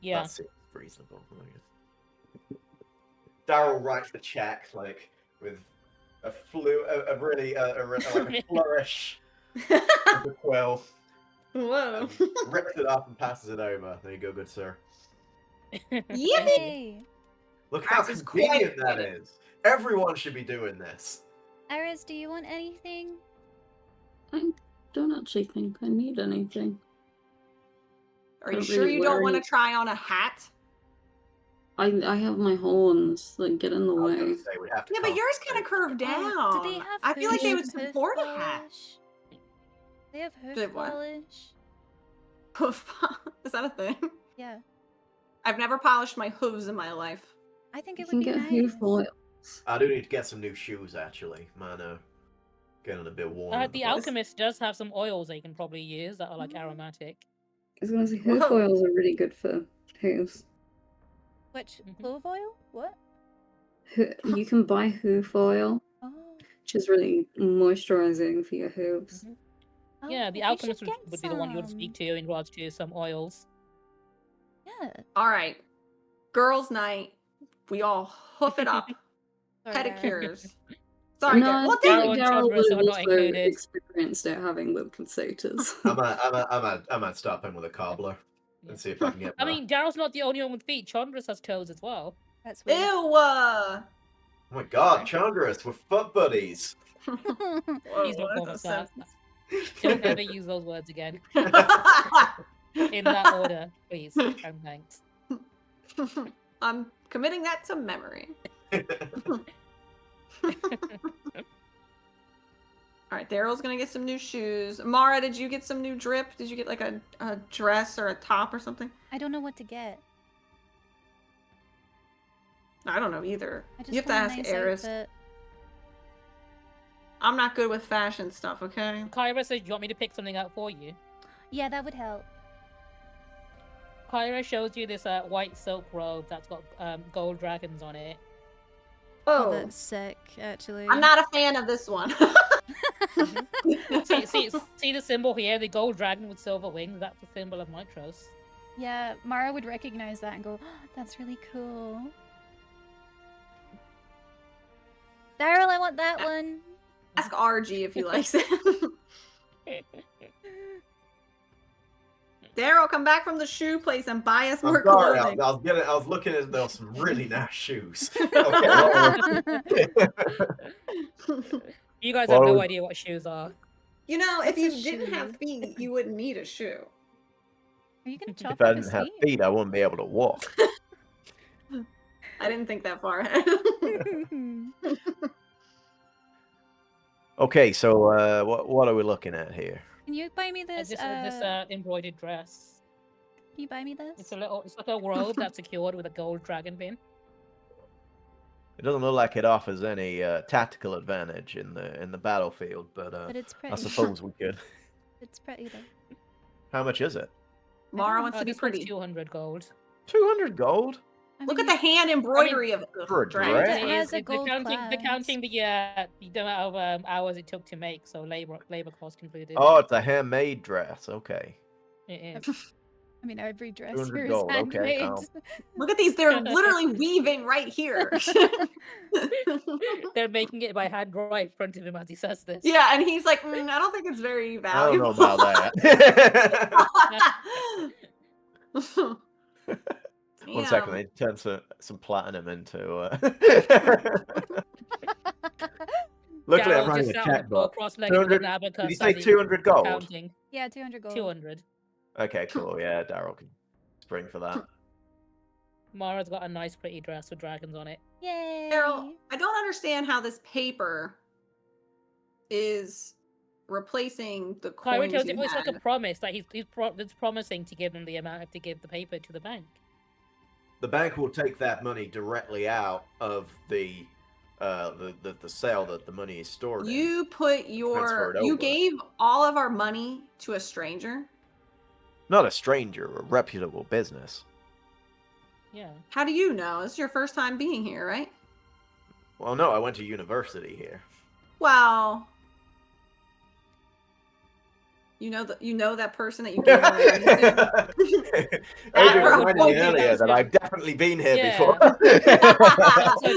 Yeah. that seems reasonable. Daryl writes the check like with a really like a flourish of the quill, Whoa. rips it up and passes it over. There you go, good sir. Yippee! Hey, Look how Brax is convenient quite that is. Everyone should be doing this. Iris, do you want anything? I don't actually think I need anything. Are you Don't sure really you don't wear want to any- try on a hat? I have my horns that get in the I was way. gonna say, we have to Yeah, but yours kind of compensate. curved down. Oh, do they have I feel like they would hoof support a hat. polish? They have hoof They what? polish. Hoof. Is that a thing? Yeah, I've never polished my hooves in my life. I think You it can would be get nice. hoof oil. I do need to get some new shoes actually. Mine are getting a bit worn. at The the bottom. alchemist does have some oils that you can probably use that are like Mm. aromatic. I was gonna say hoof Whoa. oils are really good for hooves. Which Mhm. clove oil? What? You can buy hoof oil, Oh, which is really moisturizing for your hooves. Yeah, oh, the we alchemist should would, get would be the one you would some. speak to in regards to some oils. Yeah. All right. Girls' night. We all hoof it up. Sorry, Daryl. Pedicures. Sorry, No, Daryl. Well, I think Daryl and Daryl Chandra would are have not also included. experienced it having the pulsators. I might stop in with a cobbler Yeah. and see if I can get. I mean, Daryl's not the only one with feet. Chandra has toes as well. That's Ew. weird. oh my God, Chandras, we're foot buddies. Whoa, Please don't call that's us that. offensive. Don't ever use those words again. In that order, please. And thanks. I'm committing that to memory. All right, Daryl's gonna get some new shoes. Mara, did you get some new drip? Did you get like a dress or a top or something? I don't know what to get. I don't know either. I just You have to want a ask nice Eris. outfit. I'm not good with fashion stuff, okay? Kyra says, do you want me to pick something out for you? Yeah, that would help. Kyra shows you this white silk robe that's got gold dragons on it. Oh, Oh, that's sick, actually. I'm not a fan of this one. See the symbol here, the gold dragon with silver wings. That's the symbol of Nitros. Yeah, Mara would recognize that and go, oh, "That's really cool." Daryl, I want that one. Ask RG if he likes it. Daryl, come back from the shoe place and buy us I'm more sorry, I clothing. was looking at those some really nice shoes. Okay, well, You guys have Well, no idea what shoes are. You know, if What's a you didn't shoe? have feet, you wouldn't need a shoe. Are you gonna chop if I off his didn't have feet? feet, I wouldn't be able to walk. I didn't think that far ahead. Okay, so what are we looking at here? Can you buy me this? This embroidered dress. Can you buy me this? It's like a robe that's secured with a gold dragon pin. It doesn't look like it offers any tactical advantage in the battlefield, but But it's pretty. I suppose we could. It's pretty though. How much is it? Mara wants to be This one's pretty. 200 gold. 200 gold. Look mean, at the hand embroidery of for a dragons. dress? It has a the gold counting class. the amount of hours it took to make, so labor cost included. Oh, it's a handmade dress. Okay. It is. I mean, every dress 200 here is gold, okay, handmade. Look at these. They're literally weaving right here. They're making it by hand right in front of him as he says this. Yeah, and he's like, I don't think it's very I don't know valuable. about that. One second, they turn some platinum into. Luckily, I'm Daryl running just a sat on the floor checkbook. cross-legged with 200 an abacus Did you say as he 200 gold? counting. Yeah, 200 gold. 200. Okay, cool. Yeah, Daryl can spring for that. Mara's got a nice, pretty dress with dragons on it. Yay! Daryl, I don't understand how this paper is replacing the Kyra coins tells you him it's like a had. promise that he's promising to give them the amount to give the paper to the bank. The bank will take that money directly out of the cell that the money is stored in. You put Transfer it you over. gave all of our money to a stranger. Not a stranger, a reputable business. Yeah. How do you know? This is your first time being here, right? Well, no, I went to university here. Well, you know that person that you gave the money to? Adrian Daryl reminded would me earlier that I've definitely been here Yeah. before. So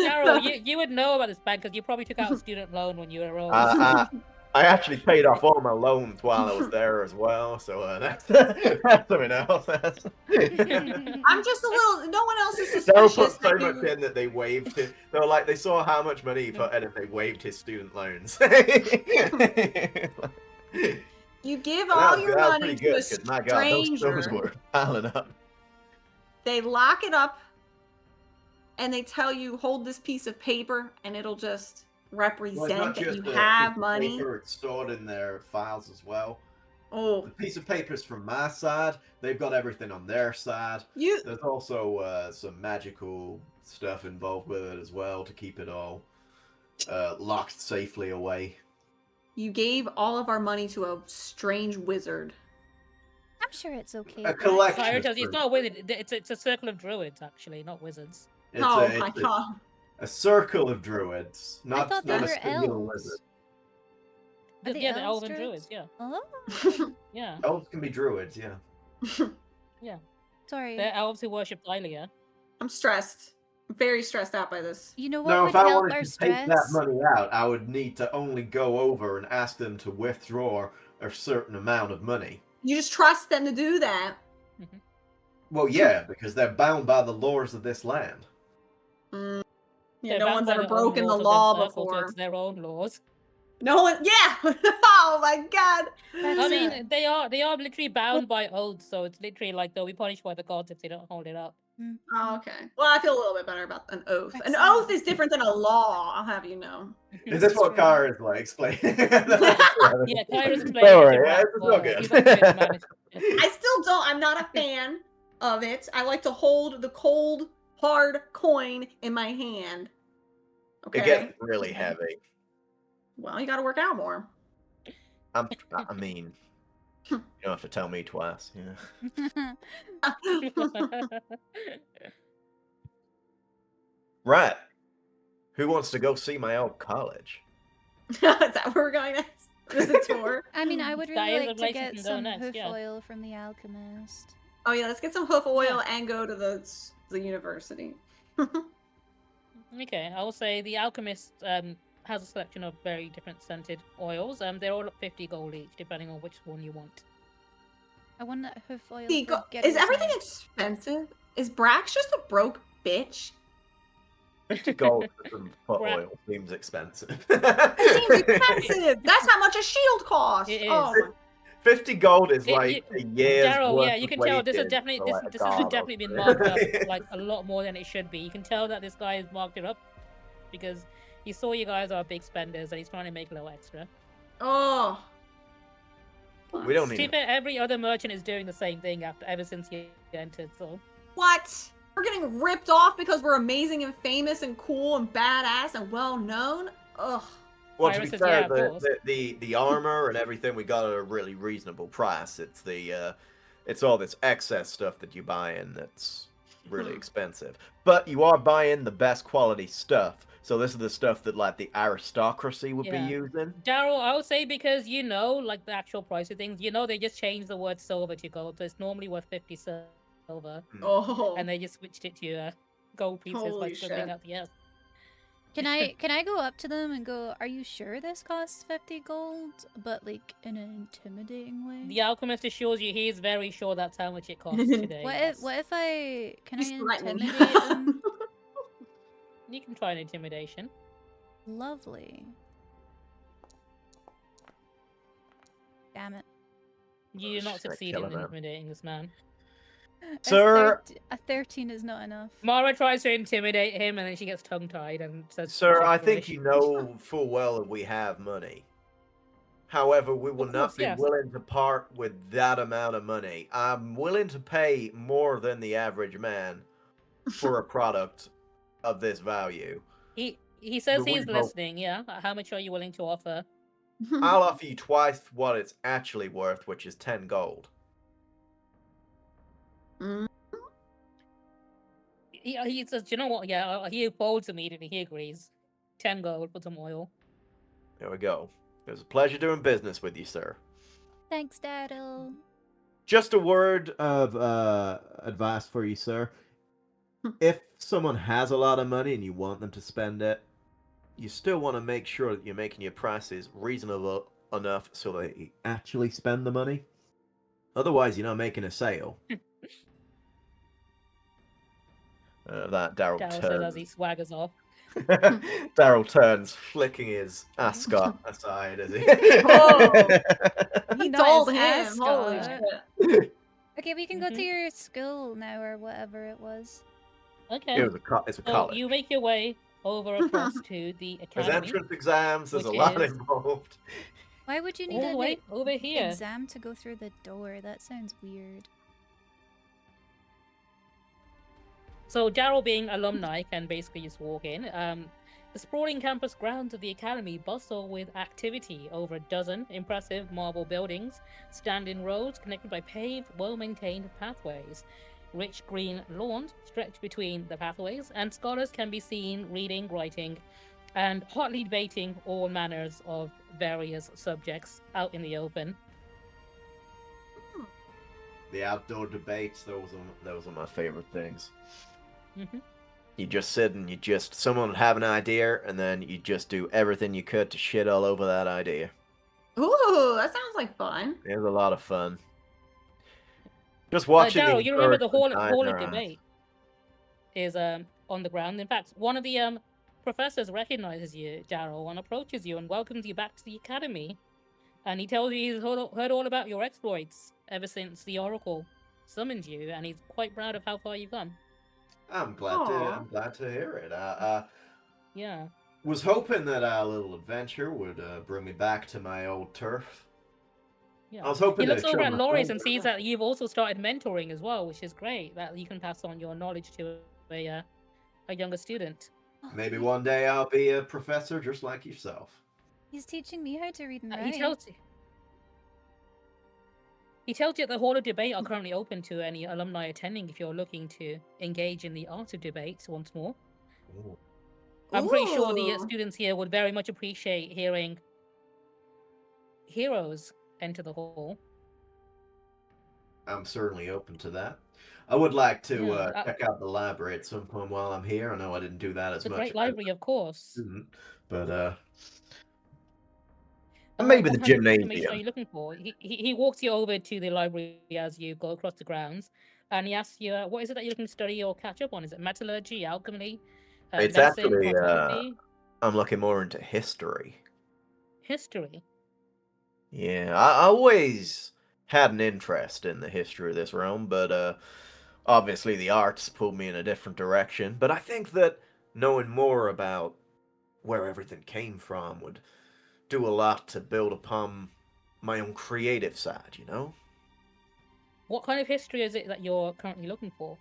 Daryl, you would know about this bank because you probably took out a student loan when you were old. I actually paid off all my loans while I was there as well, so that's something else. I'm just a little. No one else is Daryl suspicious. put so that much you- in that they waived it. They were like, they saw how much money he put in and they waived his student loans. You give That all was- your that was money pretty to a good, 'cause, my God, those stranger. were piling up. They lock it up, and they tell you hold this piece of paper, and it'll just Well, it's represent not that just you the have piece of money. paper, it's stored in their files as well. Oh, The piece of paper is from my side. They've got everything on their side. you There's also some magical stuff involved with it as well to keep it all locked safely away. you gave all of our money to a strange wizard. I'm sure it's okay. A Rex. collection. Kyra tells you it's not a wizard. It's a circle of druids actually, not wizards. It's Oh a, my it's god. a circle of druids, not, thought not they a were singular elves. wizard. Are the Yeah, the elves elven druids? druids. Yeah, Oh, yeah. Elves can be druids, yeah. sorry. They're elves who worship Thylia. I'm stressed. I'm very stressed out by this. You know what No, would if I help wanted our to take that stress? money out, I would need to only go over and ask them to withdraw a certain amount of money. You just trust them to do that. Well, yeah, because they're bound by the laws of this land. Yeah, They're no bound one's by ever their own broken the laws of law themselves, so before. it's their own laws. No one. Yeah. Oh my god. That's I it. mean, they are literally bound by oaths, so it's literally like they'll be punished by the gods if they don't hold it up. Oh, okay. Well, I feel a little bit better about an oath. An Excellent. oath is different than a law. I'll have you know. Is this what true. Kara is like explaining? Yeah, Kyra's explaining Don't worry, it to yeah, Brad, it's all well, good. he's like the big man. I still don't. I'm not a fan of it. I like to hold the cold, hard coin in my hand. Okay. It gets really heavy. Well, you got to work out more. I mean, you don't have to tell me twice. Yeah. Right. Who wants to go see my old college? Is that where we're going next? Is it tour? I mean, I would That really is a like to place you get can go some next, hoof yeah. oil from the alchemist. Oh yeah, let's get some hoof oil and go to the university. Okay, I will say the alchemist has a selection of very different scented oils. They're all at 50 gold each, depending on which one you want. I want that hoof oil. See, for is Gibbs' everything head. expensive? Is Brax just a broke bitch? 50 gold for some foot Right. oil seems expensive. It seems expensive. That's how much a shield costs. It is. Oh, 50 gold is It- like a year's Daryl, worth yeah, you of can tell this has wages definitely for, this, like, a this has god or definitely been something. marked up like a lot more than it should be. You can tell that this guy has marked it up because he saw you guys are big spenders and he's trying to make a little extra. oh. We don't To need be it. fair, every other merchant is doing the same thing ever since he entered. So What? We're getting ripped off because we're amazing and famous and cool and badass and well known? Ugh. Well, to be Iris says, fair, yeah, of course. the armor and everything we got at a really reasonable price. It's the it's all this excess stuff that you buy in that's really expensive. But you are buying the best quality stuff. So this is the stuff that like the aristocracy would be Yeah. using. Daryl, I would say because you know, like the actual price of things, they just changed the word silver to gold, so it's normally worth 50 silver, Oh, and they just switched it to gold pieces by Holy scribbling shit. out the S. Can I go up to them and go, are you sure this costs 50 gold? But like in an intimidating way? The alchemist assures you he is very sure that's how much it costs today. What if I can Just I let me. intimidate them? You can try an intimidation. Lovely. Damn it. You do not Just gonna succeed kill in him, man. intimidating this man. Sir, A 13 is not enough. Mara tries to intimidate him, and then she gets tongue-tied and says, sir, I think gibberish. you know full well that we have money. However, we will Of not course, be yes. willing to part with that amount of money. I'm willing to pay more than the average man for a product of this value. He says But we he's both- listening, yeah? How much are you willing to offer? I'll offer you twice what it's actually worth, which is 10 gold. Mm. He says, you know what? Yeah, he folds immediately. He agrees. 10 gold for some oil. There we go. It was a pleasure doing business with you, sir. Thanks, Daryl. Just a word of advice for you, sir. If someone has a lot of money and you want them to spend it, you still want to make sure that you're making your prices reasonable enough so they actually spend the money. Otherwise, you're not making a sale. That Daryl Daryl says as turns. he swaggers off. Daryl turns, flicking his ascot aside as he. Oh. He He not told his him. Holy ascot. shit. Okay, we can go to Mhm. your school now or whatever it was. Okay. It's a So college. you make your way over across to the There's academy. entrance exams. There's a which lot is- involved. Why would you need All the an way over here. exam to go through the door? That sounds weird. So Daryl, being alumni, can basically just walk in. The sprawling campus grounds of the academy bustle with activity. Over a dozen impressive marble buildings stand in rows connected by paved, well-maintained pathways. Rich green lawns stretch between the pathways, and scholars can be seen reading, writing, and hotly debating all manners of various subjects out in the open. The outdoor debates. Those are my favorite things. hmm You just sit and someone would have an idea, and then you just do everything you could to shit all over that idea. Ooh, that sounds like fun. It was a lot of fun. Just watching Daryl, you remember the encouragement hall die in of their eyes. debate is on the ground. In fact, one of the professors recognizes you, Daryl, and approaches you and welcomes you back to the academy. And he tells you he's heard all about your exploits ever since the Oracle summoned you, and he's quite proud of how far you've come. I'm Aw. glad to hear it. I Yeah. was hoping that our little adventure would bring me back to my old turf. Yeah. I was hoping He looks to over show at my Loris friends and that sees I- that you've also started mentoring as well, which is great. That you can pass on your knowledge to a younger student. Oh, Maybe one day I'll be a professor just like yourself. He's teaching me how to read and He write. tells you. He tells you that the Hall of Debate are currently open to any alumni attending if you're looking to engage in the art of debates once more. Ooh. I'm pretty sure the Ooh. students here would very much appreciate hearing heroes enter the hall. I'm certainly open to that. I would like to Yeah, check out the library at some point while I'm here. I know I didn't do that as It's a much great as library, of course. student, but maybe the What kind of information are gymnasium. you looking for? He walks you over to the library as you go across the grounds, and he asks you, what is it that you're looking to study or catch up on? Is it metallurgy, alchemy, It's medicine, actually cartography, I'm looking more into history. history? Yeah, I always had an interest in the history of this realm, but obviously the arts pulled me in a different direction. But I think that knowing more about where everything came from would do a lot to build upon my own creative side, you know? What kind of history is it that you're currently looking for?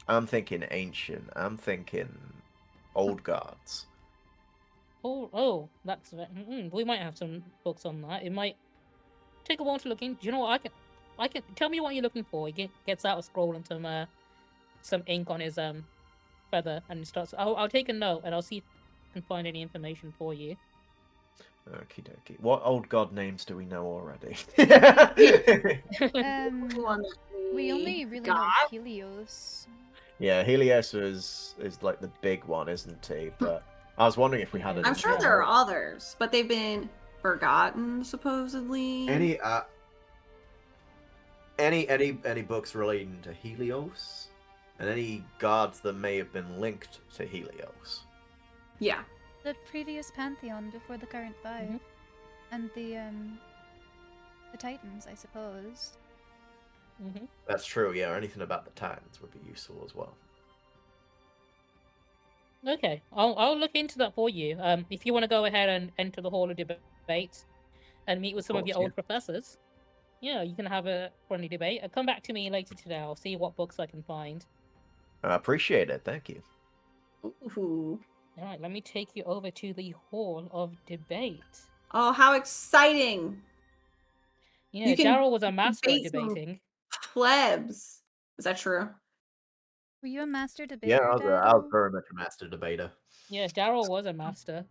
I'm thinking ancient. I'm thinking old gods. Oh, that's we might have some books on that. It might take a while to look in. Do you know what? I can tell me what you're looking for. He gets out a scroll and some ink on his feather and starts. I'll take a note and I'll see if I can find any information for you. Okie dokie. What old god names do we know already? Um, we only really know got? Helios. Yeah, Helios is like the big one, isn't he? But I was wondering if we had. I'm sure there are others, but they've been forgotten supposedly. Any books relating to Helios, and any gods that may have been linked to Helios. Yeah. The previous pantheon before the current 5, and the Titans, I suppose. That's true. Yeah, or anything about the Titans would be useful as well. Okay, I'll look into that for you. If you want to go ahead and enter the Hall of Debate and meet with some of your old professors, yeah, you can have a friendly debate. Come back to me later today. I'll see what books I can find. I appreciate it. Thank you. Ooh. All right, let me take you over to the Hall of Debate. Oh, how exciting! Yeah, You can Daryl was a master at debate some debating. Plebs. Is that true? Were you a master debater, Yeah, I was Daryl? very much a master debater. Yeah, Daryl was a master.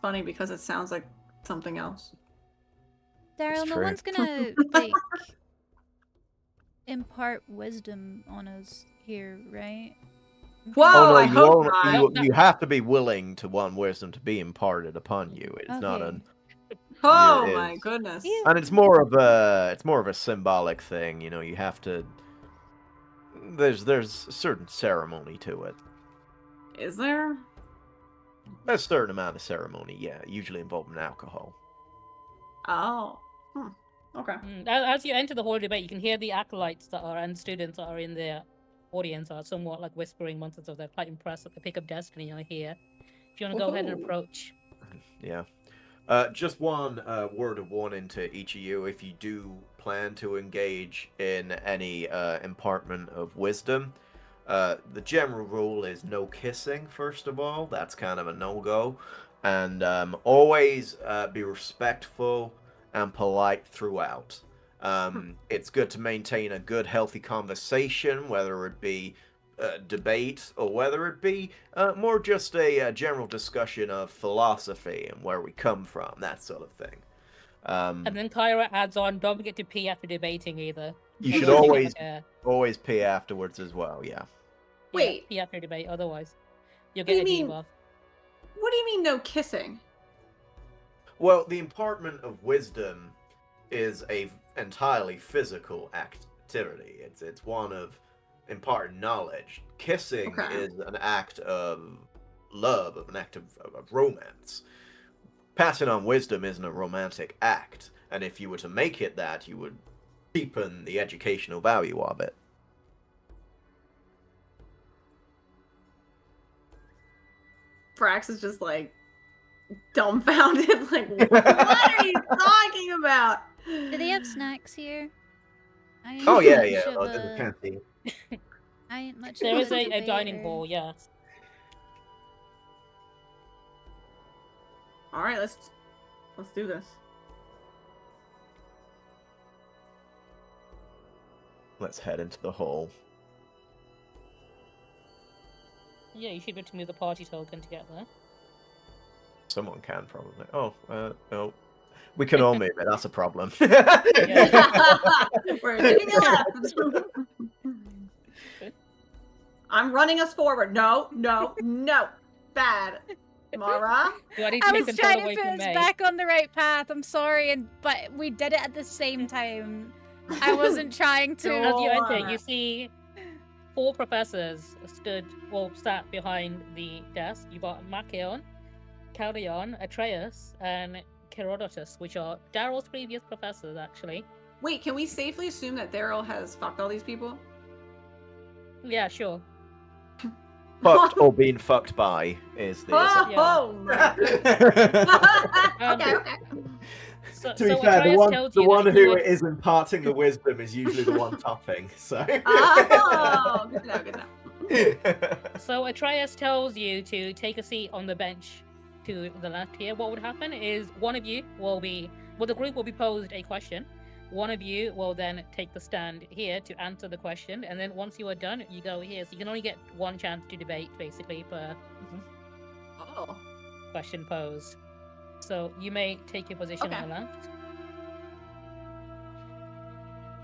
Funny because it sounds like something else. Daryl, no true. one's gonna like impart wisdom on us here, right? Whoa, Oh no, I hope not. you have to be willing to want wisdom to be imparted upon you. It's not Okay. an. Oh it my is- goodness. And it's more of a symbolic thing. You know, you have to. There's a certain ceremony to it. Is there? A certain amount of ceremony, yeah, usually involving alcohol. Oh. Okay. As you enter the Hall of Debate, you can hear the acolytes and students that are in the audience are somewhat like whispering amongst themselves. They're quite impressed that the pick of destiny are here. Do you want to go ahead and approach? Yeah. Just one word of warning to each of you. If you do plan to engage in any impartment of wisdom, the general rule is no kissing, first of all. That's kind of a no-go. And always be respectful and polite throughout. It's good to maintain a good, healthy conversation, whether it be debate or whether it be more just a general discussion of philosophy and where we come from, that sort of thing. And then Kyra adds on, don't forget to pee after debating either. You should Otherwise always pee afterwards as well, yeah. Wait. Pee after debate, otherwise you'll What do get a you mean? debuff. What do you mean no kissing? Well, the impartment of wisdom is a entirely physical activity. It's one of imparting knowledge. Kissing Okay. is an act of love, of an act of romance. Passing on wisdom isn't a romantic act, and if you were to make it that, you would deepen the educational value of it. Frax is just like dumbfounded, like, what are you talking about? Do they have snacks here? I ain't Oh yeah, much yeah. of Well, there's a a- canteen. I ain't much There of is a dining debater. hall, yes. All right, let's do this. Let's head into the hall. Yeah, you should be able to move the party token to get there. Someone can probably. Oh, no. We can all move it. That's a problem. We're taking a left. I'm running us forward. No. Bad. Mara? Do I need to I take was control trying away to put from us May? back on the right path. I'm sorry, but we did it at the same time. I wasn't trying to. As you enter, Sure. you see 4 professors sat behind the desk. You got Machion, Caldeon, Atreus, and Herodotus, which are Daryl's previous professors, actually. Wait, can we safely assume that Daryl has fucked all these people? Yeah, sure. Fucked or being fucked by is the. Oh my goodness. Okay. So, To be so fair, Atreus tells you that he who would- is imparting the wisdom is usually the one topping. So. Oh, good to know. So Atreus tells you to take a seat on the bench to the left here. What would happen is one of you the group will be posed a question. one of you will then take the stand here to answer the question, and then once you are done, you go here. So you can only get one chance to debate, basically, per Oh. question posed. So you may take your position Okay. on the left.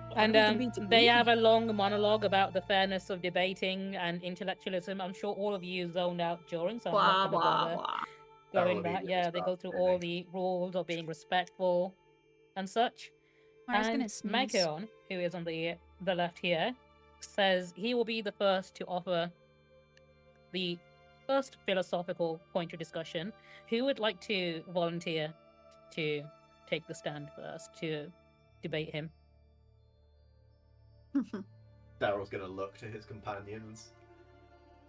What And do we can be they debating? have a long monologue about the fairness of debating and intellectualism. I'm sure all of you zoned out during, so I'm not Blah going to blah bother blah. going will be that. really Yeah, they go through all the rules of being respectful and such. Mara's gonna And sneeze. Makeon, who is on the left here, says he will be the first to offer the first philosophical point of discussion. Who would like to volunteer to take the stand first to debate him? Daryl's gonna look to his companions.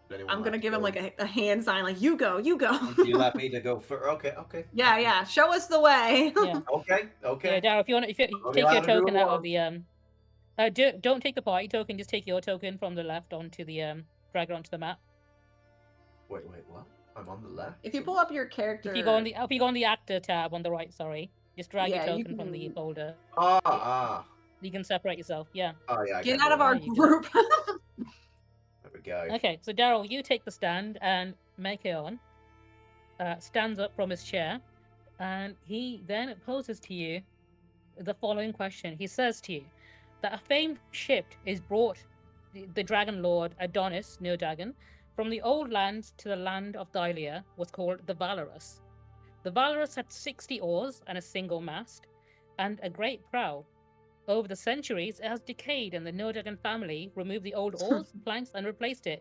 Would anyone I'm like gonna to give him go? like a hand sign, like you go, you go. You let me to go first. Okay, okay. Yeah, yeah. Show us the way. Yeah. Okay, Yeah, okay. Daryl, if you I'll be take allowed your to do token it out of once. the don't take the party token, just take your token from the left onto the drag it onto the map. Wait, what? I'm on the left. If you pull up your character, If you go on the actor tab on the right, sorry, just drag Yeah, your you token from the can- folder. Ah. You can separate yourself. Yeah. Oh yeah. I get can out do of that. our There you go. group. There we go. Okay, so Daryl, you take the stand, and Makeon stands up from his chair, and he then poses to you the following question. He says to you that a famed ship is brought the Dragon Lord Adonis Nurdagon from the old land to the land of Dylia was called the Valorous. The Valorous had 60 oars and a single mast, and a great prow. Over the centuries, it has decayed, and the Nurdagon family removed the old oars, planks, and replaced it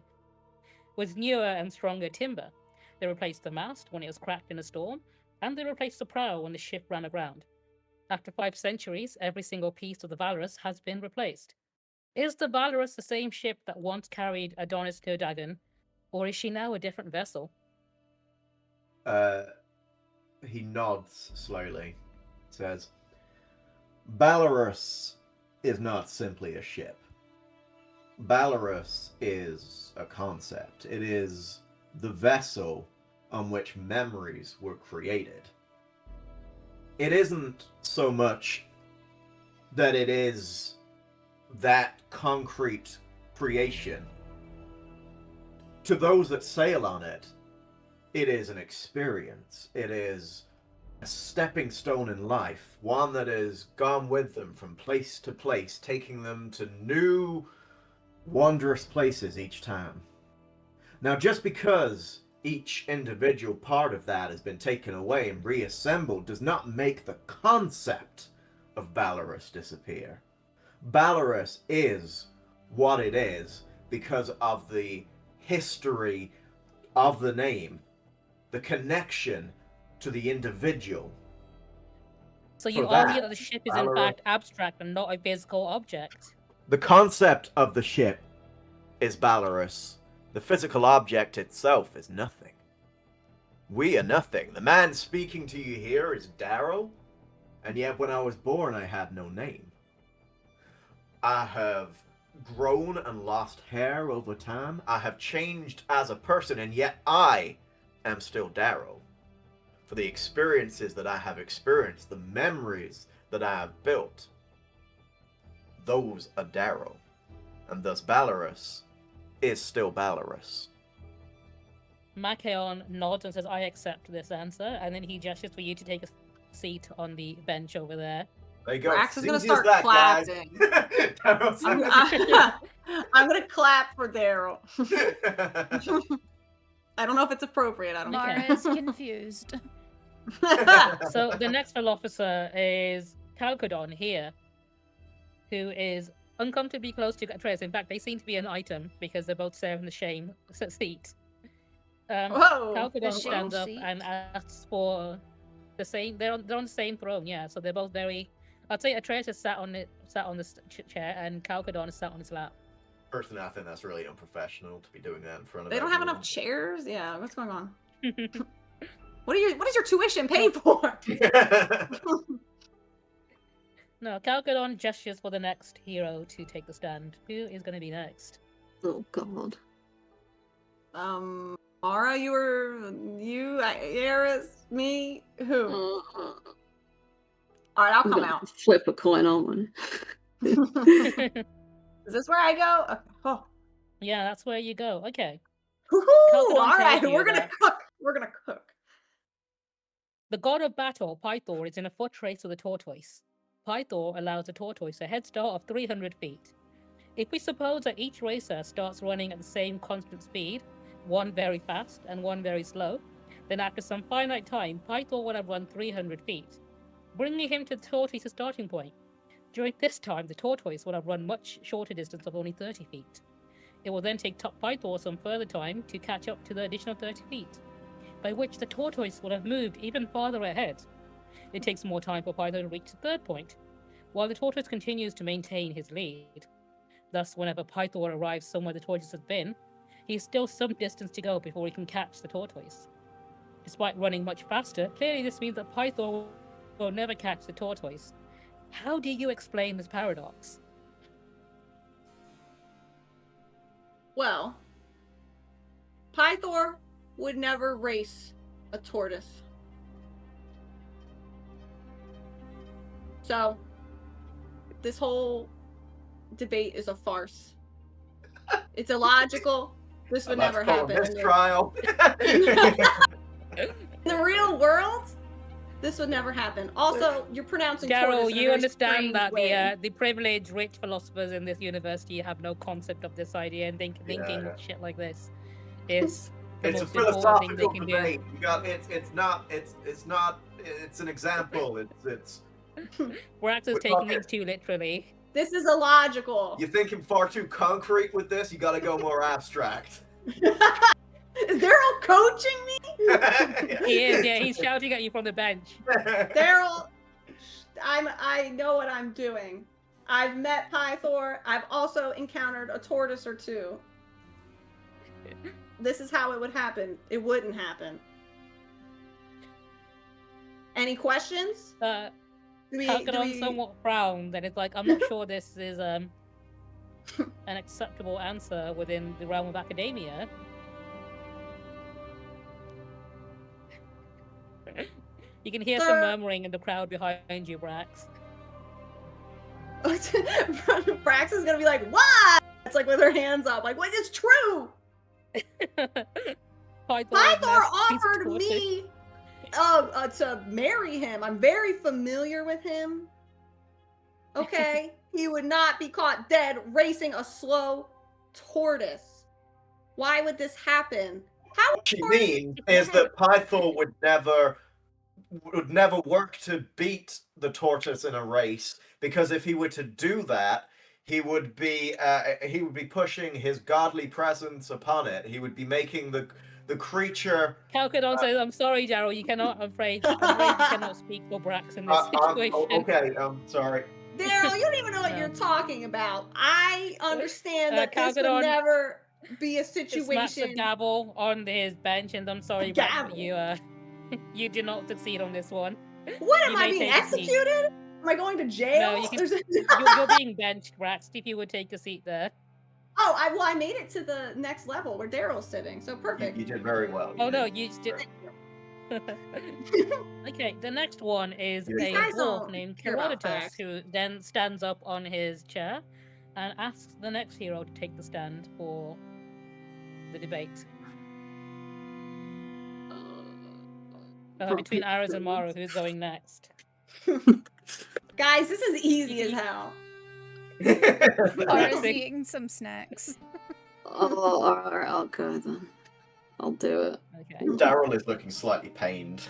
with newer and stronger timber. They replaced the mast when it was cracked in a storm, and they replaced the prow when the ship ran aground. After 5 centuries, every single piece of the Valorous has been replaced. Is the Valorous the same ship that once carried Adonis Nurdagon, or is she now a different vessel? He nods slowly. Says, Belarus is not simply a ship. Belarus is a concept. It is the vessel on which memories were created. It isn't so much that it is that concrete creation. To those that sail on it, it is an experience. It is a stepping stone in life, one that has gone with them from place to place, taking them to new, wondrous places each time. Now, just because each individual part of that has been taken away and reassembled does not make the concept of Belarus disappear. Belarus is what it is because of the history of the name, the connection to the individual. So you For argue that, that the ship is in Valorous- fact abstract and not a physical object. The concept of the ship is Belarus. The physical object itself is nothing. We are nothing. The man speaking to you here is Daryl, and yet when I was born I had no name. I have grown and lost hair over time. I have changed as a person, and yet I am still Daryl. For the experiences that I have experienced, the memories that I have built, those are Daryl. And thus Belarus is still Belarus. Makeon nods and says, I accept this answer, and then he gestures for you to take a seat on the bench over there. There you go. Rax is gonna Easy as start that, guys. clapping. Daryl's I'm gonna clap for Daryl. I don't know if it's appropriate. I don't Mara care. is confused. So the next officer is Calcodon here, who is uncomfortably close to Atreus. In fact, they seem to be an item because they're both sharing the same seat. Whoa! Calcodon The stands shame up seat. and asks for the same. They're on the same throne, yeah. So they're both very. I'd say Atreus is sat on the chair, and Calcodon is sat on his lap. Personally, I think that's really unprofessional to be doing that in front of They don't have everyone. enough chairs. Yeah, what's going on? What is your tuition paid for? No, Calcodon gestures for the next hero to take the stand. Who is going to be next? Oh god. Mara, Eris, me, who? All right, I'll I'm come gonna out. flip a coin on Is this where I go? Okay. Oh. Yeah, that's where you go. Okay. Woohoo! Calcadon All right, tells you we're gonna that cook. We're gonna cook. the god of battle, Pythor, is in a foot race with a tortoise. Pythor allows the tortoise a head start of 300 feet. If we suppose that each racer starts running at the same constant speed, one very fast and one very slow, then after some finite time, Pythor will have run 300 feet, bringing him to the tortoise's starting point. During this time, the tortoise will have run much shorter distance of only 30 feet. It will then take Pythor some further time to catch up to the additional 30 feet, by which the tortoise will have moved even farther ahead. It takes more time for Pythor to reach the third point, while the tortoise continues to maintain his lead. Thus, whenever Pythor arrives somewhere the tortoise has been, he has still some distance to go before he can catch the tortoise. Despite running much faster, clearly this means that Pythor will never catch the tortoise. How do you explain this paradox? Well, Pythor would never race a tortoise. So, this whole debate is a farce. It's illogical. This would never happen. Mistrial. In the real world, this would never happen. Also, you're pronouncing tortoise Daryl, in a you very understand strange that way. the privileged rich philosophers in this university have no concept of this idea and thinking Yeah. shit like this is the It's a most important thing they philosophical can debate. You got it's an example. It's do. Brax is We're taking talking- things too literally. This is illogical. you're thinking far too concrete with this. You got to go more abstract. Is Daryl coaching me? He is, yeah, he's shouting at you from the bench. Daryl, I know what I'm doing. I've met Pythor. I've also encountered a tortoise or two. This is how it would happen. It wouldn't happen. Any questions? Calcadon somewhat frowned, and it's like, I'm not sure this is an acceptable answer within the realm of academia. You can hear some Sir. murmuring in the crowd behind you, Brax. Brax is gonna be like, "What?" It's like with her hands up, like, "What? It's true." Pythor offered me to marry him. I'm very familiar with him. Okay, he would not be caught dead racing a slow tortoise. Why would this happen? How What she means is that Pythor would never work to beat the tortoise in a race, because if he were to do that, he would be pushing his godly presence upon it. He would be making the creature. Calcadon says, "I'm sorry, Daryl. You cannot. I'm afraid you cannot speak for Brax in this situation." Okay, I'm sorry. Daryl, you don't even know what you're talking about. I understand that this would Calcadon never be a He smacks situation. a gavel on his bench, and I'm sorry, Brax, but you did not succeed on this one. What am You I may being take a seat. executed? Am I going to jail? No, you can, There's- you're being benched, Brax. If you would take a seat there. Oh, I made it to the next level where Daryl's sitting, so perfect. You did very well. Oh no, you just did. Okay, the next one is These a guys dwarf don't named care about Herodotus, facts. who then stands up on his chair and asks the next hero to take the stand for the debate. Between Aras and Maru, who's going next? Guys, this is easy as hell. Laura's eating some snacks. Oh, alright, I'll go then. I'll do it. Okay. Daryl is looking slightly pained.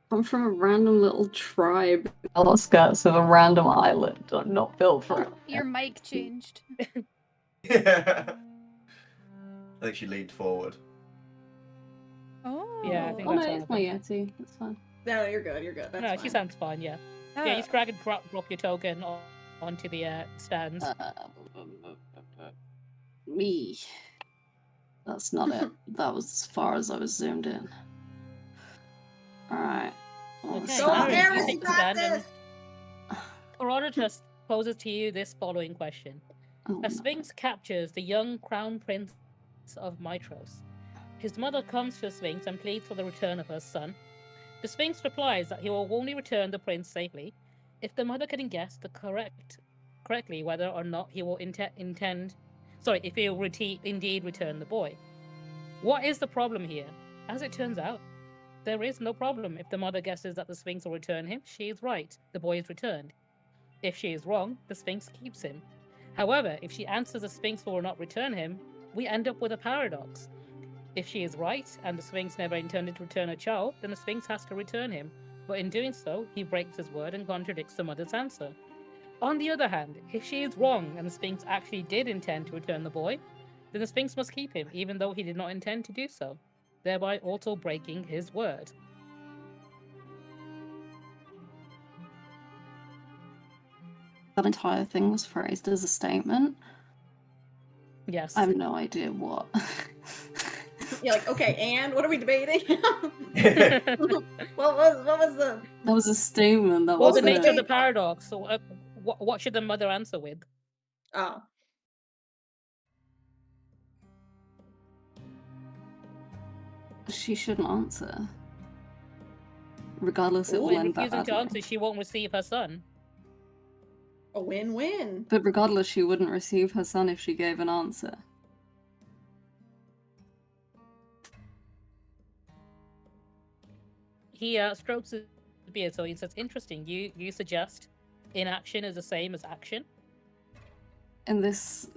I'm from a random little tribe. Outskirts of a random island. I'm not built for it. Your mic changed. I think she leaned forward. Oh. Yeah, I think Oh no, that's it's my Yeti. It's fine. No, you're good. You're good. That's No, fine. she sounds fine. Yeah. Oh. Yeah, you just drag and drop your token onto the stands. Me. That's not it. That was as far as I was zoomed in. Alright. Okay, Go, Aras, Aras, you you take the got stand, and this. Herodotus poses to you this following question. Oh, A no. sphinx captures the young crown prince of Mitros. His mother comes to the sphinx and pleads for the return of her son. The Sphinx replies that he will only return the prince safely if the mother can guess correctly whether or not he will if he will indeed return the boy. What is the problem here? As it turns out, there is no problem. If the mother guesses that the Sphinx will return him, she is right. The boy is returned. If she is wrong, the Sphinx keeps him. However, if she answers the Sphinx will not return him, we end up with a paradox. If she is right, and the Sphinx never intended to return a child, then the Sphinx has to return him. But in doing so, he breaks his word and contradicts the mother's answer. On the other hand, if she is wrong, and the Sphinx actually did intend to return the boy, then the Sphinx must keep him, even though he did not intend to do so, thereby also breaking his word. That entire thing was phrased as a statement. Yes. I have no idea what. You're like, okay, and what are we debating? what was the? That was a statement. That Well, was the nature of the paradox. So, what should the mother answer with? Oh. She shouldn't answer. Regardless, it will When end that refusing to badly. answer, she won't receive her son. A win-win. But regardless, she wouldn't receive her son if she gave an answer. He strokes his beard, so he says, "Interesting. You suggest inaction is the same as action?" In this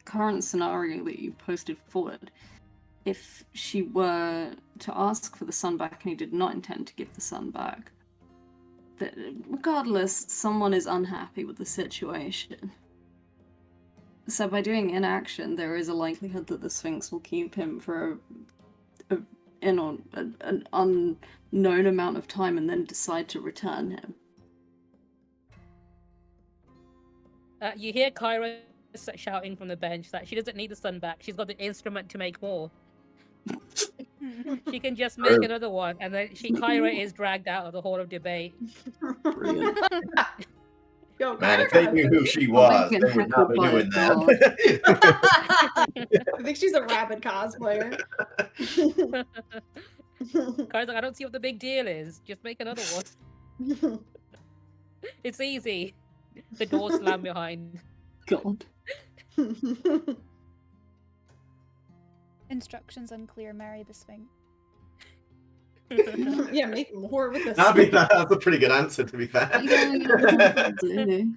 current scenario that you posted forward, if she were to ask for the son back and he did not intend to give the son back, that regardless, someone is unhappy with the situation. So by doing inaction, there is a likelihood that the Sphinx will keep him for an unknown amount of time and then decide to return him. You hear Kyra shouting from the bench that she doesn't need the son back. She's got the instrument to make more. She can just make another one, and then Kyra is dragged out of the hall of debate. Brilliant. Yo, Man, if Kyra they knew who she I'll was, make they it would not be heckled by doing a that. I think she's a rabid cosplayer. Kyra's like, I don't see what the big deal is. Just make another one. It's easy. The door slammed behind. God. Instructions unclear. Marry the Sphinx. Yeah, make more with the I mean, that's a pretty good answer, to be fair. Yeah, do.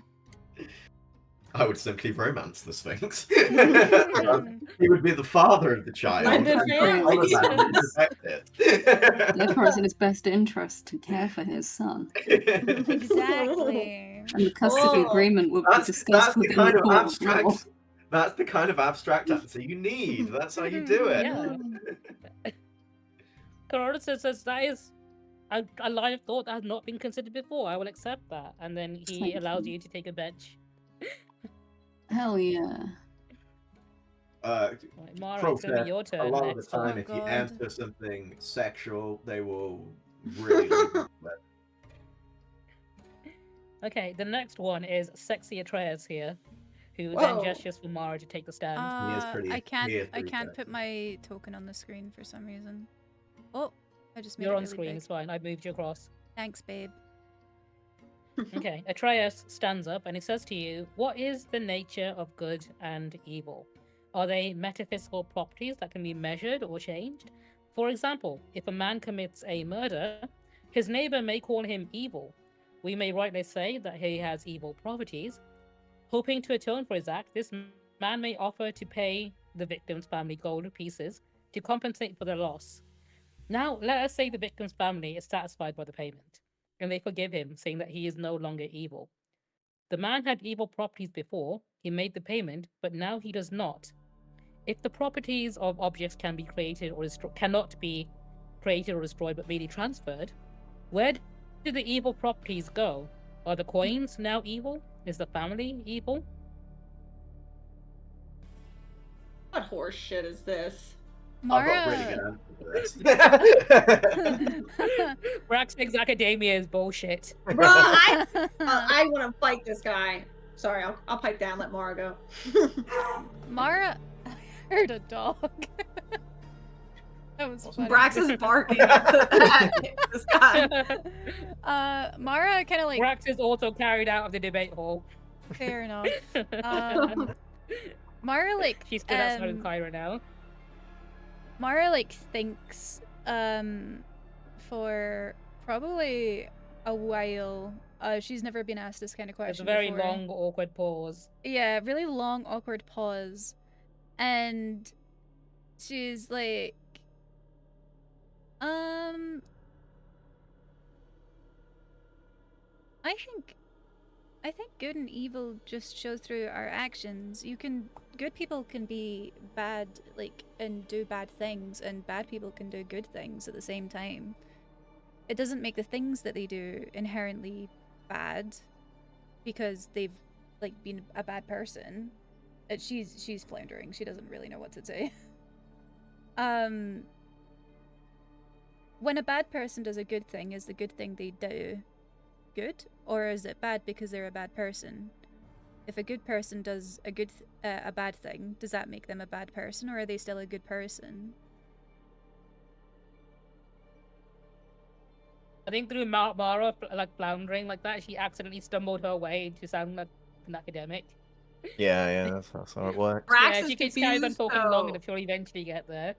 I would simply romance the Sphinx. He would be the father of the child. Blended family. Protect it. Therefore, it's in his best interest to care for his son. Exactly. And the custody Whoa. agreement will be That's discussed the within kind the of court of law. abstract. That's the kind of abstract answer you need. That's how you do it. Yeah. Corona says that is a line of thought that has not been considered before. I will accept that. And then he Thank allows you. you to take a bench. Hell yeah. Right, Mara, it's going to be your A turn lot of the next. time, Oh, if you God. answer something sexual, they will really leave it. But Okay, the next one is Sexy Atreus here, who Whoa. then gestures for Mara to take the stand. He is pretty- I he can't. is I pretty can't sexy. put my token on the screen for some reason. Oh, I just made You're it on really screen, big. it's fine. I moved you across. Thanks, babe. Okay, Atreus stands up and he says to you, what is the nature of good and evil? Are they metaphysical properties that can be measured or changed? For example, if a man commits a murder, his neighbor may call him evil. We may rightly say that he has evil properties. Hoping to atone for his act, this man may offer to pay the victim's family gold pieces to compensate for their loss. Now, let us say the victim's family is satisfied by the payment, and they forgive him, saying that he is no longer evil. The man had evil properties before, he made the payment, but now he does not. If the properties of objects can be created or cannot be created or destroyed, but merely transferred, where do the evil properties go? Are the coins now evil? Is the family evil? What horse shit is this? I've got a really good Mara. answer for this. Brax thinks academia is bullshit. Bruh, I want to fight this guy. Sorry, I'll pipe down. Let Mara go. Mara. I heard a dog. That was funny. Brax is barking at this guy. Mara kind of like Brax is also carried out of the debate hall. fair enough. Mara like She's stood outside with Kyra now. Mara like thinks for probably a while. She's never been asked this kind of question. It's a very before. long, awkward pause. Yeah, really long, awkward pause. And she's like, I think good and evil just shows through our actions. Good people can be bad, like, and do bad things, and bad people can do good things at the same time. It doesn't make the things that they do inherently bad because they've, like, been a bad person. She's floundering. She doesn't really know what to say. When a bad person does a good thing, is the good thing they do good, or is it bad because they're a bad person? If a good person does a bad thing, does that make them a bad person, or are they still a good person? I think through Mara like floundering like that, she accidentally stumbled her way into sounding like an academic. Yeah, that's how it works. Brax Yeah, is she keeps carrying on confused, talking long so enough, she'll eventually get there.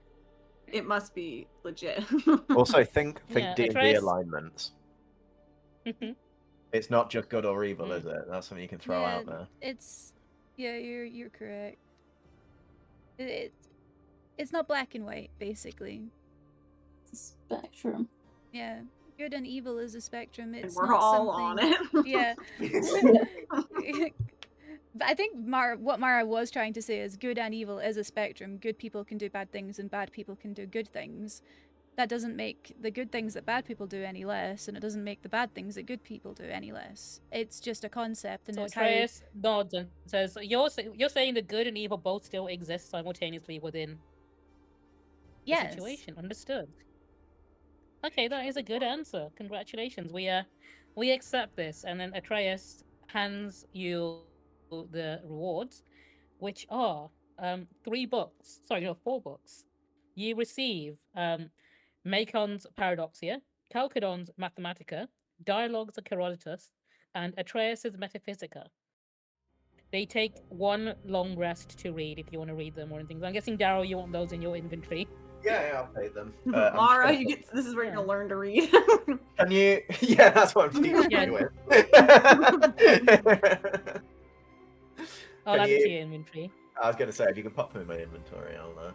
it must be legit. Also, think Yeah, D&D Atreus- alignments. It's not just good or evil, is it? That's something you can throw out there. You're correct. It's not black and white, basically. It's a spectrum. Yeah, good and evil is a spectrum. And It's we're not all something... on it. Yeah. But I think what Mara was trying to say is good and evil is a spectrum. Good people can do bad things and bad people can do good things. That doesn't make the good things that bad people do any less, and it doesn't make the bad things that good people do any less. It's just a concept, and So it's how... Atreus nods and says, "You're saying the good and evil both still exist simultaneously within the Yes. situation. Understood. Okay, that is a good answer. Congratulations. We accept this." And then Atreus hands you the rewards, which are 4 books. You receive Macon's Paradoxia, Chalcedon's Mathematica, Dialogues of Herodotus, and Atreus's Metaphysica. They take 1 long rest to read if you want to read them or anything. I'm guessing, Daryl, you want those in your inventory. Yeah, I'll pay them. Mara, this is where you're Yeah. gonna learn to read. Can you? Yeah, that's what I'm teaching Yeah. you with. I'll Can add it to you- your inventory. I was going to say, if you can pop them in my inventory, I'll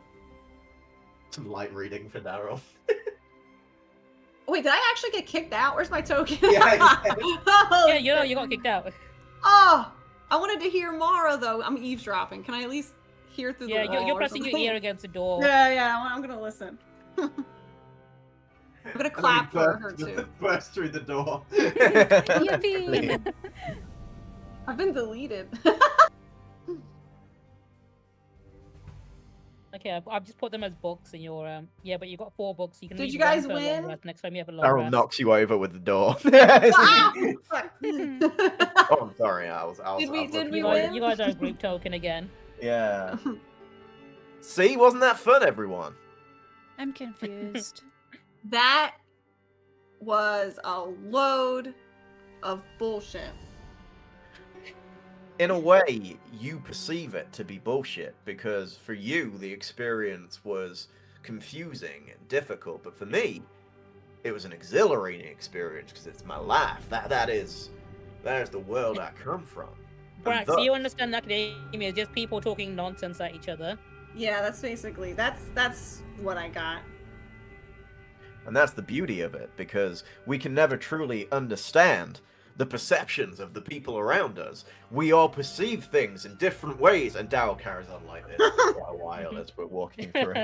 some light reading for Daryl. Wait, did I actually get kicked out? Where's my token? Yeah, Oh, Yeah, you got kicked out. oh, I wanted to hear Mara though. I'm eavesdropping. Can I at least hear through Yeah, the wall you're or pressing your something? ear against the door. Yeah, I'm gonna listen. I'm gonna clap for her too. Burst through the door. Yippee! I've been deleted. Okay, I've just put them as books in your yeah, but you got 4 books. You can Did read you guys one for a long win? rest. Next time you have a long Daryl rest. knocks you over with the door. Ah! Oh, I'm sorry. I was Did we looking You away. win? guys, you guys are a group token again. Yeah. See, wasn't that fun, everyone? I'm confused. That was a load of bullshit. In a way, you perceive it to be bullshit because for you, the experience was confusing and difficult, but for me, it was an exhilarating experience because it's my life. That is the world I come from. And Brax, thus- you understand academia is just people talking nonsense at each other. Yeah, that's basically that's what I got. And that's the beauty of it, because we can never truly understand the perceptions of the people around us. We all perceive things in different ways, and Daryl carries on like this for quite a while as we're walking through.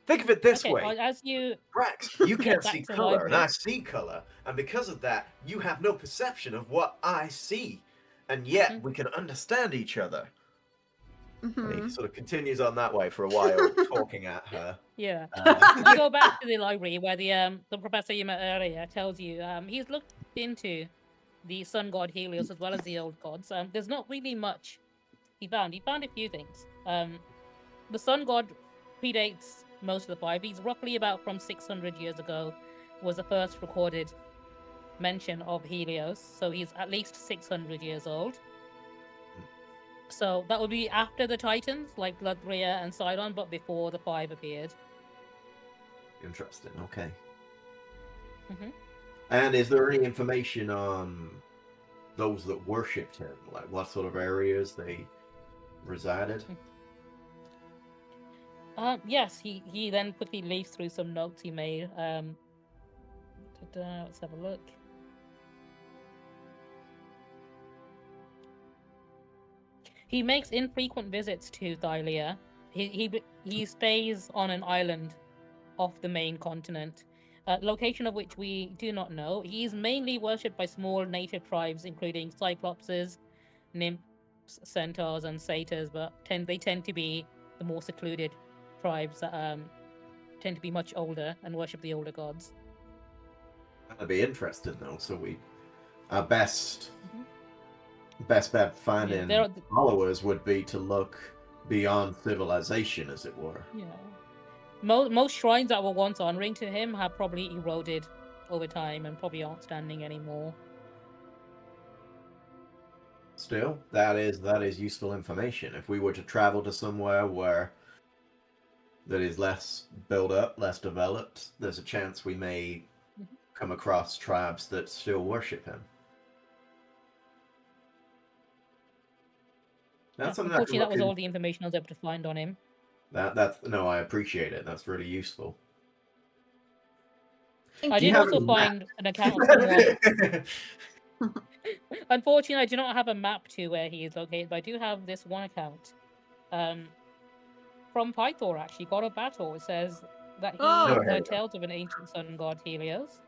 Think of it this Okay, way. as you Brax, you Get can't back see to color, and library. I see color, and because of that, you have no perception of what I see, and yet Mhm. we can understand each other. And Mhm. he sort of continues on that way for a while, talking at her. yeah. Uh, You go back to the library where the professor you met earlier tells you he's looked into the sun god Helios as well as the old gods. There's not really much he found. He found a few things. the sun god predates most of the five. He's roughly about from 600 years ago was the first recorded mention of Helios, so he's at least 600 years old. So that would be after the Titans, like Bloodbreer and Sidon, but before the five appeared. Interesting. Okay. Mhm. And is there any information on those that worshipped him? Like what sort of areas they resided? Yes, he then quickly leafs through some notes he made. Let's have a look. He makes infrequent visits to Thylia. He stays on an island off the main continent, location of which we do not know. He is mainly worshipped by small native tribes, including cyclopses, nymphs, centaurs, and satyrs, but they tend to be the more secluded tribes that tend to be much older and worship the older gods. That'd be interesting, though. So our best bet finding followers would be to look beyond civilization, as it were. Yeah. Most shrines that were once honoring to him have probably eroded over time and probably aren't standing anymore. Still, that is useful information. If we were to travel to somewhere where that is less built up, less developed, there's a chance we may come across tribes that still worship him. That's something unfortunately, that was all the information I was able to find on him. No, I appreciate it. That's really useful. I did also find an account of someone. Unfortunately, I do not have a map to where he is located, but I do have this one account. From Pythor, actually, God of Battle. It says that he heard tales of an ancient sun god, Helios.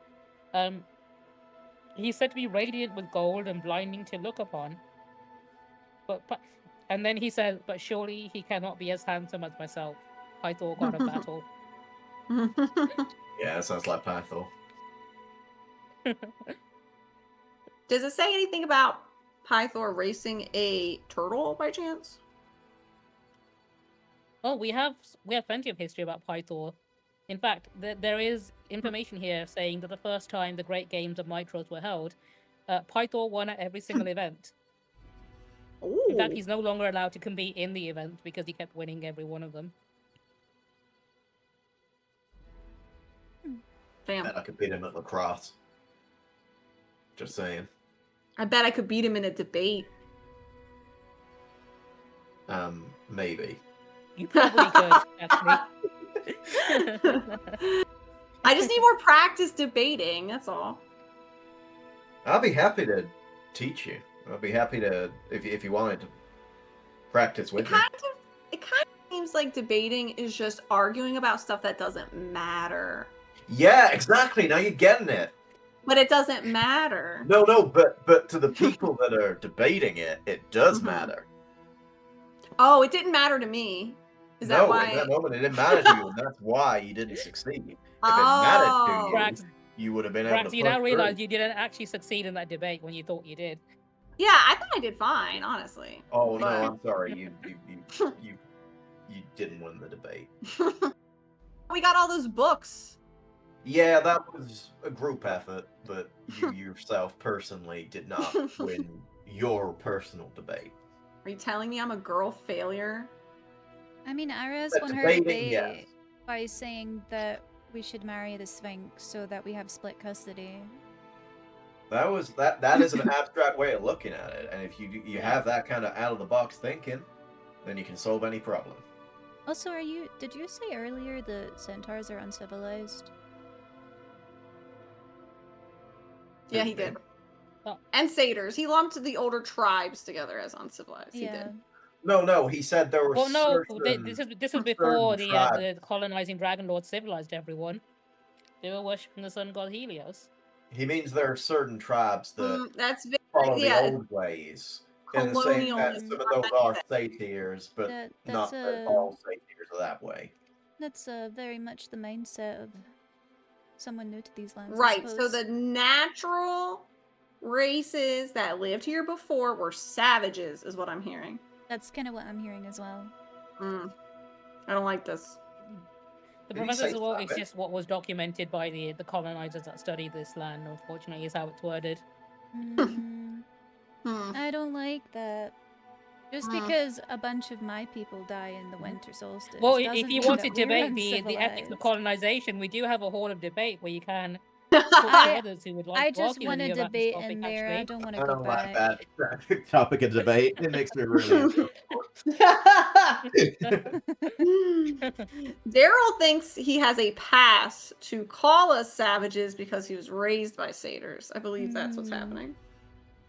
He's said to be radiant with gold and blinding to look upon. But and then he says, but surely he cannot be as handsome as myself, Pythor, God of Battle. Yeah, that sounds like Pythor. Does it say anything about Pythor racing a turtle by chance? Oh, we have plenty of history about Pythor. In fact, there is information here saying that the first time the Great Games of Mitros were held, Pythor won at every single event. Ooh. In fact, he's no longer allowed to compete in the event because he kept winning every one of them. Damn. I bet I could beat him at lacrosse. Just saying. I bet I could beat him in a debate. Maybe. You probably could, actually. I just need more practice debating, that's all. I'll be happy to teach you. I'll be happy to, if you wanted to practice with me. It kind of seems like debating is just arguing about stuff that doesn't matter. Yeah, exactly. Now you're getting it. But it doesn't matter. No, but to the people that are debating it, it does matter. Oh, it didn't matter to me. Is that why? In that moment it didn't matter to you, and that's why you didn't succeed. If it mattered to you, you would have been able to. You now realize you didn't actually succeed in that debate when you thought you did. Yeah, I thought I did fine, honestly. Oh no, I'm sorry. You didn't win the debate. We got all those books. Yeah, that was a group effort, but you yourself personally did not win your personal debate. Are you telling me I'm a girl failure? I mean, Ares But won her debating, debate yes. by saying that we should marry the Sphinx so that we have split custody. That is an abstract way of looking at it, and if you have that kind of out of the box thinking, then you can solve any problem. Also, did you say earlier that centaurs are uncivilized? Yeah, he did. And satyrs. He lumped the older tribes together as uncivilized. Yeah. He did. No, he said there were. Well, no, certain, this was before the tribes. colonizing dragon lords civilized everyone. They were worshipping the sun god Helios. He means there are certain tribes that That's very, follow the old ways. In the same that colonialism. some of those are satyrs, but That's not that all satyrs are that way. That's very much the mindset of someone new to these lands. I Right. So suppose. the natural races that lived here before were savages, is what I'm hearing. That's kind of what I'm hearing as well. I don't like this. The Did he professors say well, it's stab it? just what was documented by the colonizers that studied this land, unfortunately, is how it's worded. Mm, Hmm. I don't like that. Just Hmm. because a bunch of my people die in the winter solstice. Well, if doesn't you mean want that to we're debate the ethics of uncivilized. colonization, we do have a hall of debate where you can talk to I others who would I like to just argue with want to you about this debate topic, in there. I actually. don't want to I go don't like back. that topic of debate. It makes me really uncomfortable. Daryl thinks he has a pass to call us savages because he was raised by satyrs. I believe that's what's Mm. happening.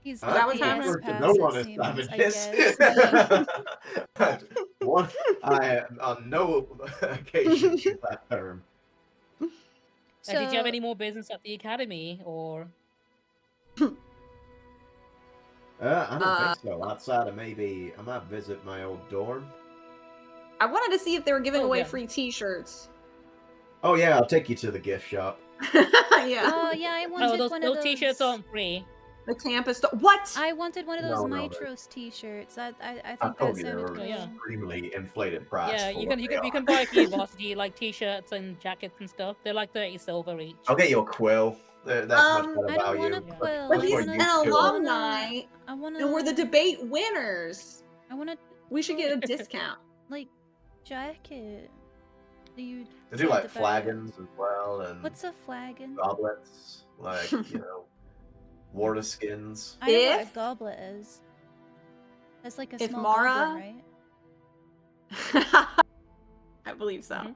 He's that got what's the happening? S Refer to pass, no it one as seems, I savages. guess. One, I on no occasion use that term. Did you have So, any more business at the academy, or I don't think so. Outside of maybe I might visit my old dorm. I wanted to see if they were giving Oh, away yeah. free T-shirts. Oh yeah, I'll take you to the gift shop. Yeah, oh yeah, I oh, wanted those one of those t-shirts those. aren't free. the campus. What? I wanted one of those No, no, Mitros t-shirts. I I think that told you they sounded were cool. yeah. extremely inflated price. Yeah, for you what can you they can, you are. can buy a few varsity like t-shirts and jackets and stuff. They're like 30 silver each. I'll get you a quill. That's much better I don't want value. a Yeah. quill. But much I he's more want an use to it. alumni, I want and we're the debate winners. I want to We should get a discount. like jacket. that you They do said like about- flagons as well, and What's a flagon? goblets, like water skins. I know what a If- goblet is. That's like a if small Mara- goblin, right? I believe so.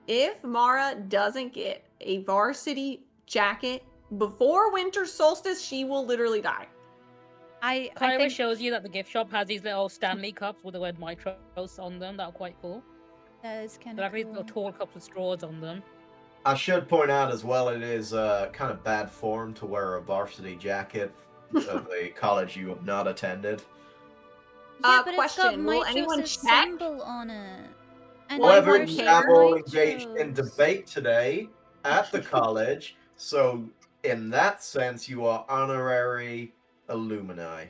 If Mara doesn't get a varsity jacket before winter solstice, she will literally die. I Kyra think shows you that the gift shop has these little Stanley cups with the word Mitros on them. That are quite cool. that is kind They're of like these cool. little tall cups with straws on them. I should point out as well, it is kind of bad form to wear a varsity jacket of a college you have not attended. Yeah, but Question, it's got will anyone Mitros' check? symbol on it. And Will However, anyone Mitros care? Dabble are engaged in Mitros. debate today at the college, so in that sense, you are honorary alumni.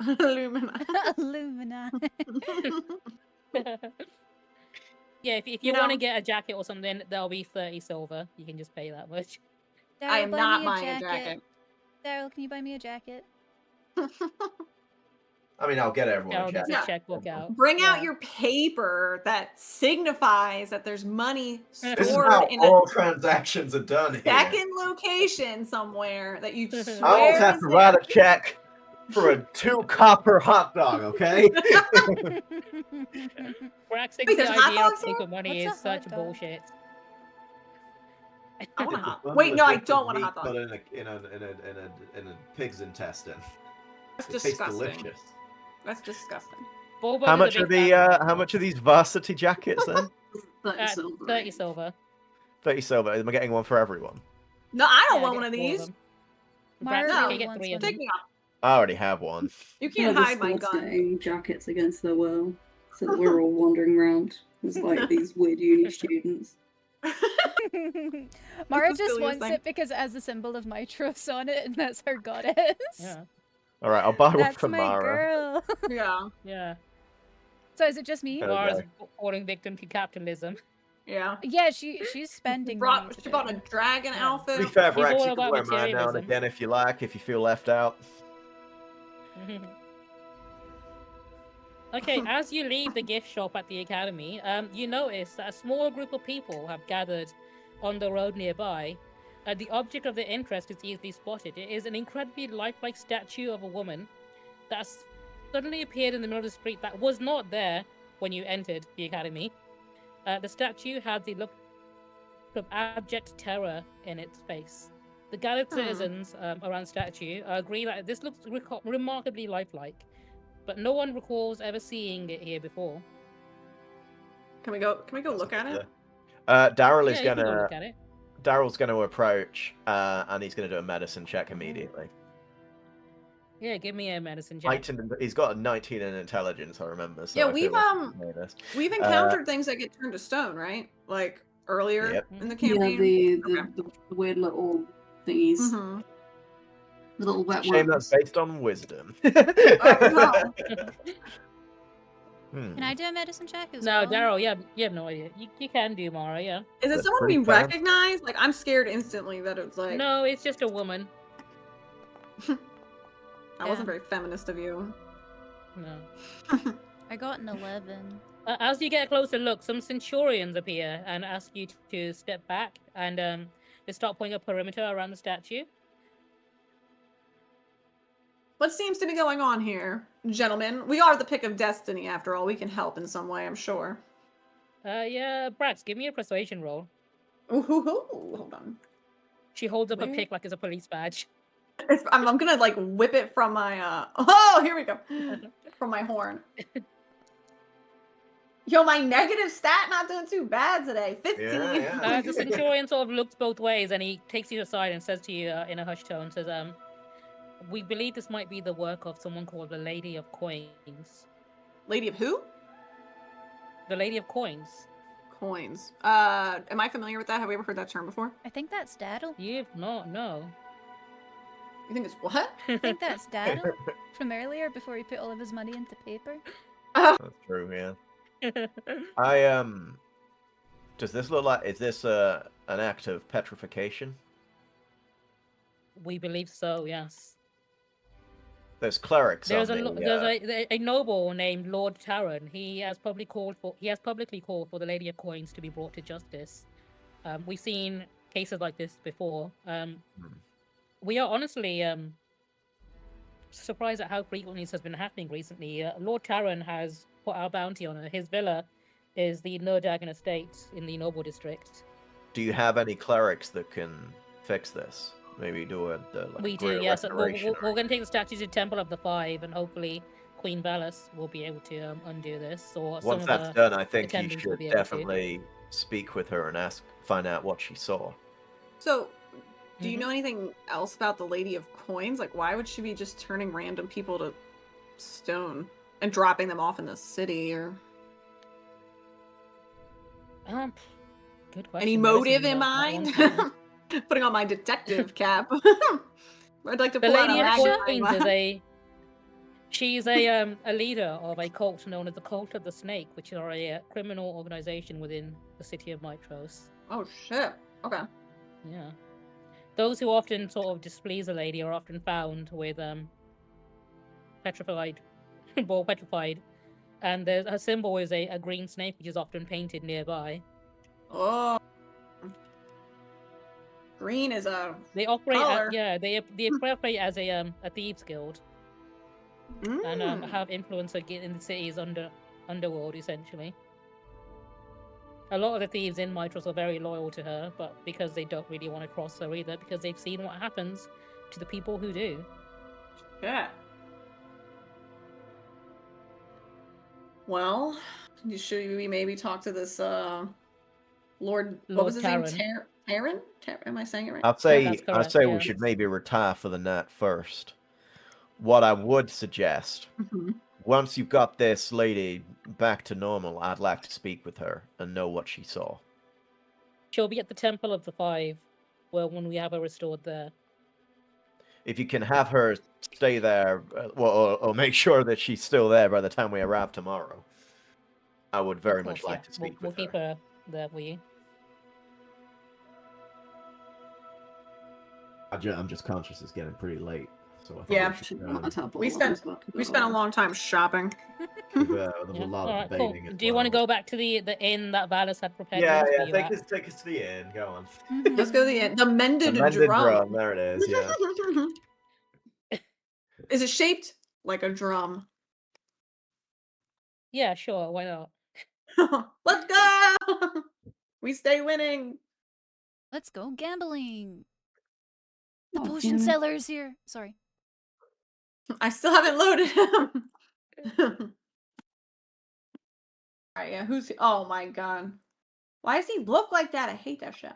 Illumina. Illuminati. Yeah, if You you want know- to get a jacket or something, there'll be 30 silver. You can just pay that much. I Daryl, am buy not me buying a jacket. Daryl, can you buy me a jacket? I mean, I'll get everyone a Carol gets jacket. his checkbook out. Bring out Yeah. your paper that signifies that there's money This is stored how in a all transactions are done here. second location somewhere that you I swear always have is to there. write a check for a 2 copper hot dog, okay? Brax thinks Wait, the there's hot idea of dogs here? secret money What's is a hot such dog? bullshit. I want a It's a hot. bundle Wait, of no, I bits don't of want a meat hot dog. put in a pig's intestine. That's It tastes disgusting. delicious. That's disgusting. Bulbo How is a much big are the fan. how much are these varsity jackets then? 30 silver. 30 silver. 30 silver. Am I getting one for everyone? No, I don't Yeah, want get one of 4 these. them. Mara Brax, really you can get wants 3 of one. Take them. me off. I already have one. You Yeah, can't the hide my sports gun. betting jackets against their will, so that we're all wandering around as like these weird uni students. Mara the just silliest wants thing. it because it has the symbol of Mitros on it, and that's her goddess. Yeah. All right, I'll buy one That's for my Mara. girl. Yeah, Yeah. So is it just me? Okay. Mara's falling victim to capitalism. yeah. Yeah, she's spending money She bought a today. dragon Yeah. To be outfit. fair, She's Brax, all you can about wear mine now and materialism. again if you like, if you feel left out. Okay, as you leave the gift shop at the academy, you notice that a small group of people have gathered on the road nearby. The object of their interest is easily spotted. It is an incredibly lifelike statue of a woman that has suddenly appeared in the middle of the street that was not there when you entered the academy. The statue has the look of abject terror in its face. The gathered citizens around the statue agree that this looks remarkably lifelike, but no one recalls ever seeing it here before. Can we go look at it? Daryl Yeah, is you can go gonna look at it. Daryl's gonna approach, and he's gonna do a medicine check immediately. Yeah, give me a medicine check. He's got a 19 in intelligence, I remember. So Yeah, I feel we've, like he can know this. We've encountered things that get turned to stone, right? Like earlier Yep. in the Yeah, campaign. the weird little thingies, Mhm. the little wet Shame ones. that's based on wisdom. Oh, no. Can I do a medicine check as No, well? Daryl, you have no idea. You can do Mara, yeah. Is it That's someone pretty we fast. recognize? Like, I'm scared instantly that it's like. No, it's just a woman. That wasn't very feminist of you. No. I got an 11. As you get a closer look, some centurions appear and ask you to step back, and they start putting a perimeter around the statue. What seems to be going on here, gentlemen? We are the pick of destiny, after all. We can help in some way, I'm sure. Yeah, Brax, give me a persuasion roll. Ooh, hold on. She holds up a Where? pick like it's a police badge. I'm gonna like whip it from my Oh, here we go. From my horn. Yo, my negative stat not doing too bad today. 15. Yeah. The centurion sort of looks both ways, and he takes you aside and says to you in a hushed tone, says, "We believe this might be the work of someone called the Lady of Coins." Lady of who? The Lady of Coins. Coins. Am I familiar with that? Have we ever heard that term before? I think that's Daddle. You've not, no. You think it's what? I think that's Daddle from earlier before he put all of his money into paper. That's true, yeah. Does this look like? Is this an act of petrification? We believe so, yes. There's clerics. There's on a noble named Lord Taran. He has publicly called for the Lady of Coins to be brought to justice. We've seen cases like this before. We are honestly surprised at how frequently this has been happening recently. Lord Taran has put our bounty on her. His villa is the Nurdagan estate in the Noble District. Do you have any clerics that can fix this? Maybe do We do, great yes. restoration We're or going to take the statue to Temple of the Five, and hopefully Queen Valis will be able to undo this. Or some Once of that's her done, I think you attendants will should be able to. definitely speak with her and find out what she saw. So, do you know anything else about the Lady of Coins? Like, why would she be just turning random people to stone and dropping them off in the city? Or Good question. any This is motive in not one mind? for me. Putting on my detective cap. I'd like to The pull out Lady a of magnifying Coins she's a leader of a cult known as the Cult of the Snake, which are a criminal organization within the city of Mitros. Oh shit. Okay. Yeah. Those who often sort of displease a lady are often found with petrified, and her symbol is a green snake, which is often painted nearby. Oh. Green is a They operate color. they operate as a thieves guild and have influence in the city's underworld essentially. A lot of the thieves in Mitros are very loyal to her, but because they don't really want to cross her either, because they've seen what happens to the people who do. Yeah. Well, should we maybe talk to this Lord what was his Taran. name? Taran? Am I saying it right? I'd say that's correct, we yeah. should maybe retire for the night first. What I would suggest, once you've got this lady back to normal, I'd like to speak with her and know what she saw. She'll be at the Temple of the Five, when we have her restored there. If you can have her stay there, or make sure that she's still there by the time we arrive tomorrow, I would very Of much course, like yeah. to speak We'll with keep her there for you. I'm just conscious it's getting pretty late, so I think Yeah. we should, We spent a long time shopping. there's a Yeah. lot All of right, cool. debating. as Do you want to well. go back to the inn that Valis had prepared Yeah, rooms for yeah. you Take at? us to the inn. Go on. Let's go to the end. The mended, The mended drum. drum. There it is. Yeah. Is it shaped like a drum? Yeah, sure. Why not? Let's go! We stay winning. Let's go gambling. The Oh, potion damn it. seller's here. Sorry. I still haven't loaded him. Alright, yeah, who's oh my god. Why does he look like that? I hate that shit.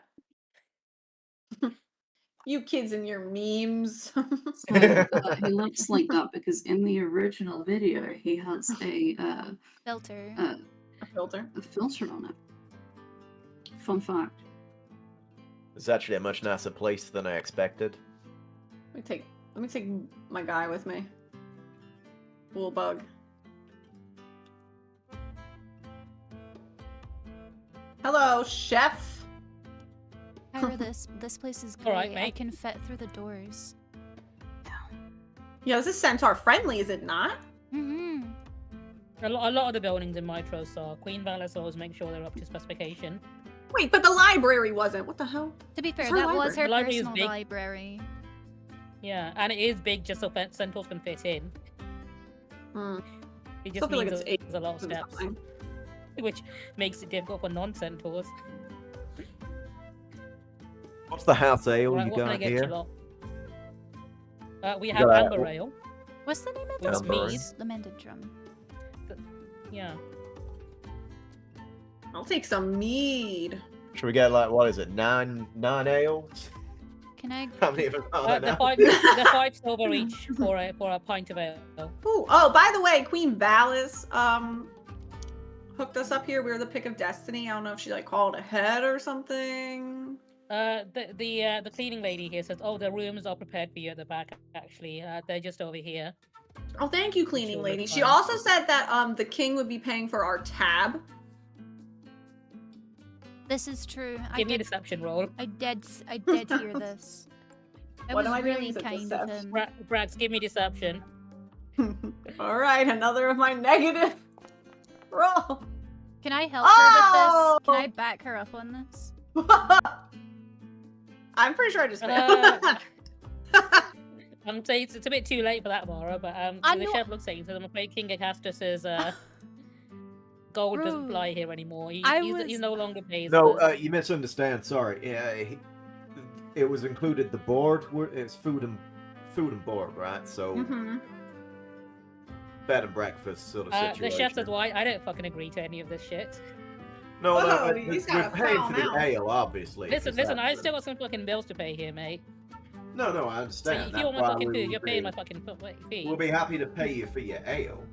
You kids and your memes. So, he looks like that because in the original video he has a Filter. A filter. filter on it. Fun fact. It's actually a much nicer place than I expected. Let me take my guy with me. Little bug. Hello, chef. Kyra, this place is All right, great. I mate. can fit through the doors. Yeah, this is centaur friendly, is it not? Mm-hmm. A lot of the buildings in Mitros are Queen Valis always make sure they're up to specification. Wait, but the library wasn't. What the hell? To be fair, her that was library. her The library is personal big. library. Yeah, and it is big just so centaurs can fit in. Hmm. It Still just feel like means it's there's a lot of steps, something. which makes it difficult for non-centaurs. What's the house ale Right, you what can I got get here? you lot? We You have got, amber ale. What's the name of With this Amber. place? The Mended Drum. Yeah. I'll take some mead. Should we get like, what is it, nine ales? Can I? How many of them are there They're now? five silver each for a pint of ale. Ooh. Oh, by the way, Queen Valis hooked us up here. We were the pick of destiny. I don't know if she like called ahead or something. The cleaning lady here says, "Oh, the rooms are prepared for you at the back. Actually, they're just over here." Oh, thank you, cleaning Sure, lady. that's She fine. also said that the king would be paying for our tab. This is true. Give me a deception roll. I did hear this. It What was am I doing? really Is it kind of deception? him. Brax, give me deception. All right, another of my negative roll. Can I help her with this? Can Oh! I back her up on this? I'm pretty sure I just failed. I'm saying it's a bit too late for that, Mara, but I the know- chef looks at you and says, "I'm afraid King Acastus's gold doesn't Rude. fly here anymore. I He's was- no longer pays No, us." you misunderstand. Sorry. It was included the board. It's food and board, right? So Mm-hmm. bed and breakfast sort of The situation. chef says, "Why? I don't fucking agree to any of this shit." No, Whoa, we're he's got a paying foul for the mouth. ale, obviously. Listen, 'cause I that's- still got some fucking bills to pay here, mate. No, I So understand. if That's you want my why fucking we food, will you're paying be- my fucking fee. We'll be happy to pay you for your ale,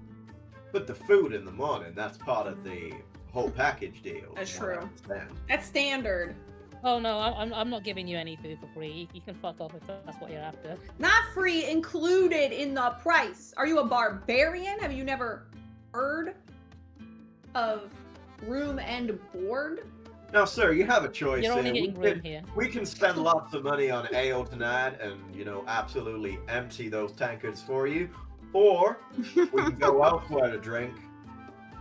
but the food in the morning, that's part of the whole package deal. That's from what I true. understand. That's standard. Oh no, I'm not giving you any food for free. You can fuck off if that's what you're after. Not free, included in the price. Are you a barbarian? Have you never heard of room and board? Now, sir, you have a choice. You're only here. getting room here. We can spend lots of money on ale tonight and, absolutely empty those tankards for you. Or we can go elsewhere to drink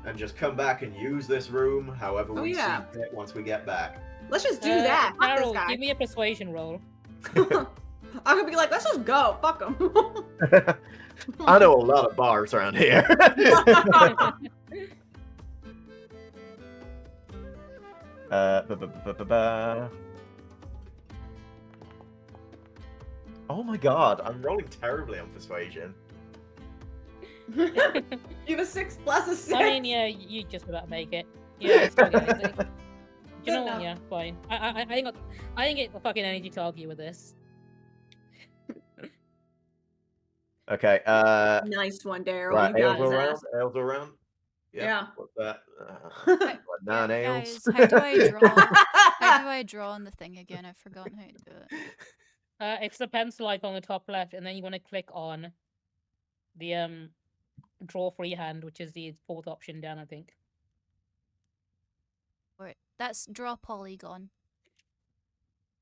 and just come back and use this room however Oh, we yeah. see fit once we get back. Let's just do that. Fuck this Carol, guy. give me a persuasion roll. I'm gonna be like, let's just go. Fuck him. I know a lot of bars around here. Ba-ba-ba-ba-ba. Oh my god, I'm rolling terribly on persuasion. You have a 6 plus a 6. I mean, yeah, you just about make it. Yeah, I still get it. Do you know what? enough. Yeah, fine. I ain't got the fucking energy to argue with this. Okay, Nice one, Daryl. right, You got ales his around, ass. ales around. Yeah. What's that? Right, What, 9 ales? Guys, how do I draw? How do I draw on the thing again? I've forgotten how to do it. It's the pencil icon on the top left, and then you want to click on the draw freehand, which is the fourth option down, I think. Wait, that's draw polygon.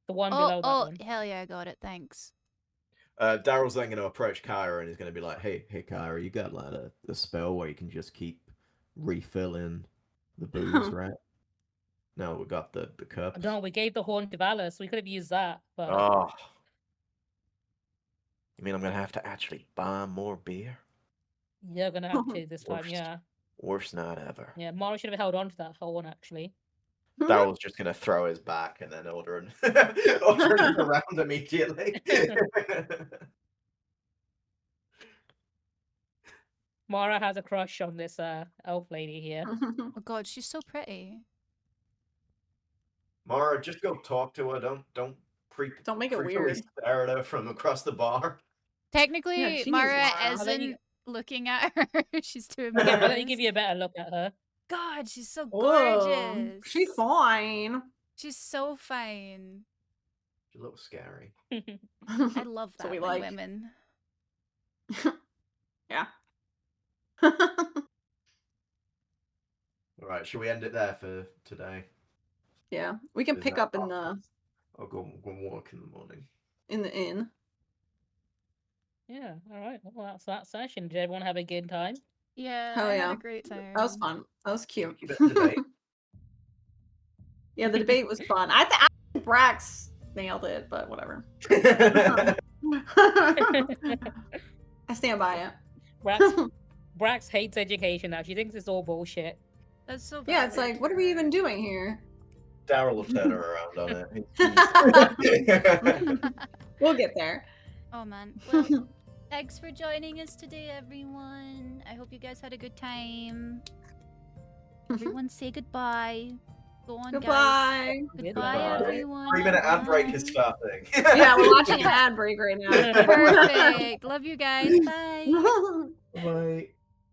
The one below that Oh, one. hell yeah, I got it. Thanks. Daryl's then going to approach Kyra and he's going to be like, hey, Kyra, you got like a spell where you can just keep refilling the booze, right? no, we got the cups. No, we gave the horn to Valor, so we could have used that. But Oh. You mean I'm going to have to actually buy more beer? you're gonna have to this time, Worst. yeah. Worst night ever. Yeah, Mara should have held on to that horn actually. Daryl's just going to throw his back and then ordering it around immediately. Mara has a crush on this elf lady here. Oh god, she's so pretty. Mara, just go talk to her. Don't Don't make it creepily weird. stare at her from across the bar. Technically, Yeah, she needs Mara Mara. I'll let isn't you- looking at her. She's too Yeah, embarrassed. let me give you a better look at her. God, she's so Whoa, gorgeous. she's fine. She's so fine. She's a little scary. I love So that we in like. women. Yeah. All right, should we end it there for today? Yeah, we can Is pick that up in the I'll go walk in the morning. inn. Yeah, all right. Well, that's that session. Did everyone have a good time? Yeah, Hell I had yeah. a great time. That was fun. That was cute. The debate. Yeah, the debate was fun. I think Brax nailed it, but whatever. I stand by it. Brax hates education now. She thinks it's all bullshit. That's so Yeah, it's valid. like, what are we even doing here? Daryl will turn her around on it. We'll get there. Oh man. Well, thanks for joining us today, everyone. I hope you guys had a good time. Everyone say goodbye. Go on, guys. Goodbye. Goodbye, everyone. 3-minute ad break is Bye. starting. Yeah, we're watching an ad break right now. Perfect. Love you guys. Bye. Bye.